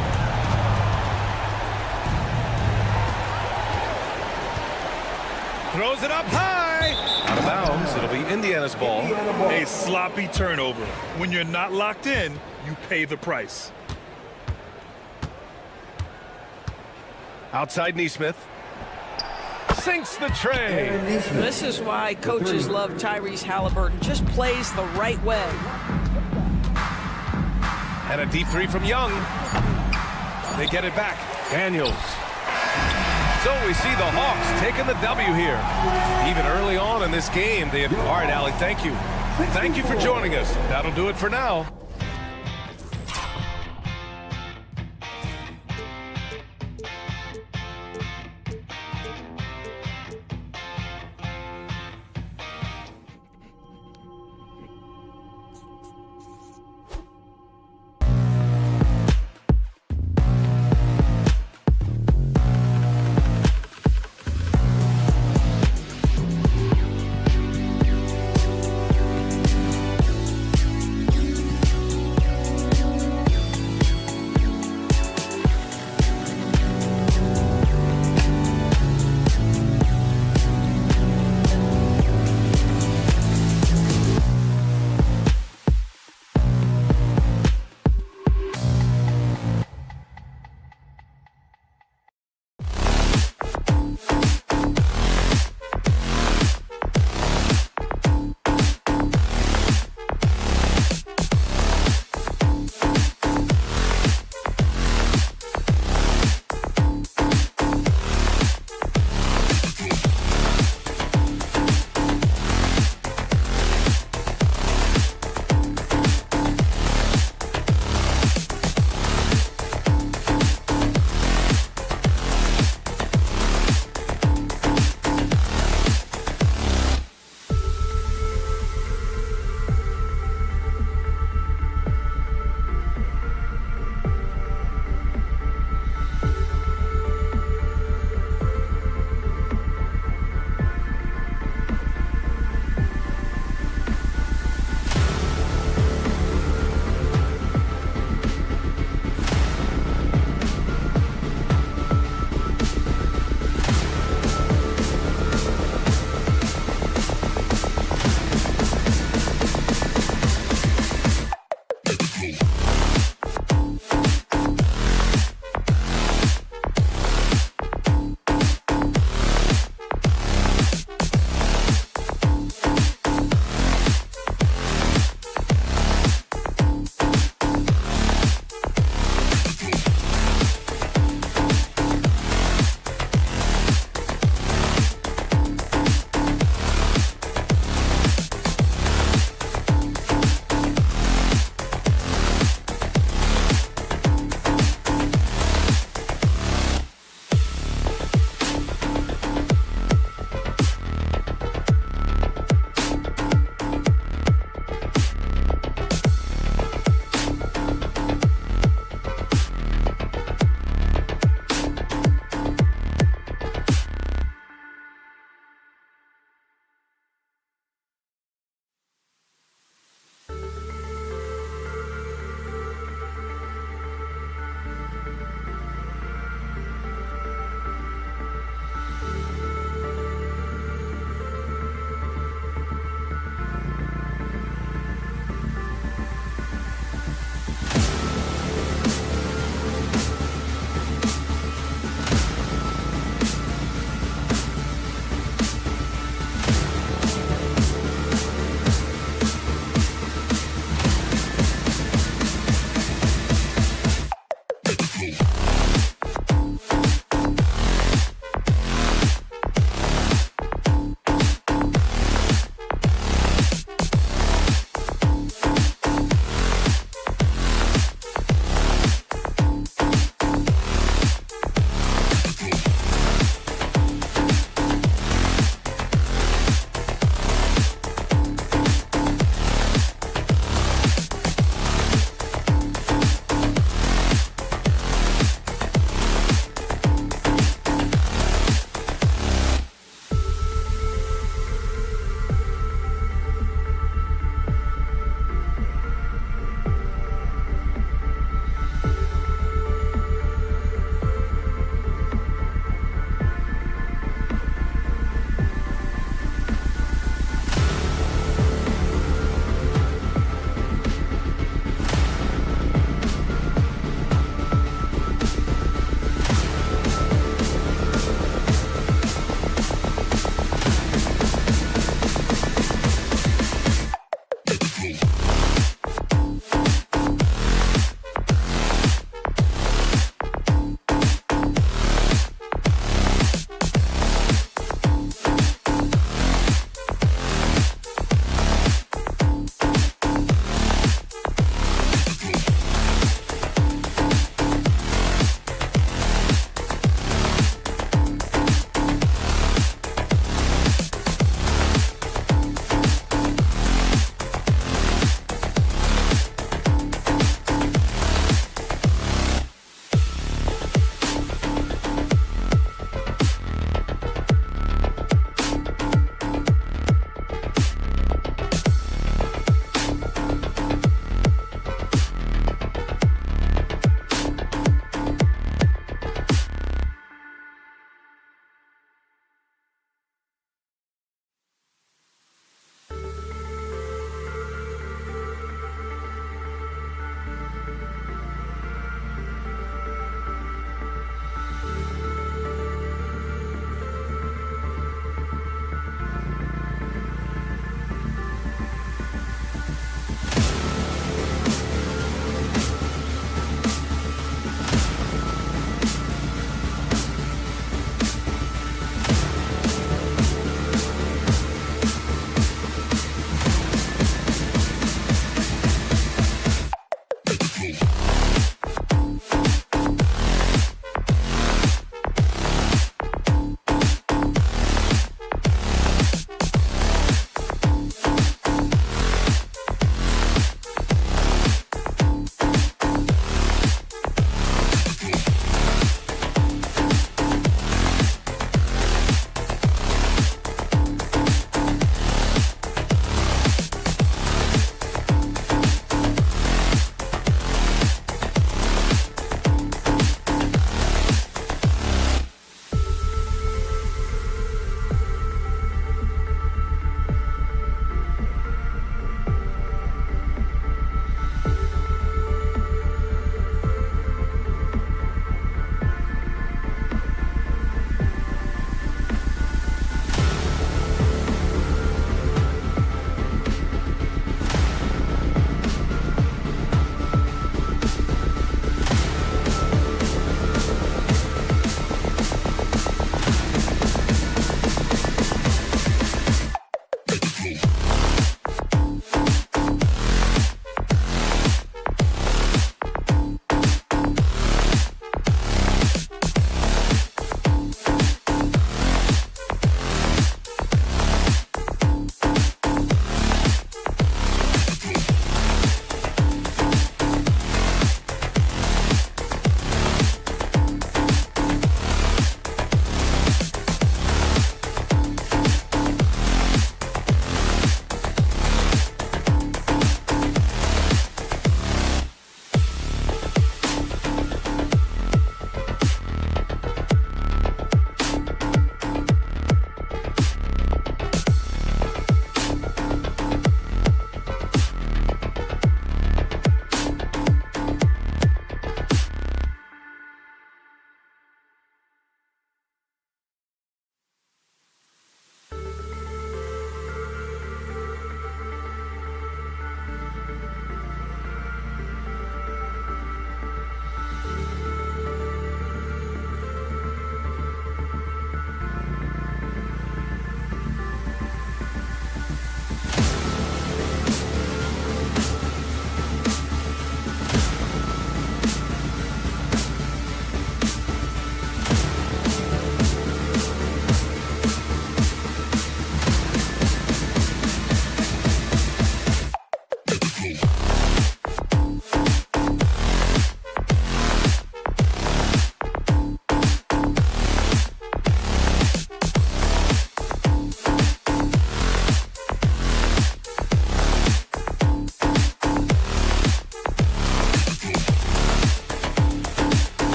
Throws it up high. Out of bounds. It'll be Indiana's ball. A sloppy turnover. When you're not locked in, you pay the price. Outside Neesmith. sinks the tray. This is why coaches love Tyrese Halliburton. Just plays the right way. And a deep three from Young. They get it back. Daniels. So we see the Hawks taking the W here. Even early on in this game, they... All right, Allie, thank you. Thank you for joining us. That'll do it for now.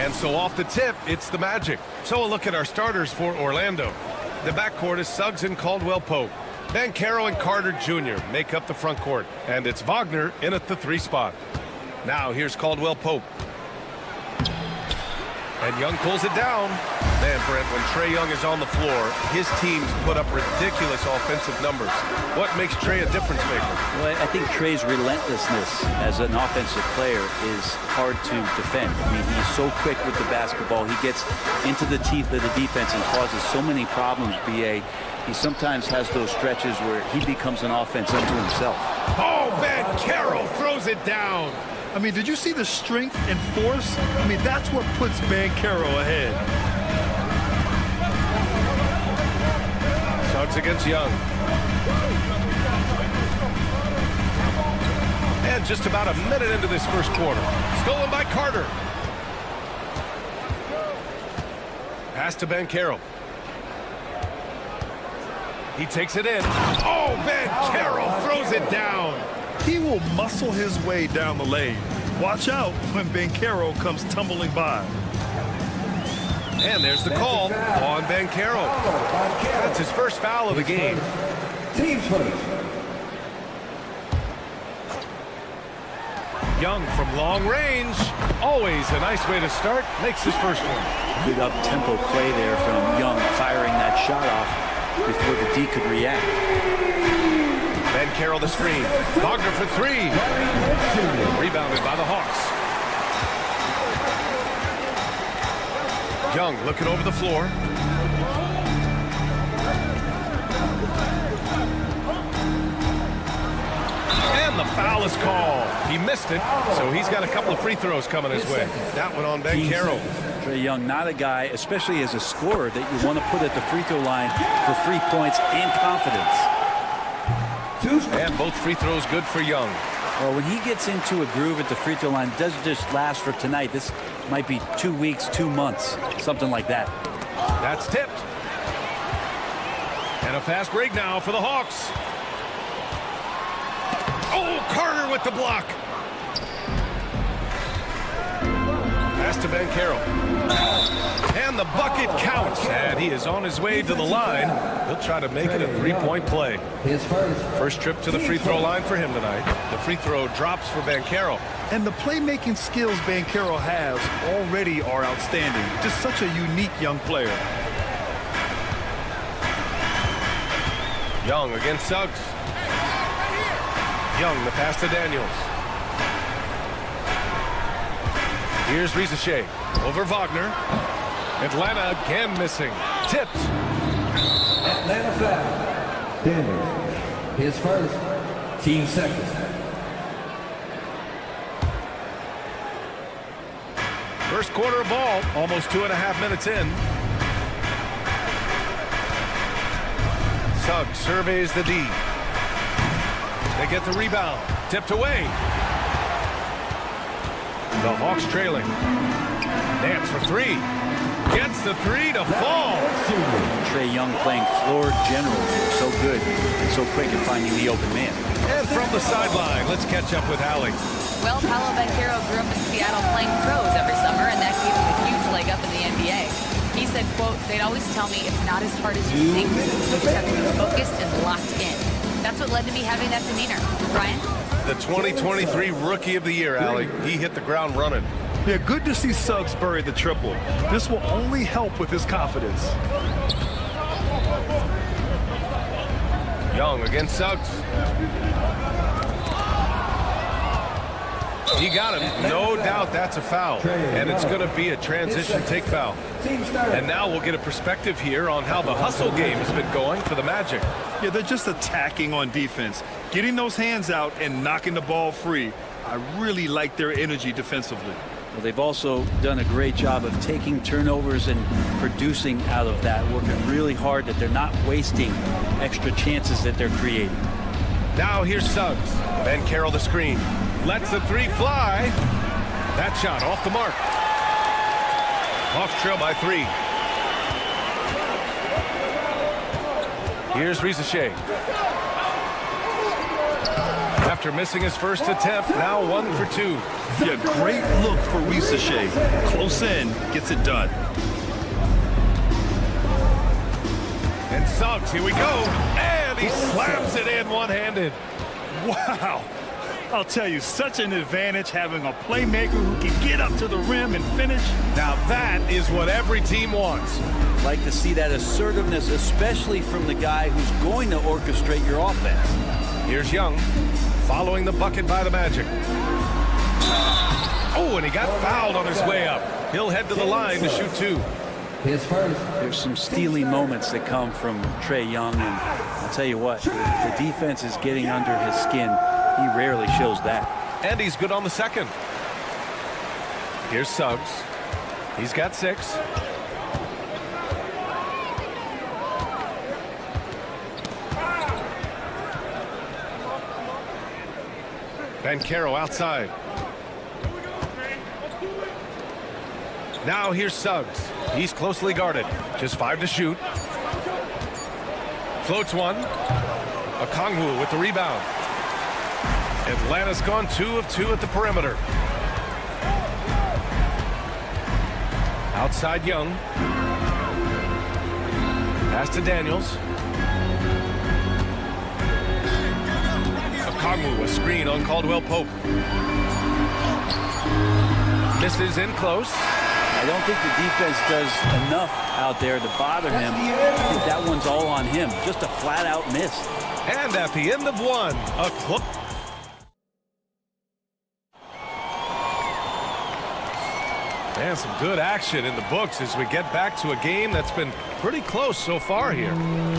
And so off the tip, it's the Magic. So a look at our starters for Orlando. The backcourt is Suggs and Caldwell Pope. Banchero and Carter Jr. make up the front court. And it's Wagner in at the 3 spot. Now here's Caldwell Pope. And Young pulls it down. Man, Brent, when Trae Young is on the floor, his teams put up ridiculous offensive numbers. What makes Trae a difference maker? Well, I think Trae's relentlessness as an offensive player is hard to defend. I mean, he's so quick with the basketball. He gets into the teeth of the defense and causes so many problems, B.A. He sometimes has those stretches where he becomes an offense unto himself. Oh, Banchero throws it down. I mean, did you see the strength and force? I mean, that's what puts Banchero ahead. Suggs against Young. And just about a minute into this first quarter. Stolen by Carter. Pass to Banchero. He takes it in. Oh, Banchero throws it down. He will muscle his way down the lane. Watch out when Banchero comes tumbling by. And there's the call on Banchero. That's his first foul of the game. Team first. Young from long range. Always a nice way to start. Makes his first one. Good up-tempo play there from Young, firing that shot off before the D could react. Banchero the screen. Wagner for 3. Rebounded by the Hawks. Young looking over the floor. And the foul is called. He missed it, so he's got a couple of free throws coming his way. That one on Banchero. Trae Young, not a guy, especially as a scorer, that you want to put at the free throw line for free points and confidence. And both free throws good for Young. Well, when he gets into a groove at the free throw line, it doesn't just last for tonight. This might be 2 weeks, 2 months, something like that. That's tipped. And a fast break now for the Hawks. Oh, Carter with the block. Pass to Banchero. And the bucket counts. And he is on his way to the line. He'll try to make it a 3-point play. First trip to the free throw line for him tonight. The free throw drops for Banchero. And the playmaking skills Banchero has already are outstanding. Just such a unique young player. Young against Suggs. Young, the pass to Daniels. Here's Rizachet over Wagner. Atlanta again missing. Tipped. Atlanta foul. Daniels. His first. Team second. First quarter of ball, almost 2.5 minutes in. Suggs surveys the D. They get the rebound. Tipped away. The Hawks trailing. Nance for 3. Gets the 3 to fall. Trae Young playing floor general. So good and so quick at finding the open man. And from the sideline, let's catch up with Allie. Well, Paolo Banchero grew up in Seattle playing pros every summer, and that gave him a huge leg up in the NBA. He said, quote, "They'd always tell me it's not as hard as you think. You just have to be focused and locked in." That's what led to me having that demeanor. Brian? The 2023 Rookie of the Year, Allie. He hit the ground running. Yeah, good to see Suggs bury the triple. This will only help with his confidence. Young against Suggs. He got him. No doubt that's a foul. And it's going to be a transition take foul. And now we'll get a perspective here on how the hustle game has been going for the Magic. Yeah, they're just attacking on defense. Getting those hands out and knocking the ball free. I really like their energy defensively. Well, they've also done a great job of taking turnovers and producing out of that, working really hard that they're not wasting extra chances that they're creating. Now here's Suggs. Banchero the screen. Lets the 3 fly. That shot off the mark. Hawks trail by 3. Here's Rizachet. After missing his first attempt, now 1 for 2. Yeah, great look for Risache. Close in, gets it done. And Suggs, here we go. And he slams it in one-handed. Wow. I'll tell you, such an advantage having a playmaker who can get up to the rim and finish. Now that is what every team wants. Like to see that assertiveness, especially from the guy who's going to orchestrate your offense. Here's Young, following the bucket by the Magic. Oh, and he got fouled on his way up. He'll head to the line to shoot 2. There's some steely moments that come from Trae Young, and I'll tell you what, if the defense is getting under his skin, he rarely shows that. And he's good on the second. Here's Suggs. He's got 6. Banchero outside. Now here's Suggs. He's closely guarded. Just 5 to shoot. Floats one. Okongwu with the rebound. Atlanta's gone 2 of 2 at the perimeter. Outside Young. Pass to Daniels. Okongwu, a screen on Caldwell Pope. Misses in close. I don't think the defense does enough out there to bother him. I think that one's all on him. Just a flat-out miss. And at the end of one, a close. And some good action in the books as we get back to a game that's been pretty close so far here.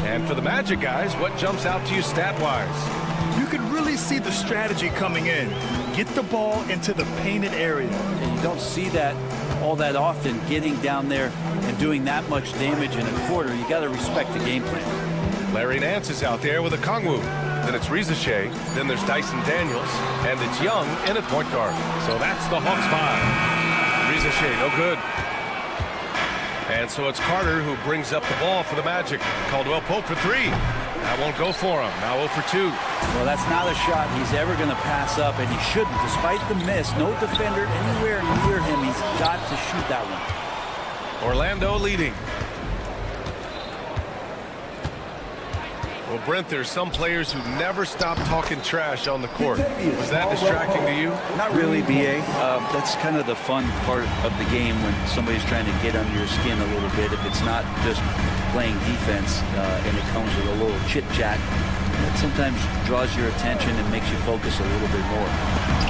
And for the Magic guys, what jumps out to you stat-wise? You could really see the strategy coming in. Get the ball into the painted area. And you don't see that all that often, getting down there and doing that much damage in a quarter. You got to respect the game plan. Larry Nance is out there with Okongwu. Then it's Risache. Then there's Dyson Daniels. And it's Young in at point guard. So that's the Hawks 5. Risache, no good. And so it's Carter who brings up the ball for the Magic. Caldwell Pope for 3. That won't go for him. Now 0 for 2. Well, that's not a shot he's ever going to pass up, and he shouldn't. Despite the miss, no defender anywhere near him. He's got to shoot that one. Orlando leading. Well, Brent, there's some players who never stop talking trash on the court. Was that distracting to you? Not really, B.A. That's kind of the fun part of the game when somebody's trying to get under your skin a little bit. If it's not just playing defense and it comes with a little chit-chat, it sometimes draws your attention and makes you focus a little bit more.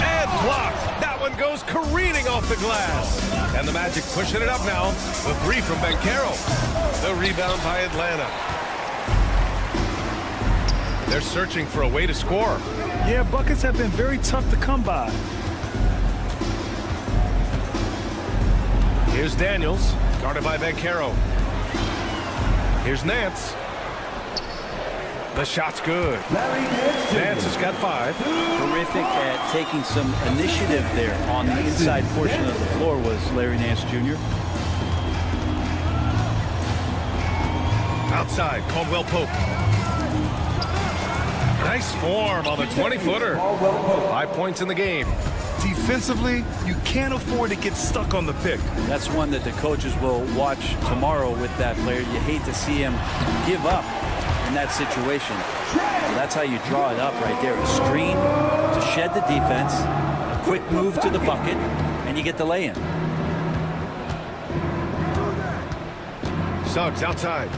And blocked. That one goes careening off the glass. And the Magic pushing it up now. The 3 from Banchero. The rebound by Atlanta. They're searching for a way to score. Yeah, buckets have been very tough to come by. Here's Daniels, guarded by Banchero. Here's Nance. The shot's good. Nance has got 5. Terrific at taking some initiative there on the inside portion of the floor was Larry Nance Jr. Outside, Caldwell Pope. Nice form on the 20-footer. 5 points in the game. Defensively, you can't afford to get stuck on the pick. That's one that the coaches will watch tomorrow with that player. You hate to see him give up in that situation. So that's how you draw it up right there. A screen to shed the defense, a quick move to the bucket, and you get the lay-in. Suggs outside.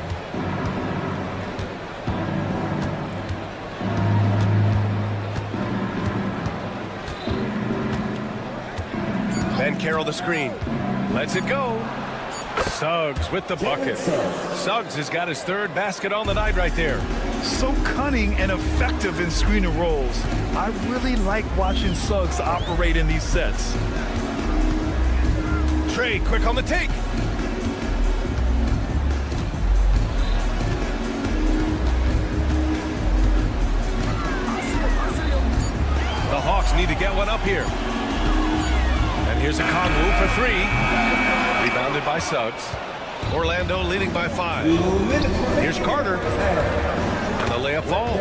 Banchero the screen. Lets it go. Suggs with the bucket. Suggs has got his 3rd basket on the night right there. So cunning and effective in screen and rolls. I really like watching Suggs operate in these sets. Trae quick on the take. The Hawks need to get one up here. And here's a Okongwu for 3. Rebounded by Suggs. Orlando leading by 5. Here's Carter. And the layup falls.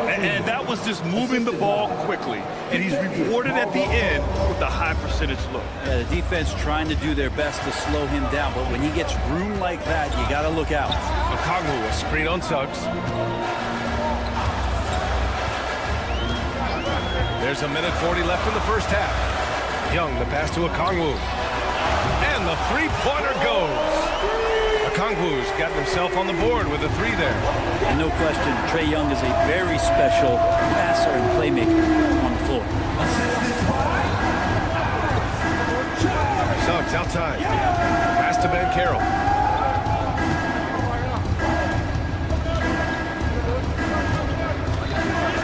And that was was just moving the ball quickly, and he's rewarded at the end with a high percentage look. Yeah, the defense trying to do their best to slow him down, but when he gets room like that, you got to look out. Okongwu, a screen on Suggs. There's a minute 40 left in the first half. Young, the pass to Okongwu. And the three-pointer goes. Okongwu's gotten himself on the board with a three there. And no question, Trae Young is a very special passer and playmaker on the floor. Suggs outside. Pass to Ben Carroll.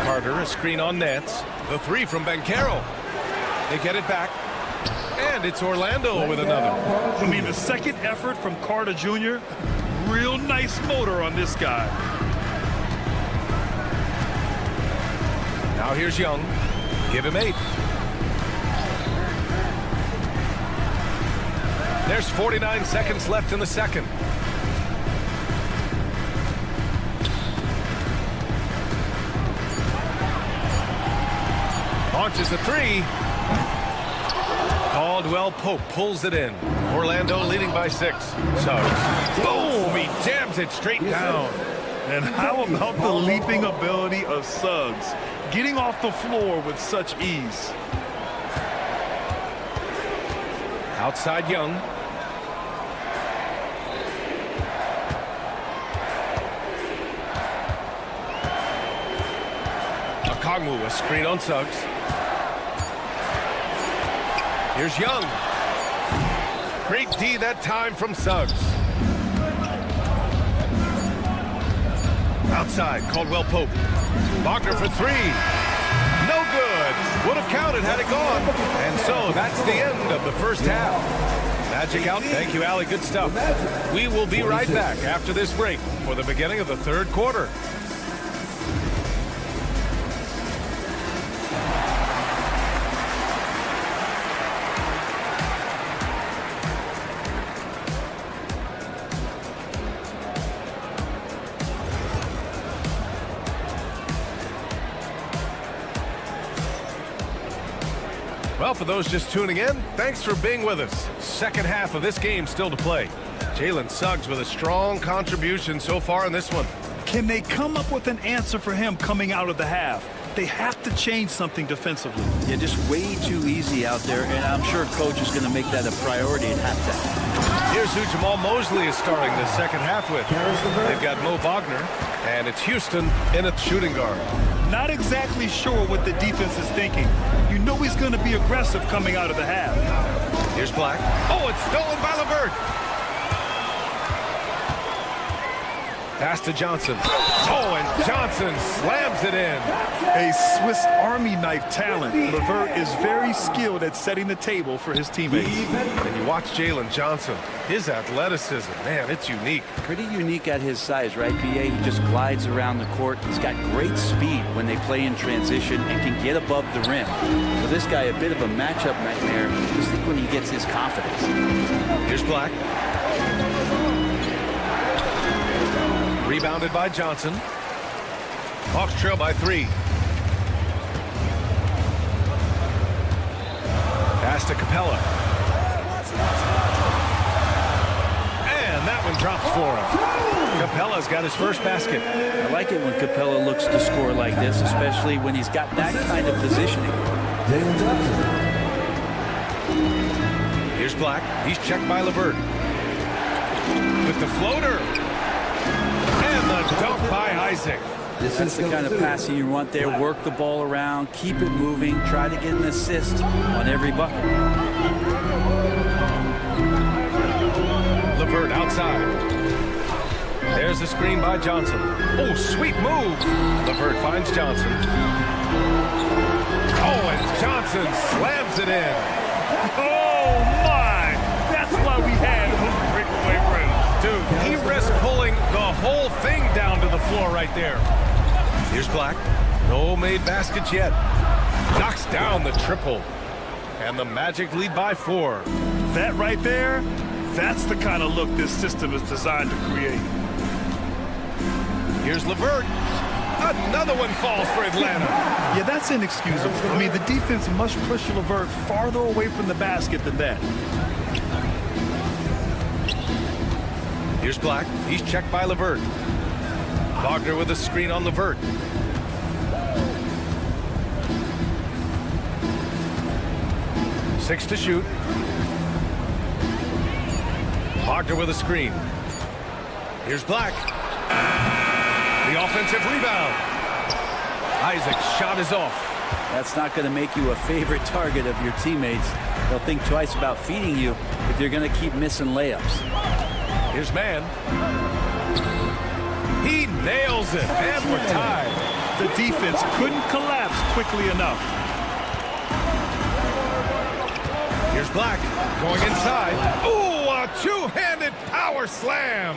Carter, a screen on Nance. The three from Ben Carroll. They get it back. And it's Orlando with another. I mean, the second effort from Carter Jr., real nice motor on this guy. Now here's Young. Give him 8. There's 49 seconds left in the second. Launches the three. Caldwell Pope pulls it in. Orlando leading by 6. Suggs. Boom! He jams it straight down. And how about the leaping ability of Suggs? Getting off the floor with such ease. Outside Young. Okongwu, a screen on Suggs. Here's Young. Great D that time from Suggs. Outside, Caldwell Pope. Wagner for 3. No good. Would have counted had it gone. And so that's the end of the first half. Magic out. Thank you, Allie. Good stuff. We will be right back after this break for the beginning of the third quarter. Well, for those just tuning in, thanks for being with us. Second half of this game still to play. Jalen Suggs with a strong contribution so far in this one. Can they come up with an answer for him coming out of the half? They have to change something defensively. Yeah, just way too easy out there, and I'm sure coach is going to make that a priority at halftime. Here's who Jamal Mosley is starting the second half with. They've got Mo Wagner, and it's Houston in at shooting guard. Not exactly sure what the defense is thinking. You know he's going to be aggressive coming out of the half. Here's Black. Oh, it's stolen by LeVert. Pass to Johnson. Oh, and Johnson slams it in. A Swiss Army knife talent. LeVert is very skilled at setting the table for his teammates. And you watch Jalen Johnson. His athleticism, man, it's unique. Pretty unique at his size, right, PA? He just glides around the court. He's got great speed when they play in transition and can get above the rim. So this guy, a bit of a matchup nightmare, just think when he gets his confidence. Here's Black. Rebounded by Johnson. Hawks trail by 3. Pass to Capella. And that one drops for him. Capella's got his first basket. I like it when Capella looks to score like this, especially when he's got that kind of positioning. Here's Black. He's checked by LeVert. With the floater. And the dunk by Isaac. That's the kind of passing you want there. Work the ball around, keep it moving, try to get an assist on every bucket. LeVert outside. There's a screen by Johnson. Oh, sweet move. LeVert finds Johnson. Oh, and Johnson slams it in. Oh, my! That's why we had those breakaway rims. Dude, he risked pulling the whole thing down to the floor right there. Here's Black. No made baskets yet. Knocks down the triple. And the Magic lead by 4. That right there, that's the kind of look this system is designed to create. Here's LeVert. Another one falls for Atlanta. Yeah, that's inexcusable. I mean, the defense must push LeVert farther away from the basket than that. Here's Black. He's checked by LeVert. Wagner with a screen on LeVert. Six to shoot. Wagner with a screen. Here's Black. The offensive rebound. Isaac's shot is off. That's not going to make you a favorite target of your teammates. They'll think twice about feeding you if you're going to keep missing layups. Here's Man. He nails it, and we're tied. The defense couldn't collapse quickly enough. Here's Black going inside. Ooh, a two-handed power slam.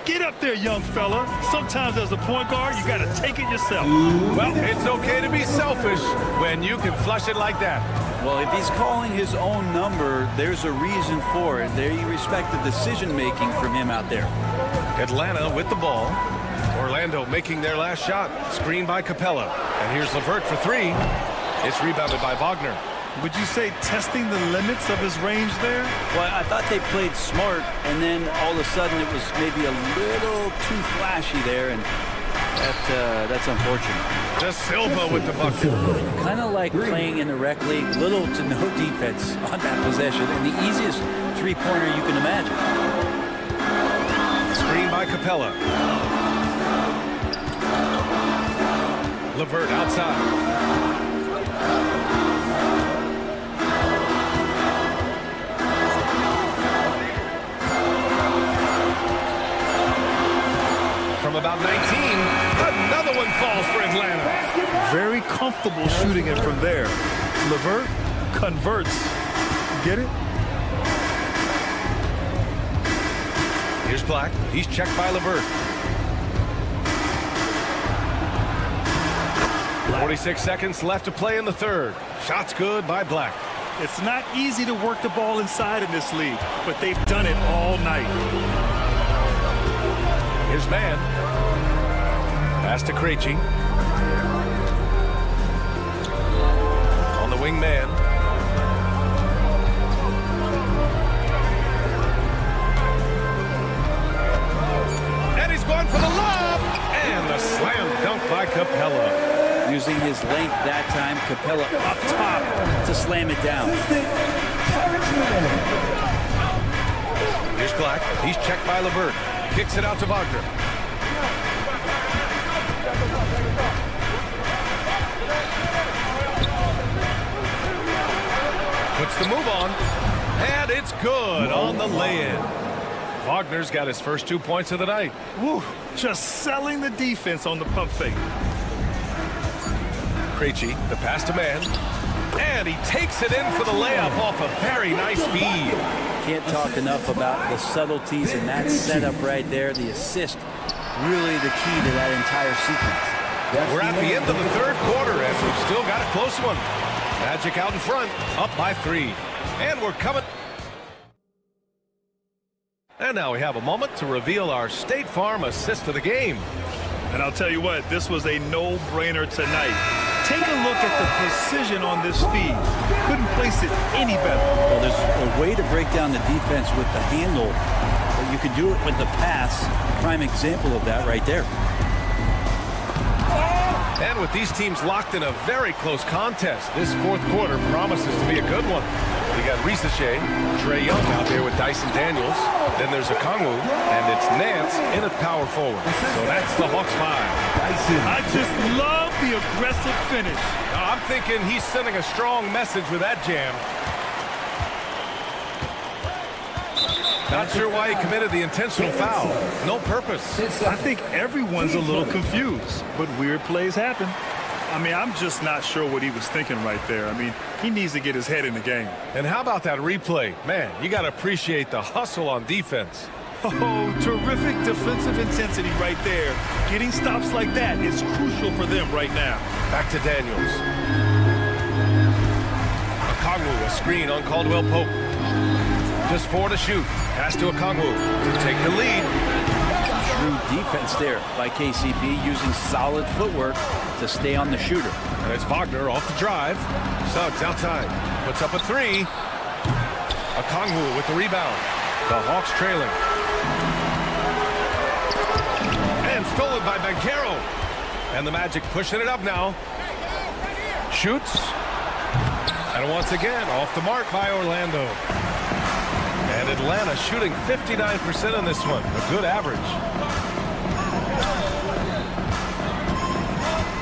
Get up there, young fella. Sometimes as a point guard, you got to take it yourself. Well, it's okay to be selfish when you can flush it like that. Well, if he's calling his own number, there's a reason for it. They respect the decision-making from him out there. Atlanta with the ball. Orlando making their last shot. Screened by Capella. And here's LeVert for three. It's rebounded by Wagner. Would you say testing the limits of his range there? Well, I thought they played smart, and then all of a sudden it was maybe a little too flashy there, and that's unfortunate. Just Silva with the bucket. Kind of like playing in the rec league, little to no defense on that possession, and the easiest three-pointer you can imagine. Screen by Capella. LeVert outside. From about 19, another one falls for Atlanta. Very comfortable shooting it from there. LeVert converts. Get it? Here's Black. He's checked by LeVert. 46 seconds left to play in the third. Shots good by Black. It's not easy to work the ball inside in this league, but they've done it all night. Here's Man. Pass to Krejci. On the wing Man. And he's going for the lob. And the slam dunk by Capella. Using his length that time, Capella up top to slam it down. Here's Black. He's checked by LeVert. Kicks it out to Wagner. Puts the move on. And it's good on the lay-in. Wagner's got his first 2 points of the night. Woo, just selling the defense on the pump fake. Krejci, the pass to Man. And he takes it in for the layup off a very nice feed. Can't talk enough about the subtleties in that setup right there. The assist, really the key to that entire sequence. We're at the end of the third quarter, and we've still got a close one. Magic out in front, up by 3. And we're coming. And now we have a moment to reveal our State Farm assist of the game. And I'll tell you what, this was a no-brainer tonight. Take a look at the precision on this feed. Couldn't place it any better. Well, there's a way to break down the defense with the handle, but you can do it with the pass. Prime example of that right there. And with these teams locked in a very close contest, this fourth quarter promises to be a good one. We got Risachet, Trae Young out there with Dyson Daniels. Then there's Okongwu, and it's Nance in at power forward. So that's the Hawks 5. I just love the aggressive finish. I'm thinking he's sending a strong message with that jam. Not sure why he committed the intentional foul. No purpose. I think everyone's a little confused, but weird plays happen. I mean, I'm just not sure what he was thinking right there. I mean, he needs to get his head in the game. And how about that replay? Man, you got to appreciate the hustle on defense. Oh, terrific defensive intensity right there. Getting stops like that is crucial for them right now. Back to Daniels. Okongwu, a screen on Caldwell Pope. Just 4 to shoot. Pass to Okongwu to take the lead. shrewd defense there by KCP, using solid footwork to stay on the shooter. And it's Wagner off the drive. Suggs outside. Puts up a three. Okongwu with the rebound. The Hawks trailing. And stolen by Banchero. And the Magic pushing it up now. Shoots. And once again, off the mark by Orlando. And Atlanta shooting 59% on this one. A good average.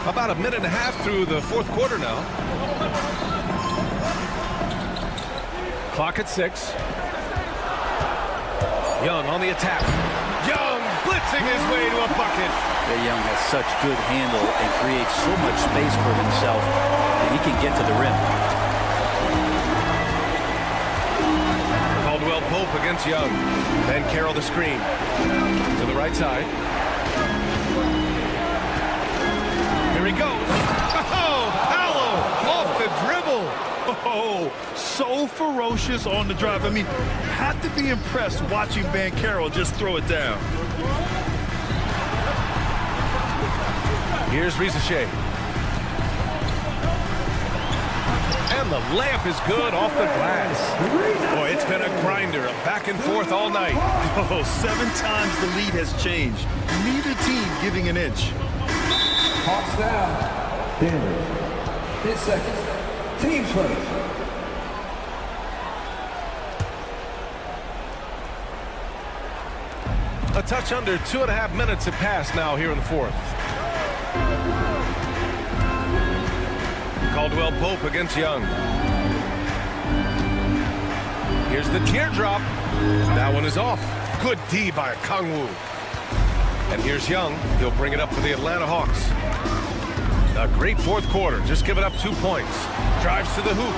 About a minute and a half through the fourth quarter now. Clock at 6. Young on the attack. Young blitzing his way to a bucket. Young has such good handle and creates so much space for himself that he can get to the rim. Caldwell Pope against Young. Then Carroll the screen. To the right side. Here he goes. Oh, Paolo off the dribble. Oh, so ferocious on the drive. I mean, have to be impressed watching Banchero just throw it down. Here's Rizachet. And the layup is good off the glass. Boy, it's been a grinder, a back and forth all night. Oh, 7 times the lead has changed. Neither team giving an inch. Hawks down. Denver. 10 seconds. Team first. A touch under 2.5 minutes have passed now here in the fourth. Caldwell Pope against Young. Here's the teardrop. That one is off. Good D by Okongwu. And here's Young. He'll bring it up for the Atlanta Hawks. A great fourth quarter. Just giving up 2 points. Drives to the hoop.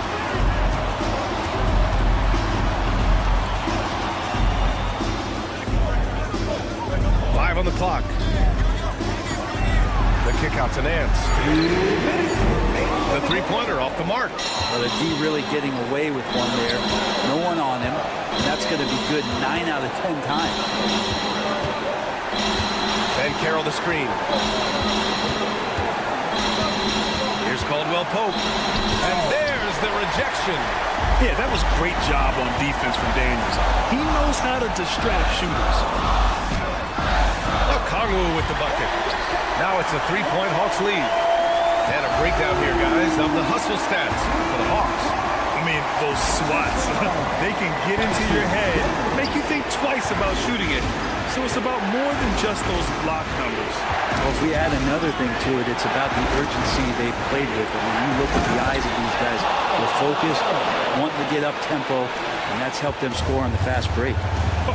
On the clock. The kick out to Nance. The three-pointer off the mark. Well, the D really getting away with one there. No one on him. And that's going to be good 9 out of 10 times. And Carroll the screen. Here's Caldwell Pope. And there's the rejection. Yeah, that was a great job on defense from Daniels. He knows how to distract shooters. Okongwu with the bucket. Now it's a 3-point Hawks lead. And a breakdown here, guys, of the hustle stats for the Hawks. I mean, those swats, they can get into your head, make you think twice about shooting it. So it's about more than just those block numbers. Well, if we add another thing to it, it's about the urgency they've played with. And when you look at the eyes of these guys, they're focused, wanting to get up tempo, and that's helped them score on the fast break.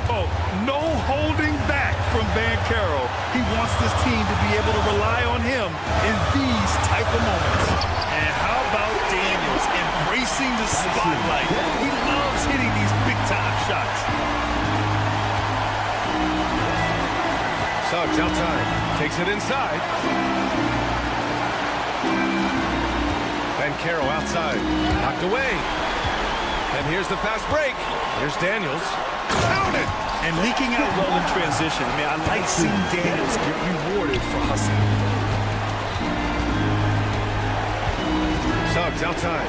Oh, no holding back from Banchero. He wants this team to be able to rely on him in these type of moments. And how about Daniels embracing the spotlight? He loves hitting these big-time shots. Suggs outside. Takes it inside. Banchero outside. Knocked away. And here's the fast break. Here's Daniels. Count it! And leaking out well in transition. I mean, I like seeing Daniels get rewarded for hustling. Suggs outside.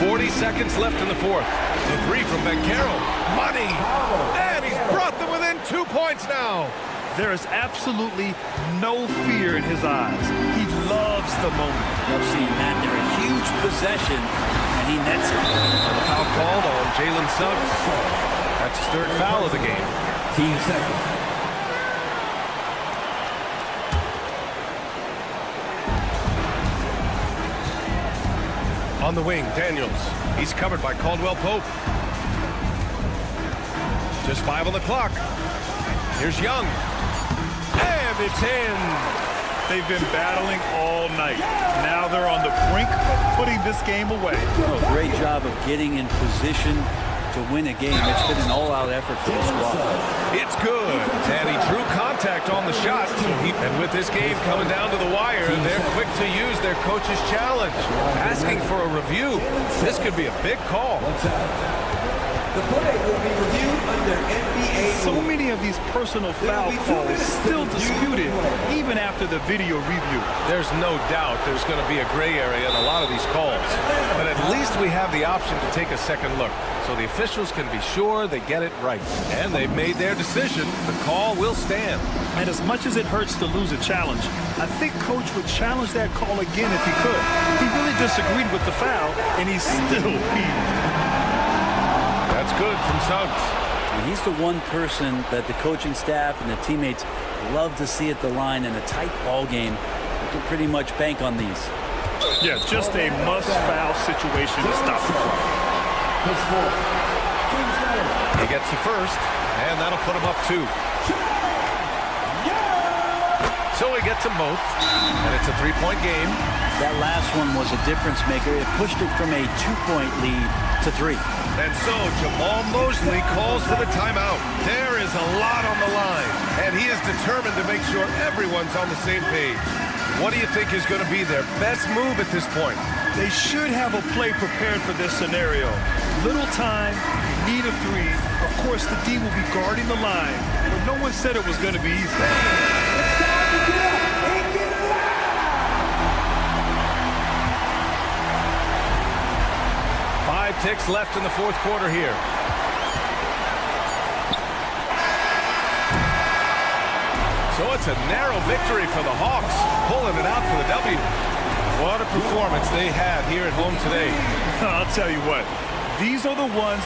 40 seconds left in the fourth. The three from Banchero. Money! And he's brought them within 2 points now. There is absolutely no fear in his eyes. He loves the moment. Love seeing that. They're a huge possession, and he nets it. And the foul called on Jalen Suggs. That's his third foul of the game. Team second. On the wing, Daniels. He's covered by Caldwell Pope. Just 5 on the clock. Here's Young. And it's in. They've been battling all night. Now they're on the brink of putting this game away. Oh, great job of getting in position to win a game. It's been an all-out effort for the squad. It's good. And he drew contact on the shot. And with this game coming down to the wire, they're quick to use their coach's challenge. Asking for a review. This could be a big call. The play will be reviewed under NBA. So many of these personal foul calls still disputed even after the video review. There's no doubt there's going to be a gray area in a lot of these calls. But at least we have the option to take a second look, so the officials can be sure they get it right. And they've made their decision. The call will stand. And as much as it hurts to lose a challenge, I think Coach would challenge that call again if he could. He really disagreed with the foul, and he's still peeved. That's good from Suggs. And he's the one person that the coaching staff and the teammates love to see at the line in a tight ball game. You can pretty much bank on these. Yeah, just a must-foul situation to stop the clock. He gets the first, and that'll put him up 2. So he gets them both, and it's a 3-point game. That last one was a difference maker. It pushed it from a 2-point lead to 3. And so Jamal Mosley calls for the timeout. There is a lot on the line, and he is determined to make sure everyone's on the same page. What do you think is going to be their best move at this point? They should have a play prepared for this scenario. Little time, need a 3. Of course, the D will be guarding the line, but no one said it was going to be easy. It's time to get up and get loud. 5 ticks left in the fourth quarter here. So it's a narrow victory for the Hawks, pulling it out for the W. What a performance they had here at home today. I'll tell you what, these are the ones